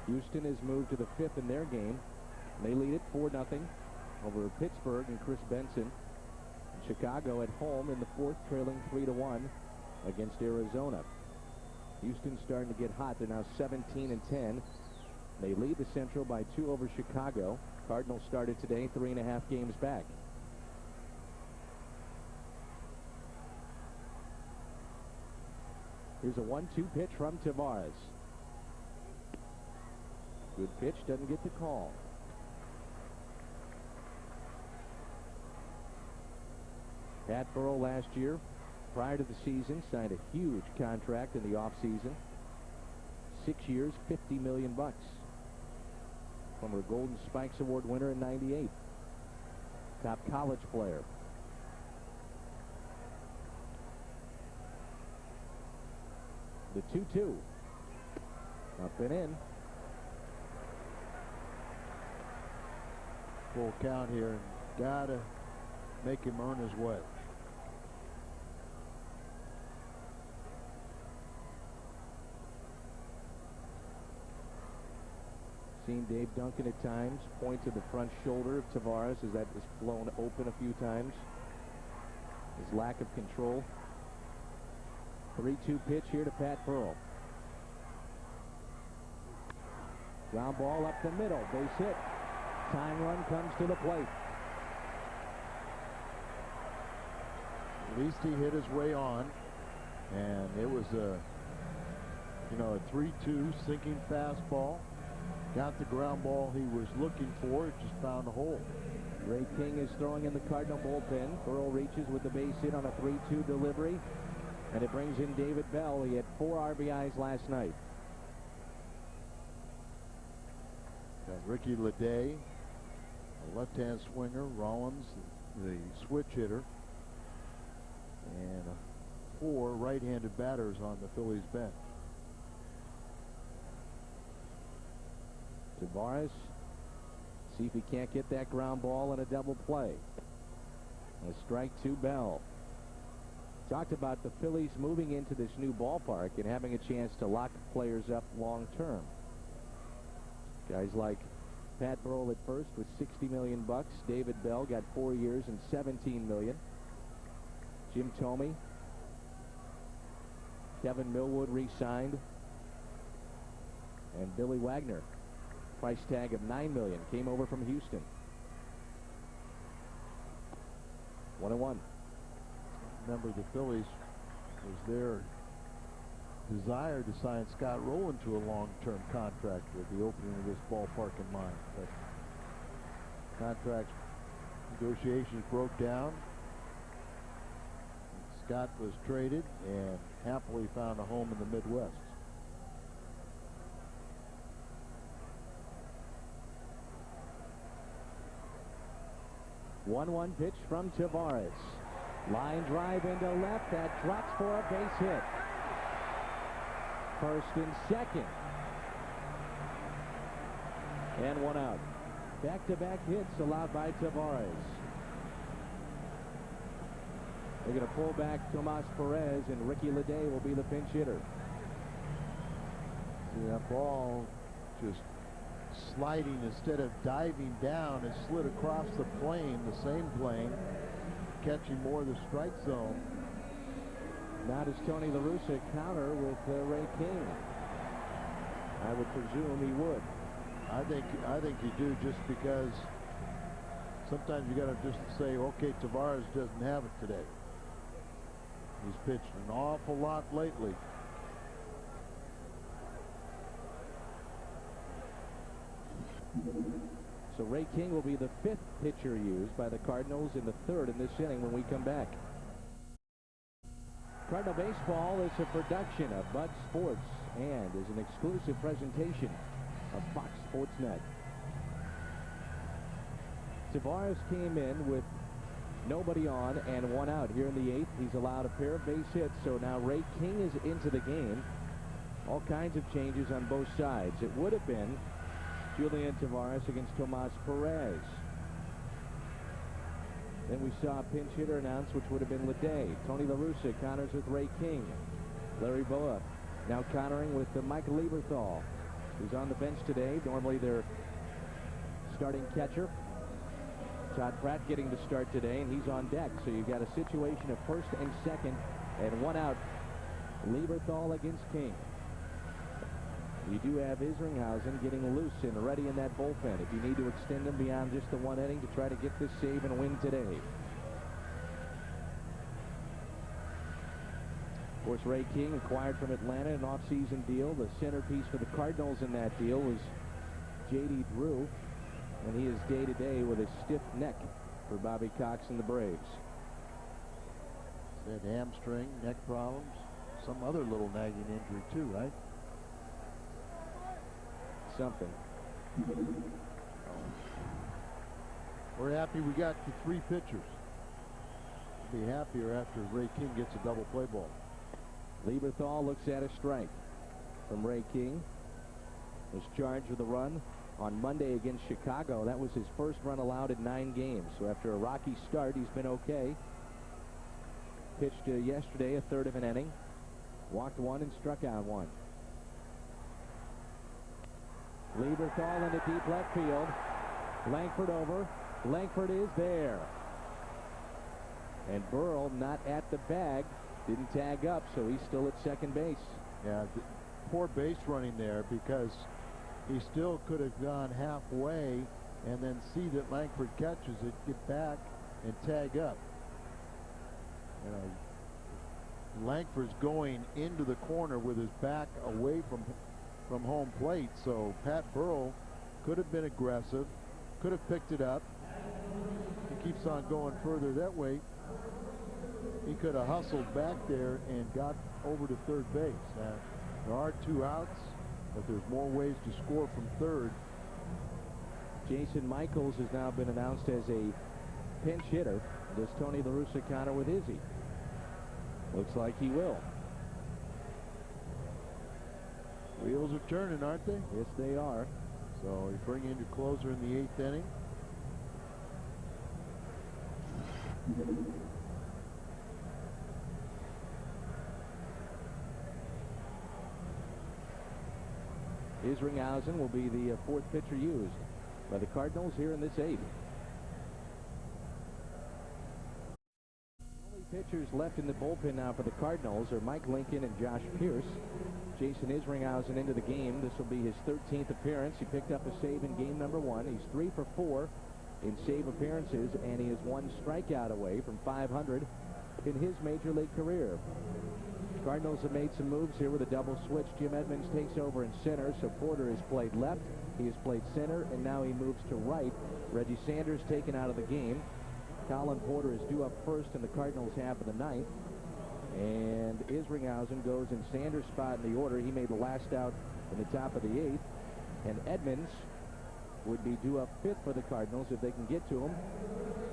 Houston has moved to the 5th in their game. They lead it 4-0 over Pittsburgh and Chris Benson. Chicago at home in the 4th, trailing 3-1 against Arizona. Houston's starting to get hot. They're now 17-10. They lead the Central by 2 over Chicago. Cardinals started today 3.5 games back. Here's a 1-2 pitch from Tavares. Good pitch, doesn't get the call. Pat Burrell last year, prior to the season, signed a huge contract in the offseason. 6 years, $50 million. Former Golden Spikes Award winner in '98. Top college player. The 2-2. Up and in. Full count here, and gotta make him earn his way. Seen Dave Duncan at times point to the front shoulder of Tavares as that was blown open a few times. His lack of control. 3-2 pitch here to Pat Burrell. Ground ball up the middle. Base hit. Tying run comes to the plate. At least he hit his way on, and it was a 3-2 sinking fastball. Got the ground ball he was looking for. It just found a hole. Ray King is throwing in the Cardinal bullpen. Burrell reaches with the base hit on a 3-2 delivery, and it brings in David Bell. He had 4 RBIs last night. Got Ricky Leday, a left-hand swinger, Rollins, the switch hitter, and 4 right-handed batters on the Phillies bench. Tavares, see if he can't get that ground ball in a double play. A strike to Bell. Talked about the Phillies moving into this new ballpark and having a chance to lock players up long term. Guys like Pat Burrell at first with $60 million. David Bell got 4 years and $17 million. Jim Thome. Kevin Millwood re-signed. And Billy Wagner, price tag of $9 million, came over from Houston. 1-1. Remember, the Phillies was their desire to sign Scott Rowland to a long-term contract with the opening of this ballpark in mind. But contract negotiations broke down. Scott was traded and happily found a home in the Midwest. One pitch from Tavares. Line drive into left. That drops for a base hit. First and second. And one out. Back-to-back hits allowed by Tavares. They're going to pull back Tomas Perez, and Ricky Leday will be the pinch hitter. See that ball just sliding instead of diving down. It slid across the plane, the same plane, catching more of the strike zone. Now does Tony La Russa counter with Ray King? I would presume he would. I think you do, just because sometimes you got to just say, okay, Tavares doesn't have it today. He's pitched an awful lot lately. So Ray King will be the 5th pitcher used by the Cardinals in the 3rd in this inning when we come back. Cardinal Baseball is a production of Bud Sports and is an exclusive presentation of Fox Sports Net. Tavares came in with nobody on and one out here in the 8th. He's allowed a pair of base hits, so now Ray King is into the game. All kinds of changes on both sides. It would have been Julian Tavares against Tomas Perez. Then we saw a pinch hitter announced, which would have been Leday. Tony La Russa counters with Ray King. Larry Boa now countering with Mike Lieberthal, who's on the bench today. Normally their starting catcher. Todd Pratt getting the start today, and he's on deck. So you've got a situation of first and second and one out. Lieberthal against King. You do have Isringhausen getting loose and ready in that bullpen if you need to extend him beyond just the one inning to try to get this save and win today. Of course, Ray King acquired from Atlanta, an offseason deal. The centerpiece for the Cardinals in that deal was J.D. Drew, and he is day-to-day with a stiff neck for Bobby Cox and the Braves. Said hamstring, neck problems, some other little nagging injury too, right? Something. We're happy we got the 3 pitchers. We'll be happier after Ray King gets a double play ball. Lieberthal looks at a strike from Ray King. Was charged with a run on Monday against Chicago. That was his first run allowed in 9 games. So after a rocky start, he's been okay. Pitched yesterday, a 1/3 of an inning. Walked 1 and struck out 1. Lieberthal into deep left field. Langford over. Langford is there. And Burrell not at the bag. Didn't tag up, so he's still at second base. Yeah, poor base running there, because he still could have gone halfway and then see that Langford catches it, get back, and tag up. You know, Langford's going into the corner with his back away from home plate, so Pat Burrell could have been aggressive, could have picked it up. He keeps on going further that way. He could have hustled back there and got over to third base. There are 2 outs, but there's more ways to score from third. Jason Michaels has now been announced as a pinch hitter. Does Tony La Russa counter with Izzy? Looks like he will. Wheels are turning, aren't they? Yes, they are. So you bring in your closer in the 8th inning. Isringhausen will be the fourth pitcher used by the Cardinals here in this eighth. The only pitchers left in the bullpen now for the Cardinals are Mike Lincoln and Josh Pierce. Jason Isringhausen into the game. This will be his 13th appearance. He picked up a save in game number 1. He's 3 for 4 in save appearances, and he is 1 strikeout away from 500 in his major league career. Cardinals have made some moves here with a double switch. Jim Edmonds takes over in center, so Porter has played left. He has played center, and now he moves to right. Reggie Sanders taken out of the game. Colin Porter is due up first in the Cardinals half of the ninth. And Isringhausen goes in Sanders' spot in the order. He made the last out in the top of the eighth. And Edmonds would be due up fifth for the Cardinals if they can get to him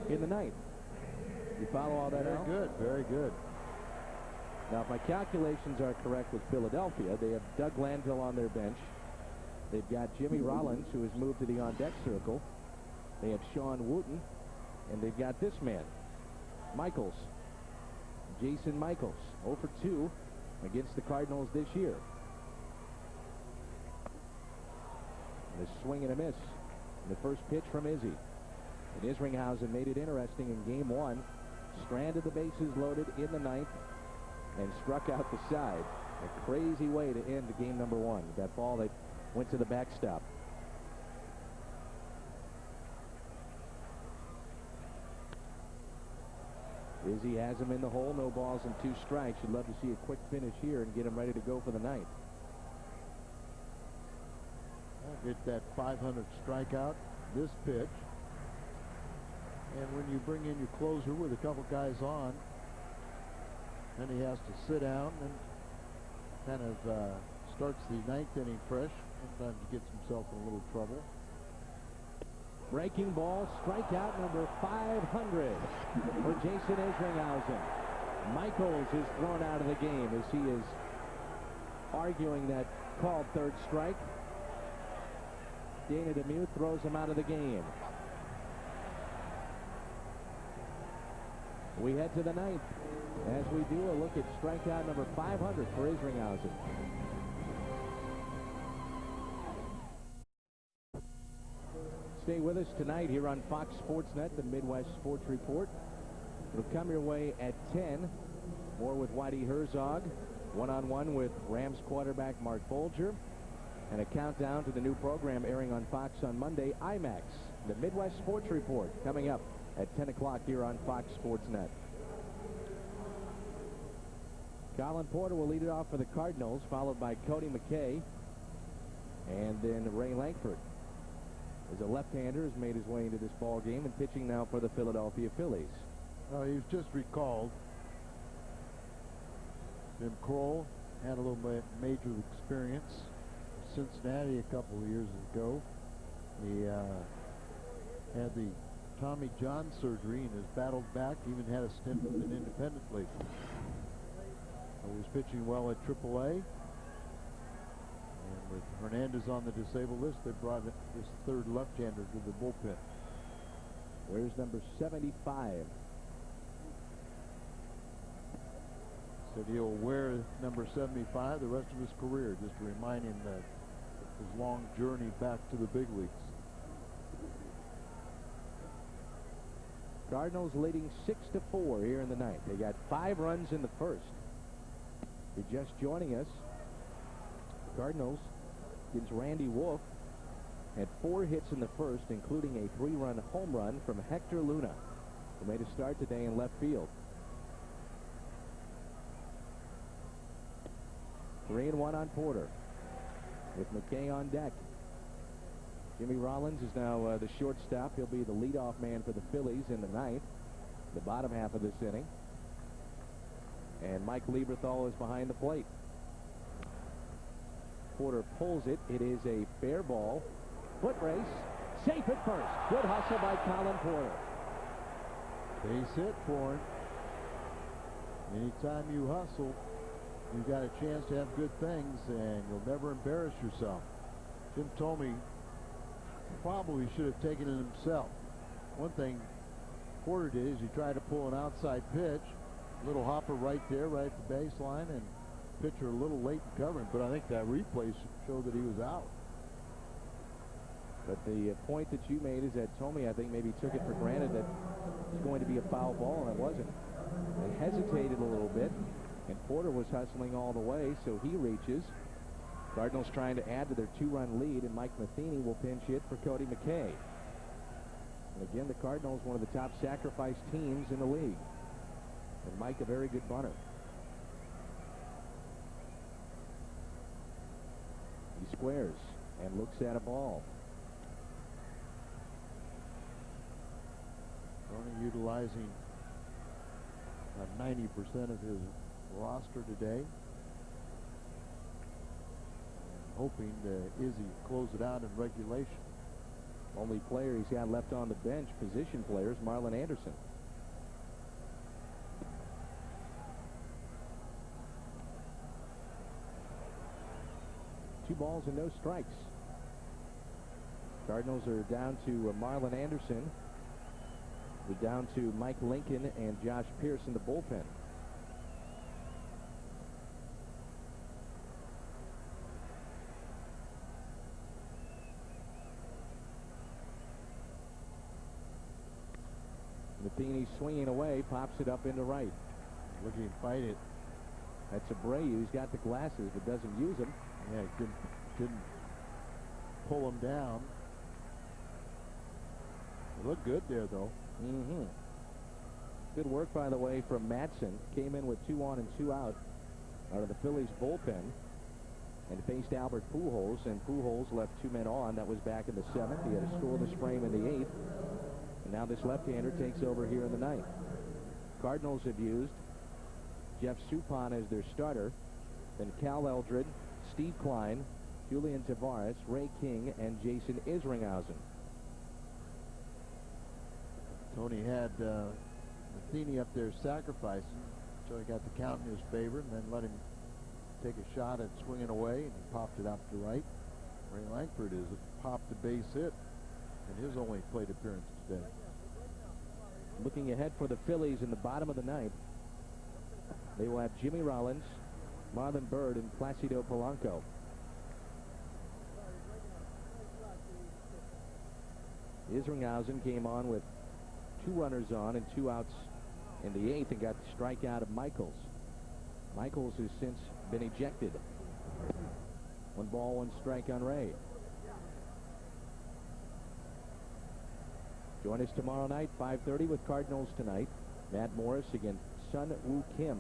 in the ninth. You follow all that out? Very good, very good. Now, if my calculations are correct with Philadelphia, they have Doug Glanville on their bench. They've got Jimmy Rollins, who has moved to the on-deck circle. They have Sean Wooten, and they've got this man, Michaels. Jason Michaels, 0 for 2 against the Cardinals this year. And a swing and a miss. The first pitch from Izzy. And Isringhausen made it interesting in game 1. Stranded the bases loaded in the ninth and struck out the side. A crazy way to end game number 1. That ball that went to the backstop. Izzy has him in the hole, no balls and 2 strikes. You'd love to see a quick finish here and get him ready to go for the ninth. Get that 500 strikeout this pitch. And when you bring in your closer with a couple guys on, then he has to sit down and kind of starts the ninth inning fresh. Sometimes he gets himself in a little trouble. Breaking ball, strikeout number 500 for Jason Isringhausen. Michaels is thrown out of the game as he is arguing that called third strike. Dana DeMuth throws him out of the game. We head to the ninth as we do a look at strikeout number 500 for Isringhausen. Stay with us tonight here on Fox Sports Net, the Midwest Sports Report. It'll come your way at 10. More with Whitey Herzog, one-on-one with Rams quarterback Mark Folger, and a countdown to the new program airing on Fox on Monday, IMAX, the Midwest Sports Report, coming up at 10 o'clock here on Fox Sports Net. Colin Porter will lead it off for the Cardinals, followed by Cody McKay, and then Ray Lankford. As a left-hander has made his way into this ball game and pitching now for the Philadelphia Phillies. He was just recalled. Jim Kroll had a little major experience in Cincinnati a couple of years ago. He had the Tommy John surgery and has battled back, even had a stint with an independent league. He was pitching well at AAA. And with Hernandez on the disabled list, they brought this third left-hander to the bullpen. Where's number 75? Said he'll wear number 75 the rest of his career, just to remind him that his long journey back to the big leagues. Cardinals leading 6-4 here in the ninth. They got 5 runs in the first. If you're just joining us, Cardinals against Randy Wolf had 4 hits in the first, including a 3-run home run from Hector Luna, who made a start today in left field. 3-1 on Porter with McKay on deck. Jimmy Rollins is now the shortstop. He'll be the leadoff man for the Phillies in the ninth, the bottom half of this inning. And Mike Lieberthal is behind the plate. Porter pulls it. It is a fair ball. Foot race. Safe at first. Good hustle by Colin Porter. Base hit for him. Anytime you hustle, you've got a chance to have good things, and you'll never embarrass yourself. Jim told me he probably should have taken it himself. One thing Porter did is he tried to pull an outside pitch. Little hopper right there, right at the baseline, and pitcher a little late in covering, but I think that replay showed that he was out. But the point that you made is that Tommy, I think, maybe took it for granted that it's going to be a foul ball, and it wasn't. They hesitated a little bit, and Porter was hustling all the way, so he reaches. Cardinals trying to add to their 2-run lead, and Mike Matheny will pinch hit for Cody McKay. And again, the Cardinals, one of the top sacrifice teams in the league. And Mike, a very good bunter. He squares and looks at a ball. Only utilizing 90% of his roster today. And hoping to Izzy close it out in regulation. Only player he's got left on the bench, position players, Marlon Anderson. Two balls and no strikes. Cardinals are down to Marlon Anderson. We're down to Mike Lincoln and Josh Pierce in the bullpen. Matheny swinging away, pops it up into right. Looking to fight it. That's Abreu. He's got the glasses but doesn't use them. Yeah, couldn't pull him down. It looked good there, though. Good work, by the way, from Madsen. Came in with 2 on and 2 out of the Phillies bullpen and faced Albert Pujols, and Pujols left 2 men on. That was back in the 7th. He had a scoreless frame in the 8th. And now this left-hander takes over here in the 9th. Cardinals have used Jeff Suppan as their starter, then Cal Eldred, Steve Klein, Julian Tavares, Ray King, and Jason Isringhausen. Tony had Matheny up there sacrificing, so he got the count in his favor, and then let him take a shot at swinging away, and he popped it out to right. Ray Lankford has popped the base hit in his only plate appearance today. Looking ahead for the Phillies in the bottom of the 9th, they will have Jimmy Rollins, Marlon Byrd, and Placido Polanco. Isringhausen came on with 2 runners on and 2 outs in the 8th and got the strikeout of Michaels. Michaels has since been ejected. 1 ball, 1 strike on Ray. Join us tomorrow night, 5:30 with Cardinals Tonight. Matt Morris against Sun Woo Kim,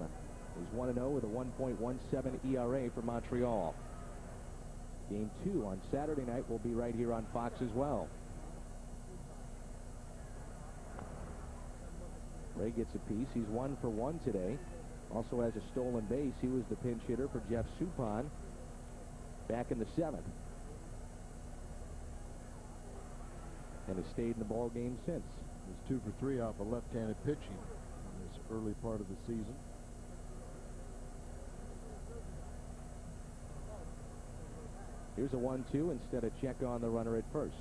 who's 1-0 with a 1.17 ERA for Montreal. Game 2 on Saturday night will be right here on Fox as well. Ray gets a piece. He's 1 for 1 today. Also has a stolen base. He was the pinch hitter for Jeff Suppan back in the 7th. And has stayed in the ball game since. He's 2 for 3 off of left-handed pitching in this early part of the season. Here's a 1-2 instead of check on the runner at first.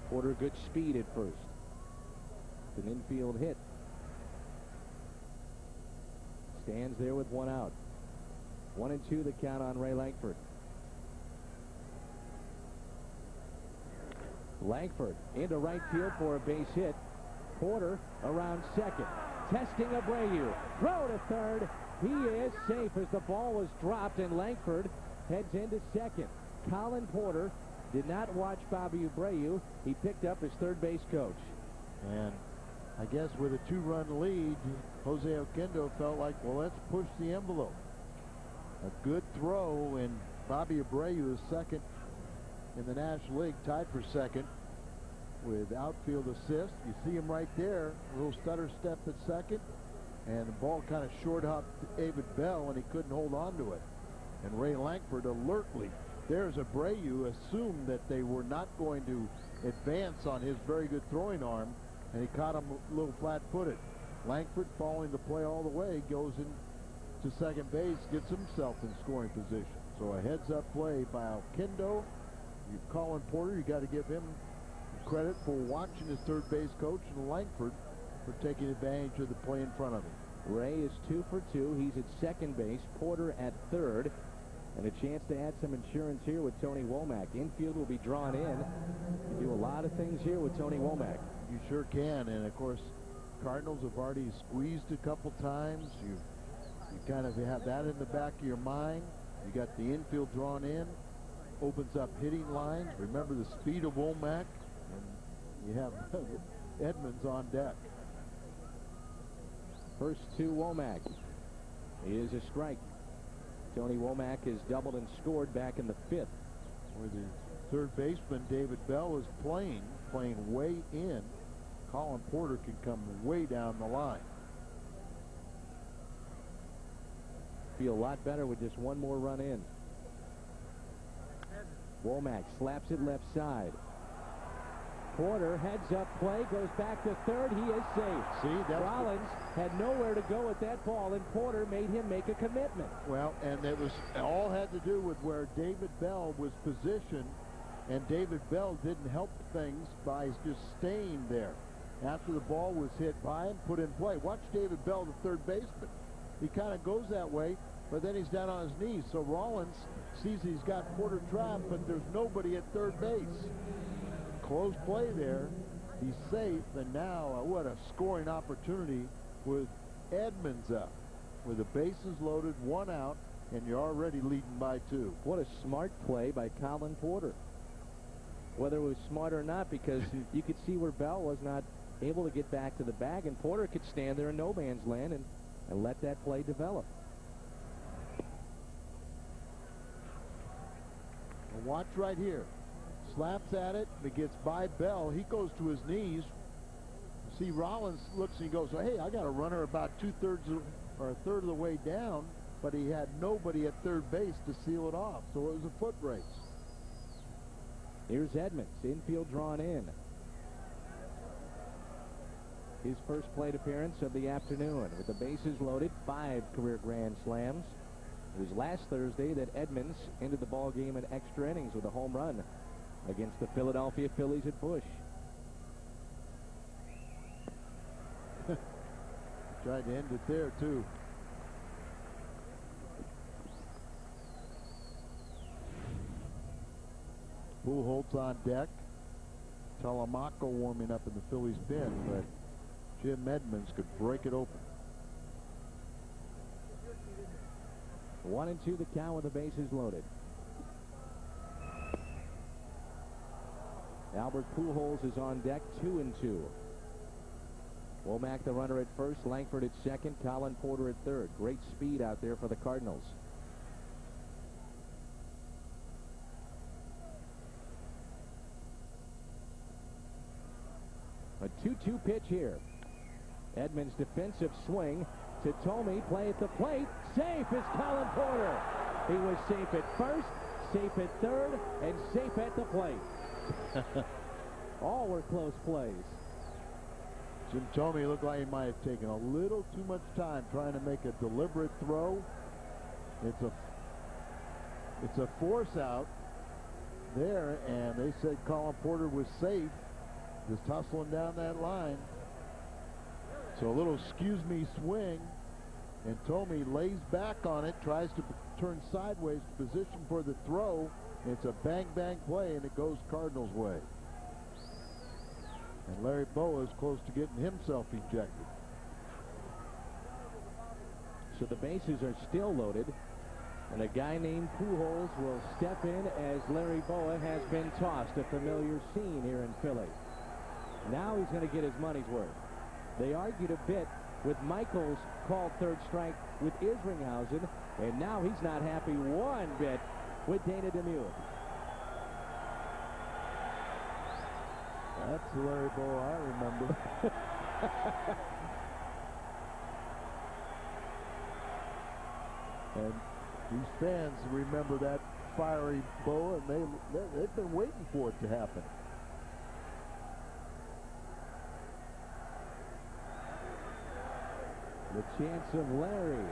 Porter, good speed at first. An infield hit. Stands there with 1 out. 1-2 the count on Ray Lankford. Lankford into right field for a base hit. Porter around second. Testing Abreu. Throw to third. He is safe as the ball was dropped, and Lankford heads into second. Colin Porter did not watch Bobby Abreu. He picked up his third base coach. And I guess with a 2-run lead, Jose Oquendo felt like, well, let's push the envelope. A good throw, and Bobby Abreu is second in the National League, tied for second with outfield assist. You see him right there, a little stutter step at second, and the ball kind of short hopped David Bell, and he couldn't hold on to it. And Ray Lankford alertly there's Abreu assumed that they were not going to advance on his very good throwing arm, and he caught him a little flat-footed. Langford, following the play all the way, goes into second base, gets himself in scoring position. So a heads-up play by Alkindo. Colin Porter, you got to give him credit for watching his third base coach, and Langford for taking advantage of the play in front of him. Ray is 2 for 2. He's at second base. Porter at third. And a chance to add some insurance here with Tony Womack. Infield will be drawn in. You do a lot of things here with Tony Womack. You sure can. And, of course, Cardinals have already squeezed a couple times. You kind of have that in the back of your mind. You got the infield drawn in. Opens up hitting lines. Remember the speed of Womack. And you have Edmonds on deck. First to Womack is a strike. Tony Womack has doubled and scored back in the 5th. Where the third baseman, David Bell, is playing way in. Colin Porter can come way down the line. Feel a lot better with just one more run in. Womack slaps it left side. Porter heads up play, goes back to third. He is safe. See, that's Rollins had nowhere to go with that ball, and Porter made him make a commitment. Well, and it was all had to do with where David Bell was positioned, and David Bell didn't help things by just staying there. After the ball was hit by him, put in play. Watch David Bell, the third baseman. He kind of goes that way, but then he's down on his knees. So Rollins sees he's got Porter trapped, but there's nobody at third base. Close play there. He's safe, and now what a scoring opportunity with Edmonds up. With the bases loaded, 1 out, and you're already leading by 2. What a smart play by Colin Porter. Whether it was smart or not, because you could see where Bell was not able to get back to the bag, and Porter could stand there in no man's land and let that play develop. And watch right here. Slaps at it, but gets by Bell. He goes to his knees. See, Rollins looks and he goes, hey, I got a runner about 2/3 or a third of the way down, but he had nobody at third base to seal it off. So it was a foot race. Here's Edmonds, infield drawn in. His first plate appearance of the afternoon with the bases loaded, 5 career grand slams. It was last Thursday that Edmonds ended the ball game in extra innings with a home run against the Philadelphia Phillies at Busch. Tried to end it there, too. Pujols on deck. Telemaco warming up in the Phillies pen, but Jim Edmonds could break it open. 1-2 the count with the bases loaded. Albert Pujols is on deck, 2-2. Womack the runner at first, Langford at second, Colin Porter at third. Great speed out there for the Cardinals. A 2-2 pitch here. Edmonds' defensive swing to Tomey, play at the plate. Safe is Colin Porter. He was safe at first, safe at third, and safe at the plate. All were close plays. Jim Tomey looked like he might have taken a little too much time trying to make a deliberate throw. It's a force out there, and they said Colin Porter was safe, just hustling down that line. So a little excuse me swing, and Tomey lays back on it, tries to turn sideways to position for the throw. It's a bang-bang play, and it goes Cardinals' way. And Larry Bowa is close to getting himself ejected. So the bases are still loaded, and a guy named Pujols will step in as Larry Bowa has been tossed, a familiar scene here in Philly. Now he's going to get his money's worth. They argued a bit with Michaels' called third strike with Isringhausen, and now he's not happy one bit with Dana DeMuth. That's the Larry Bowa I remember. And these fans remember that fiery, Bo, and they've been waiting for it to happen. The chance of Larry.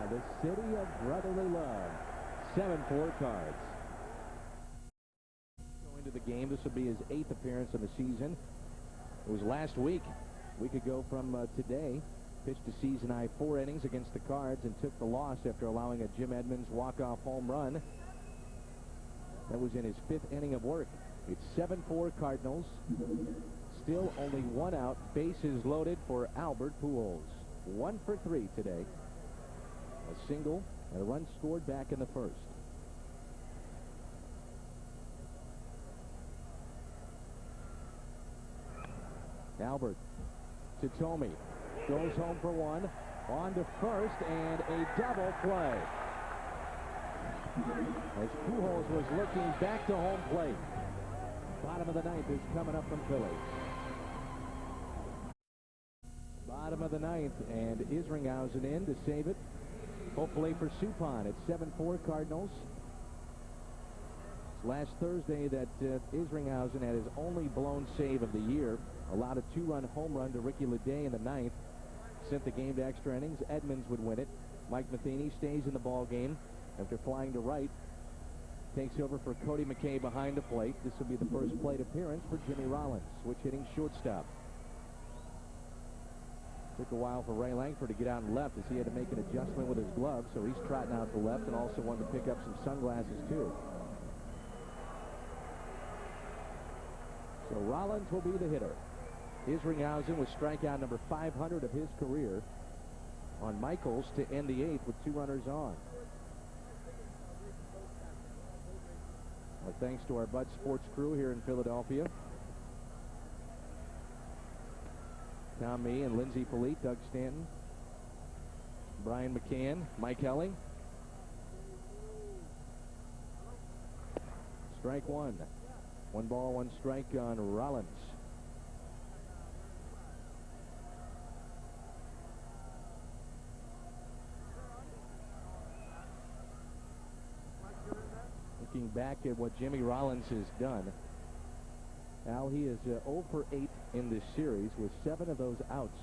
The city of brotherly love. 7-4 Cards. Going to the game, this will be his 8th appearance in the season. It was last week. A week ago from today. Pitched a season-high 4 innings against the Cards and took the loss after allowing a Jim Edmonds walk-off home run. That was in his 5th inning of work. It's 7-4 Cardinals. Still only 1 out. Bases loaded for Albert Pujols. 1 for 3 today. A single and a run scored back in the first. Albert to Tomey. Goes home for 1. On to first and a double play. As Pujols was looking back to home plate. Bottom of the 9th is coming up from Phillies. Bottom of the 9th, and Isringhausen in to save it. Hopefully for Suppan. It's 7-4 Cardinals. It's last Thursday that Isringhausen had his only blown save of the year. Allowed a 2-run home run to Ricky Leday in the 9th. Sent the game to extra innings. Edmonds would win it. Mike Matheny stays in the ball game after flying to right. Takes over for Cody McKay behind the plate. This will be the first plate appearance for Jimmy Rollins, switch hitting shortstop. Took a while for Ray Langford to get out and left as he had to make an adjustment with his glove, so he's trotting out to left and also wanted to pick up some sunglasses too. So Rollins will be the hitter. Isringhausen with strikeout number 500 of his career on Michaels to end the 8th with 2 runners on. Our thanks to our Bud Sports crew here in Philadelphia. Tom Mee and Lindsey Polite, Doug Stanton, Brian McCann, Mike Helling. Strike 1. 1 ball, 1 strike on Rollins. Looking back at what Jimmy Rollins has done, Al, he is 0 for 8 in this series with 7 of those outs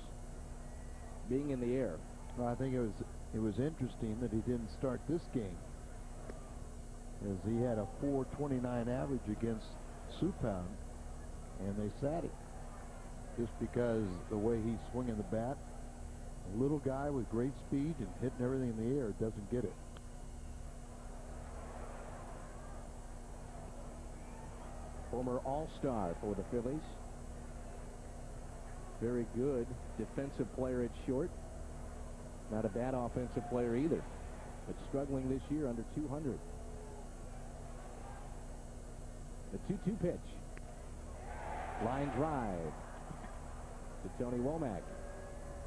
being in the air. Well, I think it was interesting that he didn't start this game, as he had a .429 average against Suppan, and they sat him just because the way he's swinging the bat. A little guy with great speed and hitting everything in the air doesn't get it. Former All-Star for the Phillies. Very good defensive player at short. Not a bad offensive player either, but struggling this year under 200. The 2-2 pitch. Line drive to Tony Womack.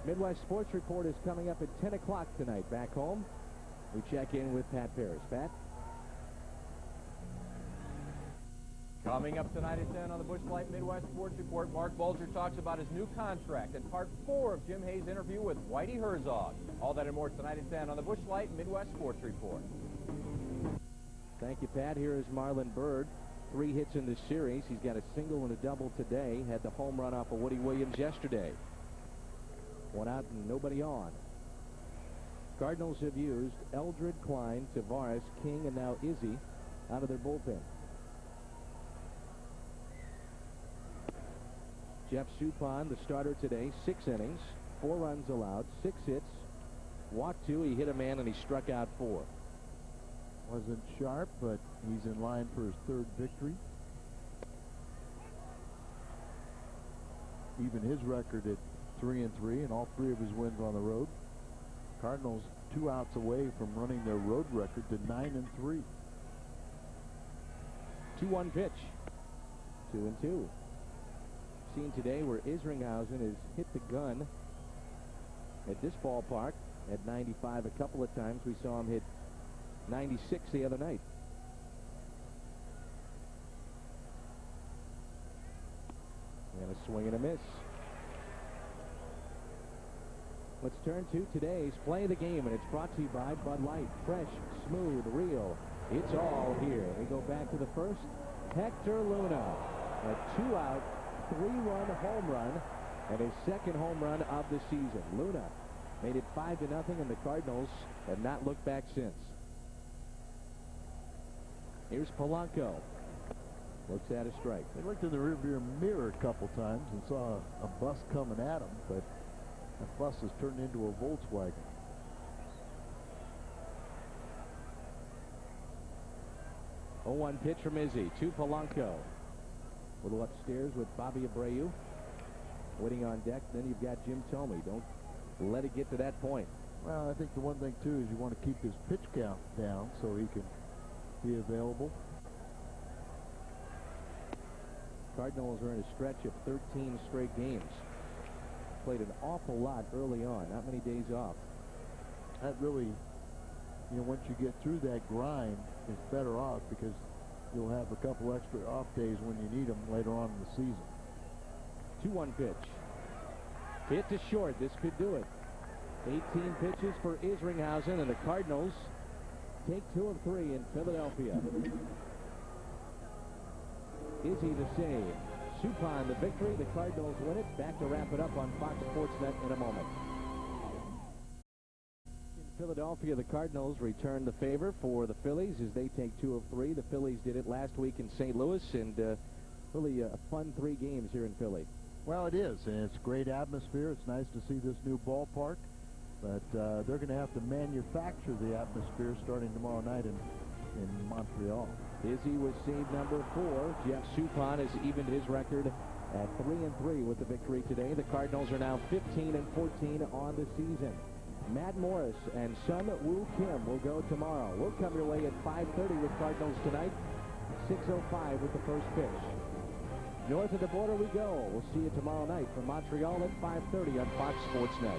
Midwest Sports Report is coming up at 10 o'clock tonight. Back home, we check in with Pat Paris. Pat? Coming up tonight at 10 on the Busch Light Midwest Sports Report, Mark Bulger talks about his new contract and part 4 of Jim Hayes' interview with Whitey Herzog. All that and more tonight at 10 on the Busch Light Midwest Sports Report. Thank you, Pat. Here is Marlon Byrd. 3 hits in this series. He's got a single and a double today. Had the home run off of Woody Williams yesterday. 1 out and nobody on. Cardinals have used Eldred, Klein, Tavares, King, and now Izzy out of their bullpen. Jeff Suppan, the starter today, 6 innings, 4 runs allowed, 6 hits, walked 2. He hit a man and he struck out 4. Wasn't sharp, but he's in line for his 3rd victory. Even his record at 3-3, and all 3 of his wins on the road. Cardinals 2 outs away from running their road record to 9-3. 2-1 pitch. 2-2. Seen today where Isringhausen has hit the gun at this ballpark at 95 a couple of times. We saw him hit 96 the other night. And a swing and a miss. Let's turn to today's Play of the Game, and it's brought to you by Bud Light. Fresh, smooth, real. It's all here. We go back to the first. Hector Luna, a 2-out, 3-run home run, and his second home run of the season. Luna made it 5-0, and the Cardinals have not looked back since. Here's Polanco. Looks at a strike. They looked in the rearview mirror a couple times and saw a bus coming at them, but the bus has turned into a Volkswagen. 0-1 pitch from Izzy to Polanco. A little upstairs with Bobby Abreu waiting on deck. Then you've got Jim Thome. Don't let it get to that point. Well, I think the one thing, too, is you want to keep his pitch count down so he can be available. Cardinals are in a stretch of 13 straight games. Played an awful lot early on. Not many days off. That really, once you get through that grind, it's better off because you'll have a couple extra off days when you need them later on in the season. 2-1 pitch. Hit to short. This could do it. 18 pitches for Isringhausen, and the Cardinals take 2 of 3 in Philadelphia. Izzy the save. Suppan the victory. The Cardinals win it. Back to wrap it up on Fox Sports Net in a moment. In Philadelphia, the Cardinals return the favor for the Phillies as they take 2 of 3. The Phillies did it last week in St. Louis, and really a fun 3 games here in Philly. Well, it is, and it's a great atmosphere. It's nice to see this new ballpark, but they're going to have to manufacture the atmosphere starting tomorrow night in Montreal. Izzy was save number 4. Jeff Suppan has evened his record at 3-3 with the victory today. The Cardinals are now 15-14 on the season. Matt Morris and Sun Woo Kim will go tomorrow. We'll come your way at 5:30 with Cardinals tonight. 6:05 with the first pitch. North of the border we go. We'll see you tomorrow night from Montreal at 5:30 on Fox Sports Net.